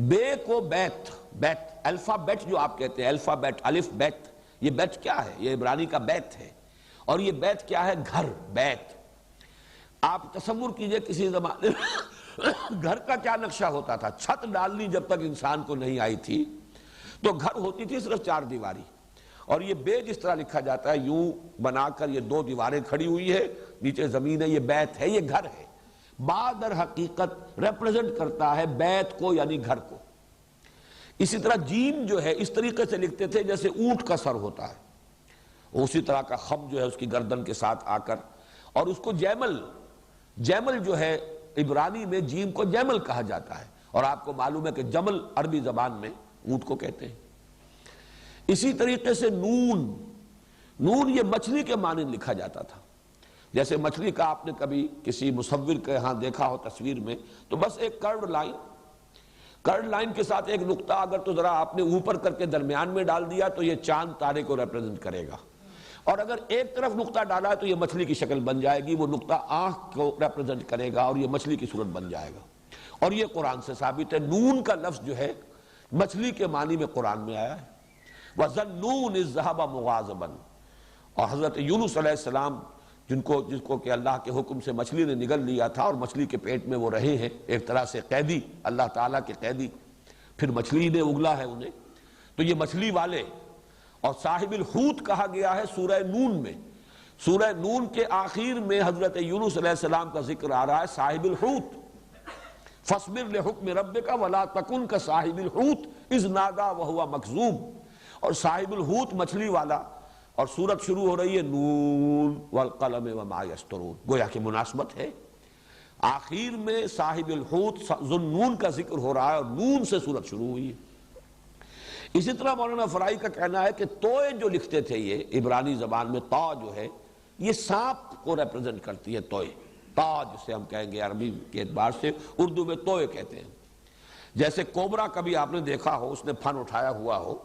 بے کو بیت، بیت الفابیٹ جو آپ کہتے ہیں، الفابیٹ الف بیت، یہ بیت کیا ہے؟ یہ عبرانی کا بیت ہے، اور یہ بیت کیا ہے؟ گھر، بیت۔ آپ تصور کیجئے کسی زمانے گھر کا کیا نقشہ ہوتا تھا۔ چھت ڈالنی جب تک انسان کو نہیں آئی تھی تو گھر ہوتی تھی صرف 4 دیواری، اور یہ بے جس طرح لکھا جاتا ہے یوں بنا کر، یہ 2 دیواریں کھڑی ہوئی ہے، نیچے زمین ہے، یہ بیت ہے، یہ گھر ہے۔ با در حقیقت ریپریزنٹ کرتا ہے بیت کو، یعنی گھر کو۔ اسی طرح جیم جو ہے اس طریقے سے لکھتے تھے جیسے اونٹ کا سر ہوتا ہے، اسی طرح کا خم جو ہے اس کی گردن کے ساتھ آ کر، اور اس کو جیمل، جیمل جو ہے عبرانی میں جیم کو جیمل کہا جاتا ہے، اور آپ کو معلوم ہے کہ جمل عربی زبان میں اونٹ کو کہتے ہیں۔ اسی طریقے سے نون، نون یہ مچھلی کے مانند لکھا جاتا تھا، جیسے مچھلی کا آپ نے کبھی کسی مصور کے ہاں دیکھا ہو تصویر میں، تو بس ایک کرڈ لائن، کرڈ لائن کے ساتھ ایک نقطہ اگر تو ذرا آپ نے اوپر کر کے درمیان میں ڈال دیا تو یہ چاند تارے کو ریپرزنٹ کرے گا، اور اگر ایک طرف نقطہ ڈالا ہے تو یہ مچھلی کی شکل بن جائے گی، وہ نقطہ آنکھ کو ریپرزنٹ کرے گا اور یہ مچھلی کی صورت بن جائے گا۔ اور یہ قرآن سے ثابت ہے، نون کا لفظ جو ہے مچھلی کے معنی میں قرآن میں آیا ہے۔ وَظَنُّونِ إِذْ ذَهَبَ مُغَاضِبًا، اور حضرت یونس علیہ السلام جس کو کہ اللہ کے حکم سے مچھلی نے نگل لیا تھا، اور مچھلی کے پیٹ میں وہ رہے ہیں ایک طرح سے قیدی، اللہ تعالیٰ کے قیدی، پھر مچھلی نے اگلا ہے انہیں، تو یہ مچھلی والے، اور صاحب الحوت کہا گیا ہے سورہ نون میں۔ سورہ نون کے آخر میں حضرت یونس علیہ السلام کا ذکر آ رہا ہے صاحب الحوت، فاصبر لحکم ربک ولا تکن کصاحب الحوت اذ نادی وہو مکظوم، اور صاحب الحوت مچھلی والا، اور سورت شروع ہو رہی ہے نون والقلم وما یسطرون، گویا کہ مناسبت ہے، آخر میں صاحب الحوت ذو النون کا ذکر ہو رہا ہے اور نون سے سورت شروع ہوئی ہے۔ اسی طرح مولانا فرائی کا کہنا ہے کہ توئے جو لکھتے تھے یہ عبرانی زبان میں تا جو ہے یہ سانپ کو ریپرزنٹ کرتی ہے، توئے، تا جسے ہم کہیں گے عربی کے اعتبار سے، اردو میں توئے کہتے ہیں۔ جیسے کوبرا کبھی آپ نے دیکھا ہو، اس نے پھن اٹھایا ہوا ہو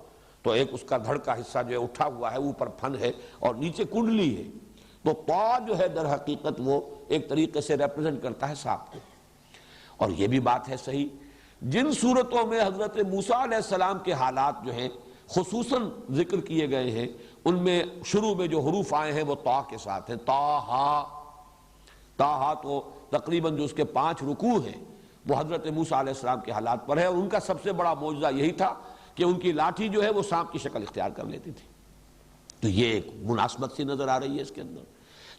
تو ایک اس کا دھڑ کا حصہ جو ہے اٹھا ہوا ہے، اوپر پھن ہے اور نیچے کنڈلی ہے، تو تا جو ہے در حقیقت وہ ایک طریقے سے ریپرزنٹ کرتا ہے سانپ کو۔ اور یہ بھی بات ہے صحیح، جن صورتوں میں حضرت موسیٰ علیہ السلام کے حالات جو ہیں خصوصاً ذکر کیے گئے ہیں، ان میں شروع میں جو حروف آئے ہیں وہ تا کے ساتھ ہیں، تا تو تقریباً جو اس کے 5 رکوع ہیں وہ حضرت موسیٰ علیہ السلام کے حالات پر ہے، اور ان کا سب سے بڑا معجزہ یہی تھا کہ ان کی لاٹھی جو ہے وہ سانپ کی شکل اختیار کر لیتی تھی۔ تو یہ ایک مناسبت سی نظر آ رہی ہے اس کے اندر۔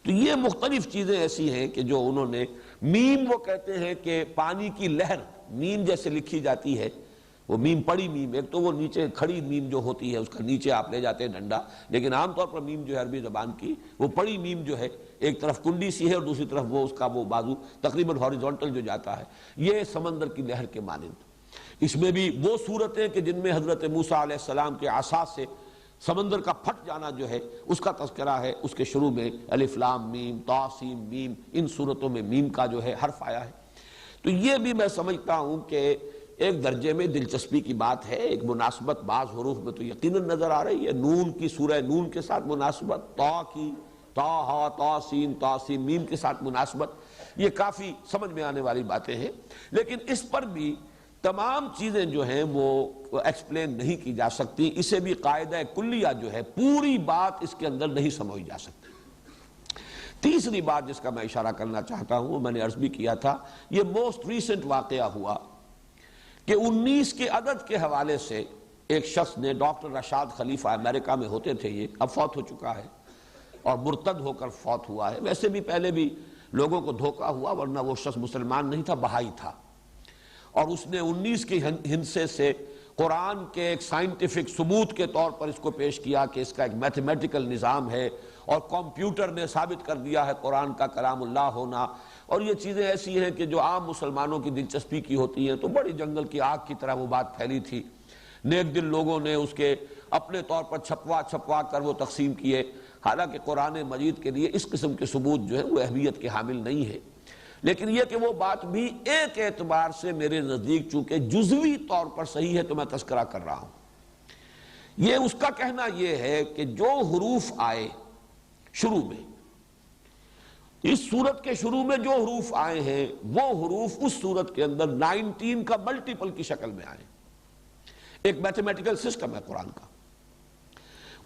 تو یہ مختلف چیزیں ایسی ہیں کہ جو انہوں نے، میم وہ کہتے ہیں کہ پانی کی لہر، میم جیسے لکھی جاتی ہے، وہ میم پڑی میم، ایک تو وہ نیچے کھڑی میم جو ہوتی ہے اس کا نیچے آپ لے جاتے ہیں ڈنڈا، لیکن عام طور پر میم جو ہے عربی زبان کی وہ پڑی میم جو ہے ایک طرف کنڈی سی ہے اور دوسری طرف وہ اس کا وہ بازو تقریباً ہاریزونٹل جو جاتا ہے، یہ سمندر کی لہر کے مانند۔ اس میں بھی وہ صورتیں کہ جن میں حضرت موسیٰ علیہ السلام کے عصا سے سمندر کا پھٹ جانا جو ہے اس کا تذکرہ ہے، اس کے شروع میں الف لام میم طا سین میم، ان صورتوں میں میم کا جو ہے حرف آیا ہے۔ تو یہ بھی میں سمجھتا ہوں کہ ایک درجے میں دلچسپی کی بات ہے، ایک مناسبت بعض حروف میں تو یقیناً نظر آ رہی ہے، نون کی سورہ نون کے ساتھ مناسبت، تا کی تا ہا تا سین میم کے ساتھ مناسبت، یہ کافی سمجھ میں آنے والی باتیں ہیں، لیکن اس پر بھی تمام چیزیں جو ہیں وہ ایکسپلین نہیں کی جا سکتی، اسے بھی قاعدہ کلیہ جو ہے پوری بات اس کے اندر نہیں سمجھی جا سکتی۔ تیسری بات جس کا میں اشارہ کرنا چاہتا ہوں، میں نے عرض بھی کیا تھا، یہ موسٹ ریسنٹ واقعہ ہوا کہ 19 کے عدد کے حوالے سے ایک شخص نے، ڈاکٹر رشاد خلیفہ امریکہ میں ہوتے تھے، یہ اب فوت ہو چکا ہے اور مرتد ہو کر فوت ہوا ہے، ویسے بھی پہلے بھی لوگوں کو دھوکہ ہوا، ورنہ وہ شخص مسلمان نہیں تھا، بہائی تھا، اور اس نے 19 کے ہندسے سے قرآن کے ایک سائنٹیفک ثبوت کے طور پر اس کو پیش کیا کہ اس کا ایک میتھمیٹیکل نظام ہے، اور کمپیوٹر نے ثابت کر دیا ہے قرآن کا کلام اللہ ہونا، اور یہ چیزیں ایسی ہیں کہ جو عام مسلمانوں کی دلچسپی کی ہوتی ہیں، تو بڑی جنگل کی آگ کی طرح وہ بات پھیلی تھی، نیک دل لوگوں نے اس کے اپنے طور پر چھپوا کر وہ تقسیم کیے، حالانکہ قرآن مجید کے لیے اس قسم کے ثبوت جو ہے وہ اہمیت کے حامل نہیں ہے۔ لیکن یہ کہ وہ بات بھی ایک اعتبار سے میرے نزدیک چونکہ جزوی طور پر صحیح ہے تو میں تذکرہ کر رہا ہوں۔ یہ اس کا کہنا یہ ہے کہ جو حروف آئے شروع میں، اس سورت کے شروع میں جو حروف آئے ہیں وہ حروف اس سورت کے اندر 19 کا ملٹیپل کی شکل میں آئے، ایک میتھمیٹیکل سسٹم ہے قرآن کا۔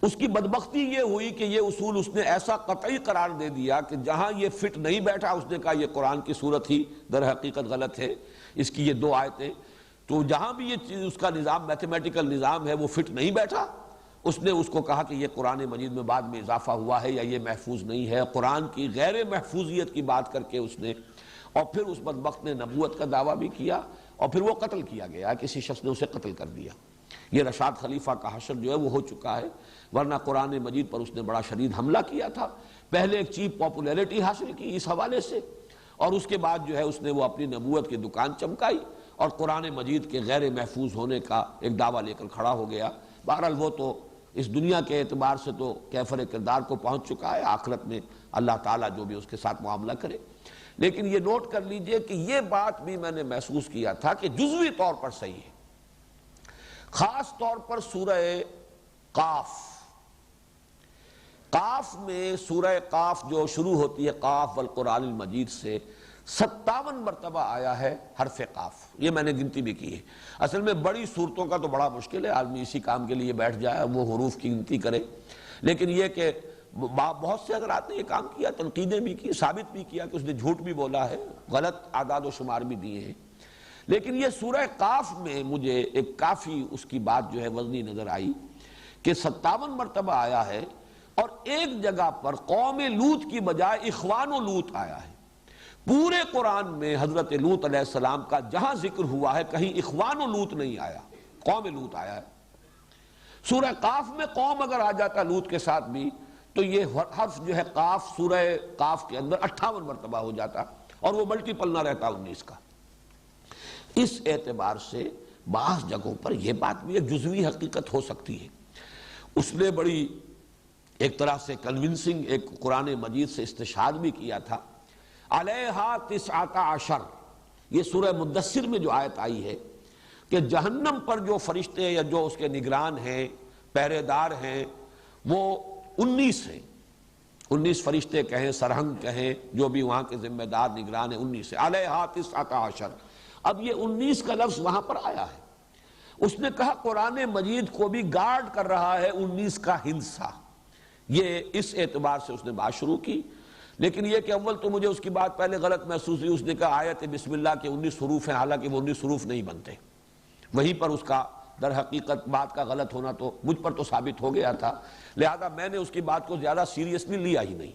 اس کی بدبختی یہ ہوئی کہ یہ اصول اس نے ایسا قطعی قرار دے دیا کہ جہاں یہ فٹ نہیں بیٹھا اس نے کہا یہ قرآن کی صورت ہی در حقیقت غلط ہے، اس کی یہ 2 آیتیں، تو جہاں بھی یہ چیز اس کا نظام میتھمیٹیکل نظام ہے وہ فٹ نہیں بیٹھا، اس نے اس کو کہا کہ یہ قرآن مجید میں بعد میں اضافہ ہوا ہے یا یہ محفوظ نہیں ہے، قرآن کی غیر محفوظیت کی بات کر کے اس نے، اور پھر اس بدبخت نے نبوت کا دعویٰ بھی کیا، اور پھر وہ قتل کیا گیا، کسی شخص نے اسے قتل کر دیا۔ یہ رشاد خلیفہ کا حشر جو ہے وہ ہو چکا ہے، ورنہ قرآن مجید پر اس نے بڑا شدید حملہ کیا تھا، پہلے ایک چیپ پاپولیرٹی حاصل کی اس حوالے سے، اور اس کے بعد جو ہے اس نے وہ اپنی نبوت کی دکان چمکائی اور قرآن مجید کے غیر محفوظ ہونے کا ایک دعویٰ لے کر کھڑا ہو گیا۔ بہرحال وہ تو اس دنیا کے اعتبار سے تو کیفر کردار کو پہنچ چکا ہے، آخرت میں اللہ تعالیٰ جو بھی اس کے ساتھ معاملہ کرے۔ لیکن یہ نوٹ کر لیجئے کہ یہ بات بھی میں نے محسوس کیا تھا کہ جزوی طور پر صحیح ہے، خاص طور پر سورہ قاف میں، سورہ قاف جو شروع ہوتی ہے قاف والقرآن المجید سے، 57 مرتبہ آیا ہے حرف قاف، یہ میں نے گنتی بھی کی ہے۔ اصل میں بڑی صورتوں کا تو بڑا مشکل ہے، آدمی اسی کام کے لیے بیٹھ جائے وہ حروف کی گنتی کرے، لیکن یہ کہ بہت سے حضرات نے یہ کام کیا، تنقیدیں بھی کی، ثابت بھی کیا کہ اس نے جھوٹ بھی بولا ہے، غلط اعداد و شمار بھی دیے ہیں، لیکن یہ سورہ قاف میں مجھے ایک کافی اس کی بات جو ہے وزنی نظر آئی کہ 57 مرتبہ آیا ہے، اور ایک جگہ پر قوم لوط کی بجائے اخوان و لوط آیا ہے۔ پورے قرآن میں حضرت لوط علیہ السلام کا جہاں ذکر ہوا ہے کہیں اخوان و لوط نہیں آیا، قوم لوط آیا ہے۔ سورہ قاف میں قوم اگر آ جاتا لوط کے ساتھ بھی تو یہ حرف جو ہے قاف سورہ قاف کے اندر 58 مرتبہ ہو جاتا اور وہ ملٹیپل نہ رہتا 19 کا۔ اس اعتبار سے بعض جگہوں پر یہ بات بھی ایک جزوی حقیقت ہو سکتی ہے۔ اس نے بڑی ایک طرح سے کنونسنگ ایک قرآن مجید سے استشہاد بھی کیا تھا، علیہا 19 یہ سورہ مدثر میں جو آیت آئی ہے کہ جہنم پر جو فرشتے یا جو اس کے نگران ہیں، پہرے دار ہیں، وہ 19 ہیں۔ 19 فرشتے کہیں، سرہنگ کہیں، جو بھی وہاں کے ذمہ دار نگران ہیں، 19 ہیں، علیہا 19۔ اب یہ 19 کا لفظ وہاں پر آیا ہے۔ اس نے کہا قرآن مجید کو بھی گارڈ کر رہا ہے 19 کا ہندسہ۔ یہ اس اعتبار سے اس نے بات شروع کی، لیکن یہ کہ اول تو مجھے اس کی بات پہلے غلط محسوس ہوئی۔ اس نے کہا آیت بسم اللہ کے 19 حروف ہیں، حالانکہ وہ 19 حروف نہیں بنتے۔ وہیں پر اس کا در حقیقت بات کا غلط ہونا تو مجھ پر تو ثابت ہو گیا تھا، لہذا میں نے اس کی بات کو زیادہ سیریسلی لیا ہی نہیں۔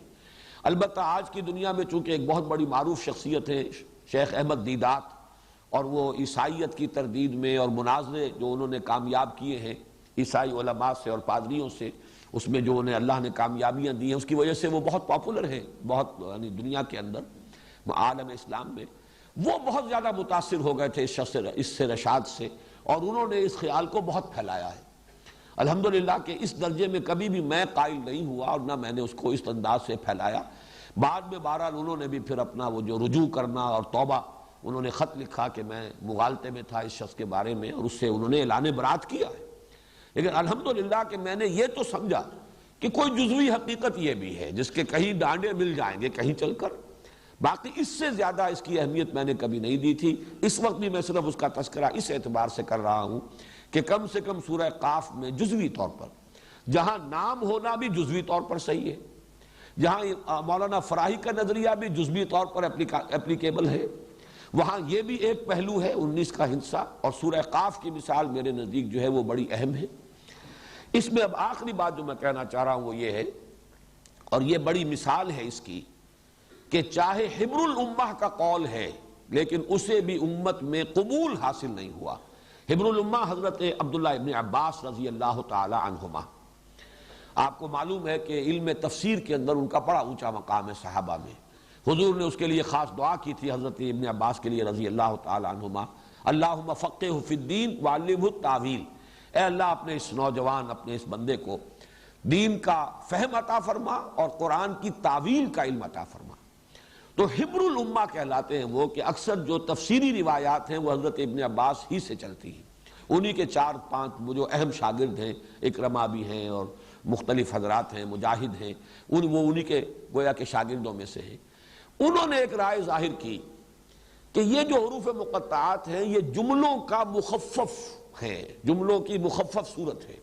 البتہ آج کی دنیا میں چونکہ ایک بہت بڑی معروف شخصیت ہے شیخ احمد دیدات، اور وہ عیسائیت کی تردید میں اور مناظرے جو انہوں نے کامیاب کیے ہیں عیسائی علماء سے اور پادریوں سے، اس میں جو انہیں اللہ نے کامیابیاں دی ہیں، اس کی وجہ سے وہ بہت پاپولر ہیں، بہت یعنی دنیا کے اندر عالم اسلام میں وہ بہت زیادہ متاثر ہو گئے تھے اس سے رشاد سے، اور انہوں نے اس خیال کو بہت پھیلایا ہے۔ الحمدللہ کہ اس درجے میں کبھی بھی میں قائل نہیں ہوا اور نہ میں نے اس کو اس انداز سے پھیلایا۔ بعد میں بہرحال انہوں نے بھی پھر اپنا وہ جو رجوع کرنا اور توبہ، انہوں نے خط لکھا کہ میں مغالطے میں تھا اس شخص کے بارے میں، اور اس سے انہوں نے اعلان برات کیا ہے۔ لیکن الحمدللہ کہ میں نے یہ تو سمجھا کہ کوئی جزوی حقیقت یہ بھی ہے جس کے کہیں ڈانڈے مل جائیں گے کہیں چل کر، باقی اس سے زیادہ اس کی اہمیت میں نے کبھی نہیں دی تھی۔ اس وقت بھی میں صرف اس کا تذکرہ اس اعتبار سے کر رہا ہوں کہ کم سے کم سورہ قاف میں جزوی طور پر جہاں نام ہونا بھی جزوی طور پر صحیح ہے، جہاں مولانا فراہی کا نظریہ بھی جزوی طور پر اپلیکیبل ہے، وہاں یہ بھی ایک پہلو ہے 19 کا ہندسہ، اور سورہ قاف کی مثال میرے نزدیک جو ہے وہ بڑی اہم ہے۔ اس میں اب آخری بات جو میں کہنا چاہ رہا ہوں وہ یہ ہے، اور یہ بڑی مثال ہے اس کی، کہ چاہے حبر الامہ کا قول ہے لیکن اسے بھی امت میں قبول حاصل نہیں ہوا۔ حبر الامہ حضرت عبداللہ ابن عباس رضی اللہ تعالی عنہما، آپ کو معلوم ہے کہ علم تفسیر کے اندر ان کا بڑا اونچا مقام ہے صحابہ میں۔ حضور نے اس کے لیے خاص دعا کی تھی حضرت ابن عباس کے لیے رضی اللہ تعالی عنہما، اللہم فقہہ فی الدین وعلمہ التاویل، اے اللہ اپنے اس نوجوان اپنے اس بندے کو دین کا فہم عطا فرما اور قرآن کی تاویل کا علم عطا فرما۔ تو حبر الامہ کہلاتے ہیں وہ کہ اکثر جو تفسیری روایات ہیں وہ حضرت ابن عباس ہی سے چلتی ہیں، انہی کے 4-5 وہ جو اہم شاگرد ہیں، اکرمہ بھی ہیں اور مختلف حضرات ہیں، مجاہد ہیں، وہ انہی کے گویا کے شاگردوں میں سے ہیں۔ انہوں نے ایک رائے ظاہر کی کہ یہ جو حروف مقطعات ہیں یہ جملوں کا مخفف ہے، جملوں کی مخفف صورت ہے۔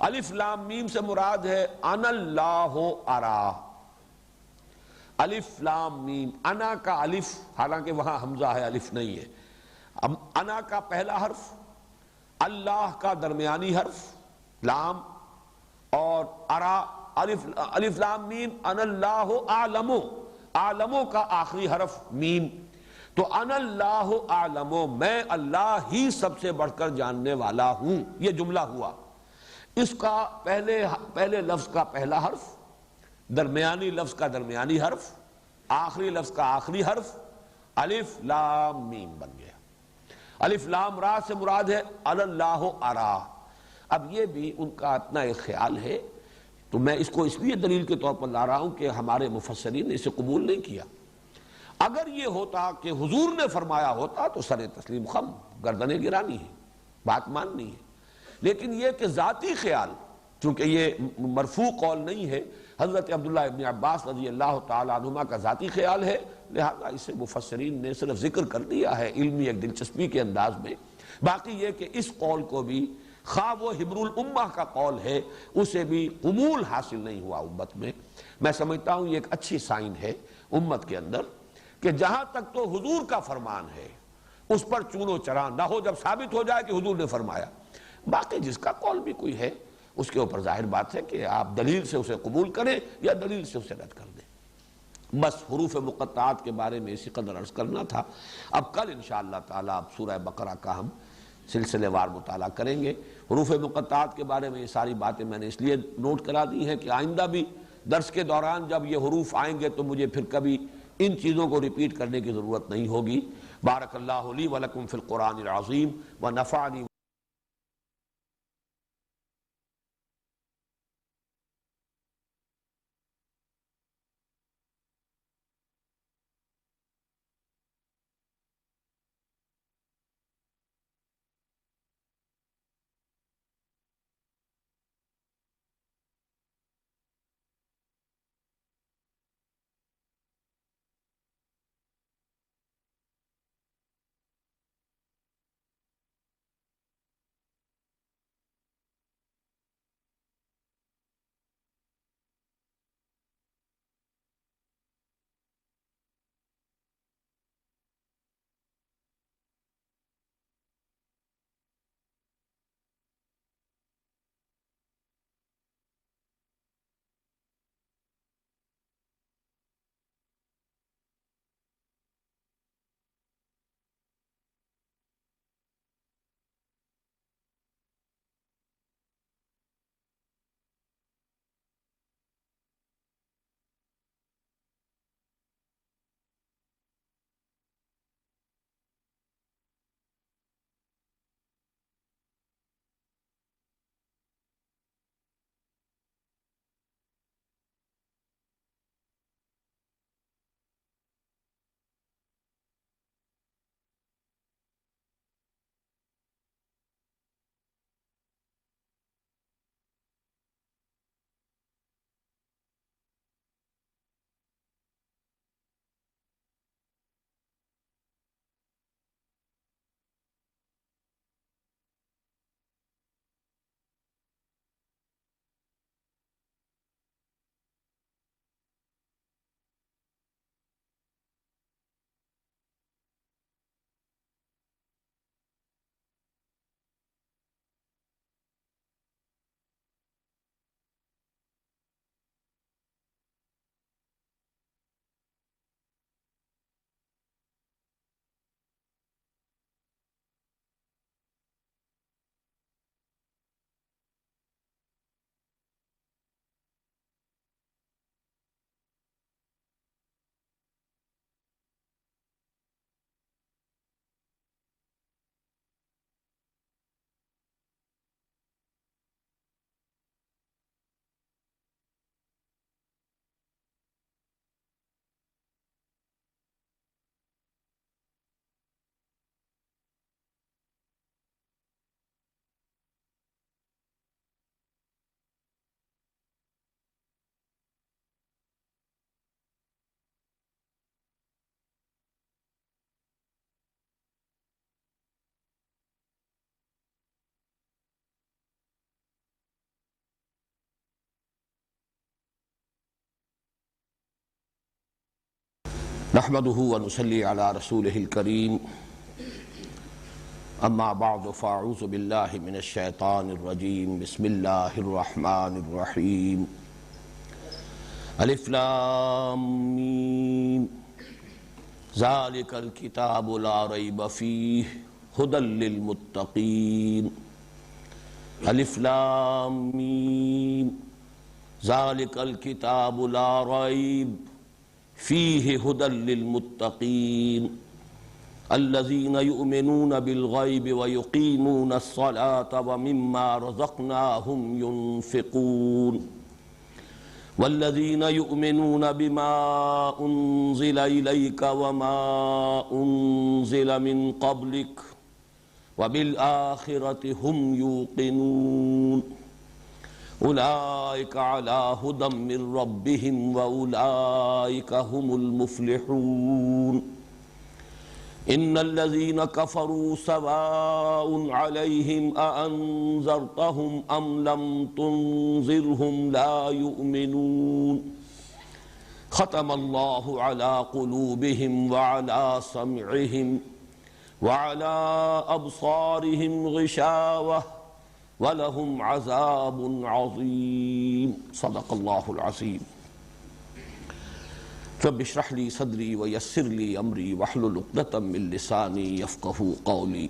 الف لام میم سے مراد ہے انا اللہ ارا، الف لام میم، انا کا الف، حالانکہ وہاں حمزہ ہے الف نہیں ہے، انا کا پہلا حرف، اللہ کا درمیانی حرف لام، اور ارا الف لام میم، انا اللہ اعلم، اعلموں کا آخری حرف میم، تو انا اللہ اعلم، میں اللہ ہی سب سے بڑھ کر جاننے والا ہوں، یہ جملہ ہوا۔ اس کا پہلے لفظ کا پہلا حرف، درمیانی لفظ کا درمیانی حرف، آخری لفظ کا آخری حرف، الف لام میم بن گیا۔ الف لام را سے مراد ہے اللہ ارا۔ اب یہ بھی ان کا اپنا ایک خیال ہے، تو میں اس کو اس لیے دلیل کے طور پر لا رہا ہوں کہ ہمارے مفسرین نے اسے قبول نہیں کیا۔ اگر یہ ہوتا کہ حضور نے فرمایا ہوتا تو سر تسلیم خم، گردنیں گرانی ہے، بات ماننی ہے، لیکن یہ کہ ذاتی خیال، چونکہ یہ مرفوع قول نہیں ہے، حضرت عبداللہ ابن عباس رضی اللہ تعالی عنہما کا ذاتی خیال ہے، لہذا اسے مفسرین نے صرف ذکر کر دیا ہے علمی ایک دلچسپی کے انداز میں۔ باقی یہ کہ اس قول کو بھی خواہ وہ حبر الامہ کا قول ہے، اسے بھی قبول حاصل نہیں ہوا امت میں۔ میں سمجھتا ہوں یہ ایک اچھی سائن ہے امت کے اندر کہ جہاں تک تو حضور کا فرمان ہے اس پر چون و چرا نہ ہو، جب ثابت ہو جائے کہ حضور نے فرمایا۔ باقی جس کا قول بھی کوئی ہے اس کے اوپر ظاہر بات ہے کہ آپ دلیل سے اسے قبول کریں یا دلیل سے اسے رد کر دیں۔ بس حروف مقطعات کے بارے میں اسی قدر عرض کرنا تھا۔ اب کل انشاءاللہ تعالی اب سورہ بقرہ کا ہم سلسلے وار مطالعہ کریں گے۔ حروف مقطعات کے بارے میں یہ ساری باتیں میں نے اس لیے نوٹ کرا دی ہیں کہ آئندہ بھی درس کے دوران جب یہ حروف آئیں گے تو مجھے پھر کبھی ان چیزوں کو ریپیٹ کرنے کی ضرورت نہیں ہوگی۔ بارک اللہ لی ولکم فی القرآن العظیم ونفعنی نحمده ونصلي على رسوله الكريم اما بعد فاعوذ بالله من الشيطان الرجيم بسم الله الرحمن الرحيم الف لام میم ذلك الكتاب لا ريب فيه هدى للمتقين الف لام میم ذلك الكتاب لا ريب فيه هدى للمتقين الذين يؤمنون بالغيب ويقيمون الصلاة ومما رزقناهم ينفقون والذين يؤمنون بما أنزل إليك وما أنزل من قبلك وبالآخرة هم يوقنون أولئك على هدى من ربهم وأولئك هم المفلحون إن الذين كفروا سواء عليهم أأنذرتهم أم لم تنذرهم لا يؤمنون ختم الله على قلوبهم وعلى سمعهم وعلى أبصارهم غشاوة وَلَهُمْ عَذَابٌ عَظِيمٌ صدق اللہ العظیم۔ رب اشرح لی صدری ویسر لی امری واحلل عقدۃ من لسانی یفقہوا قولی۔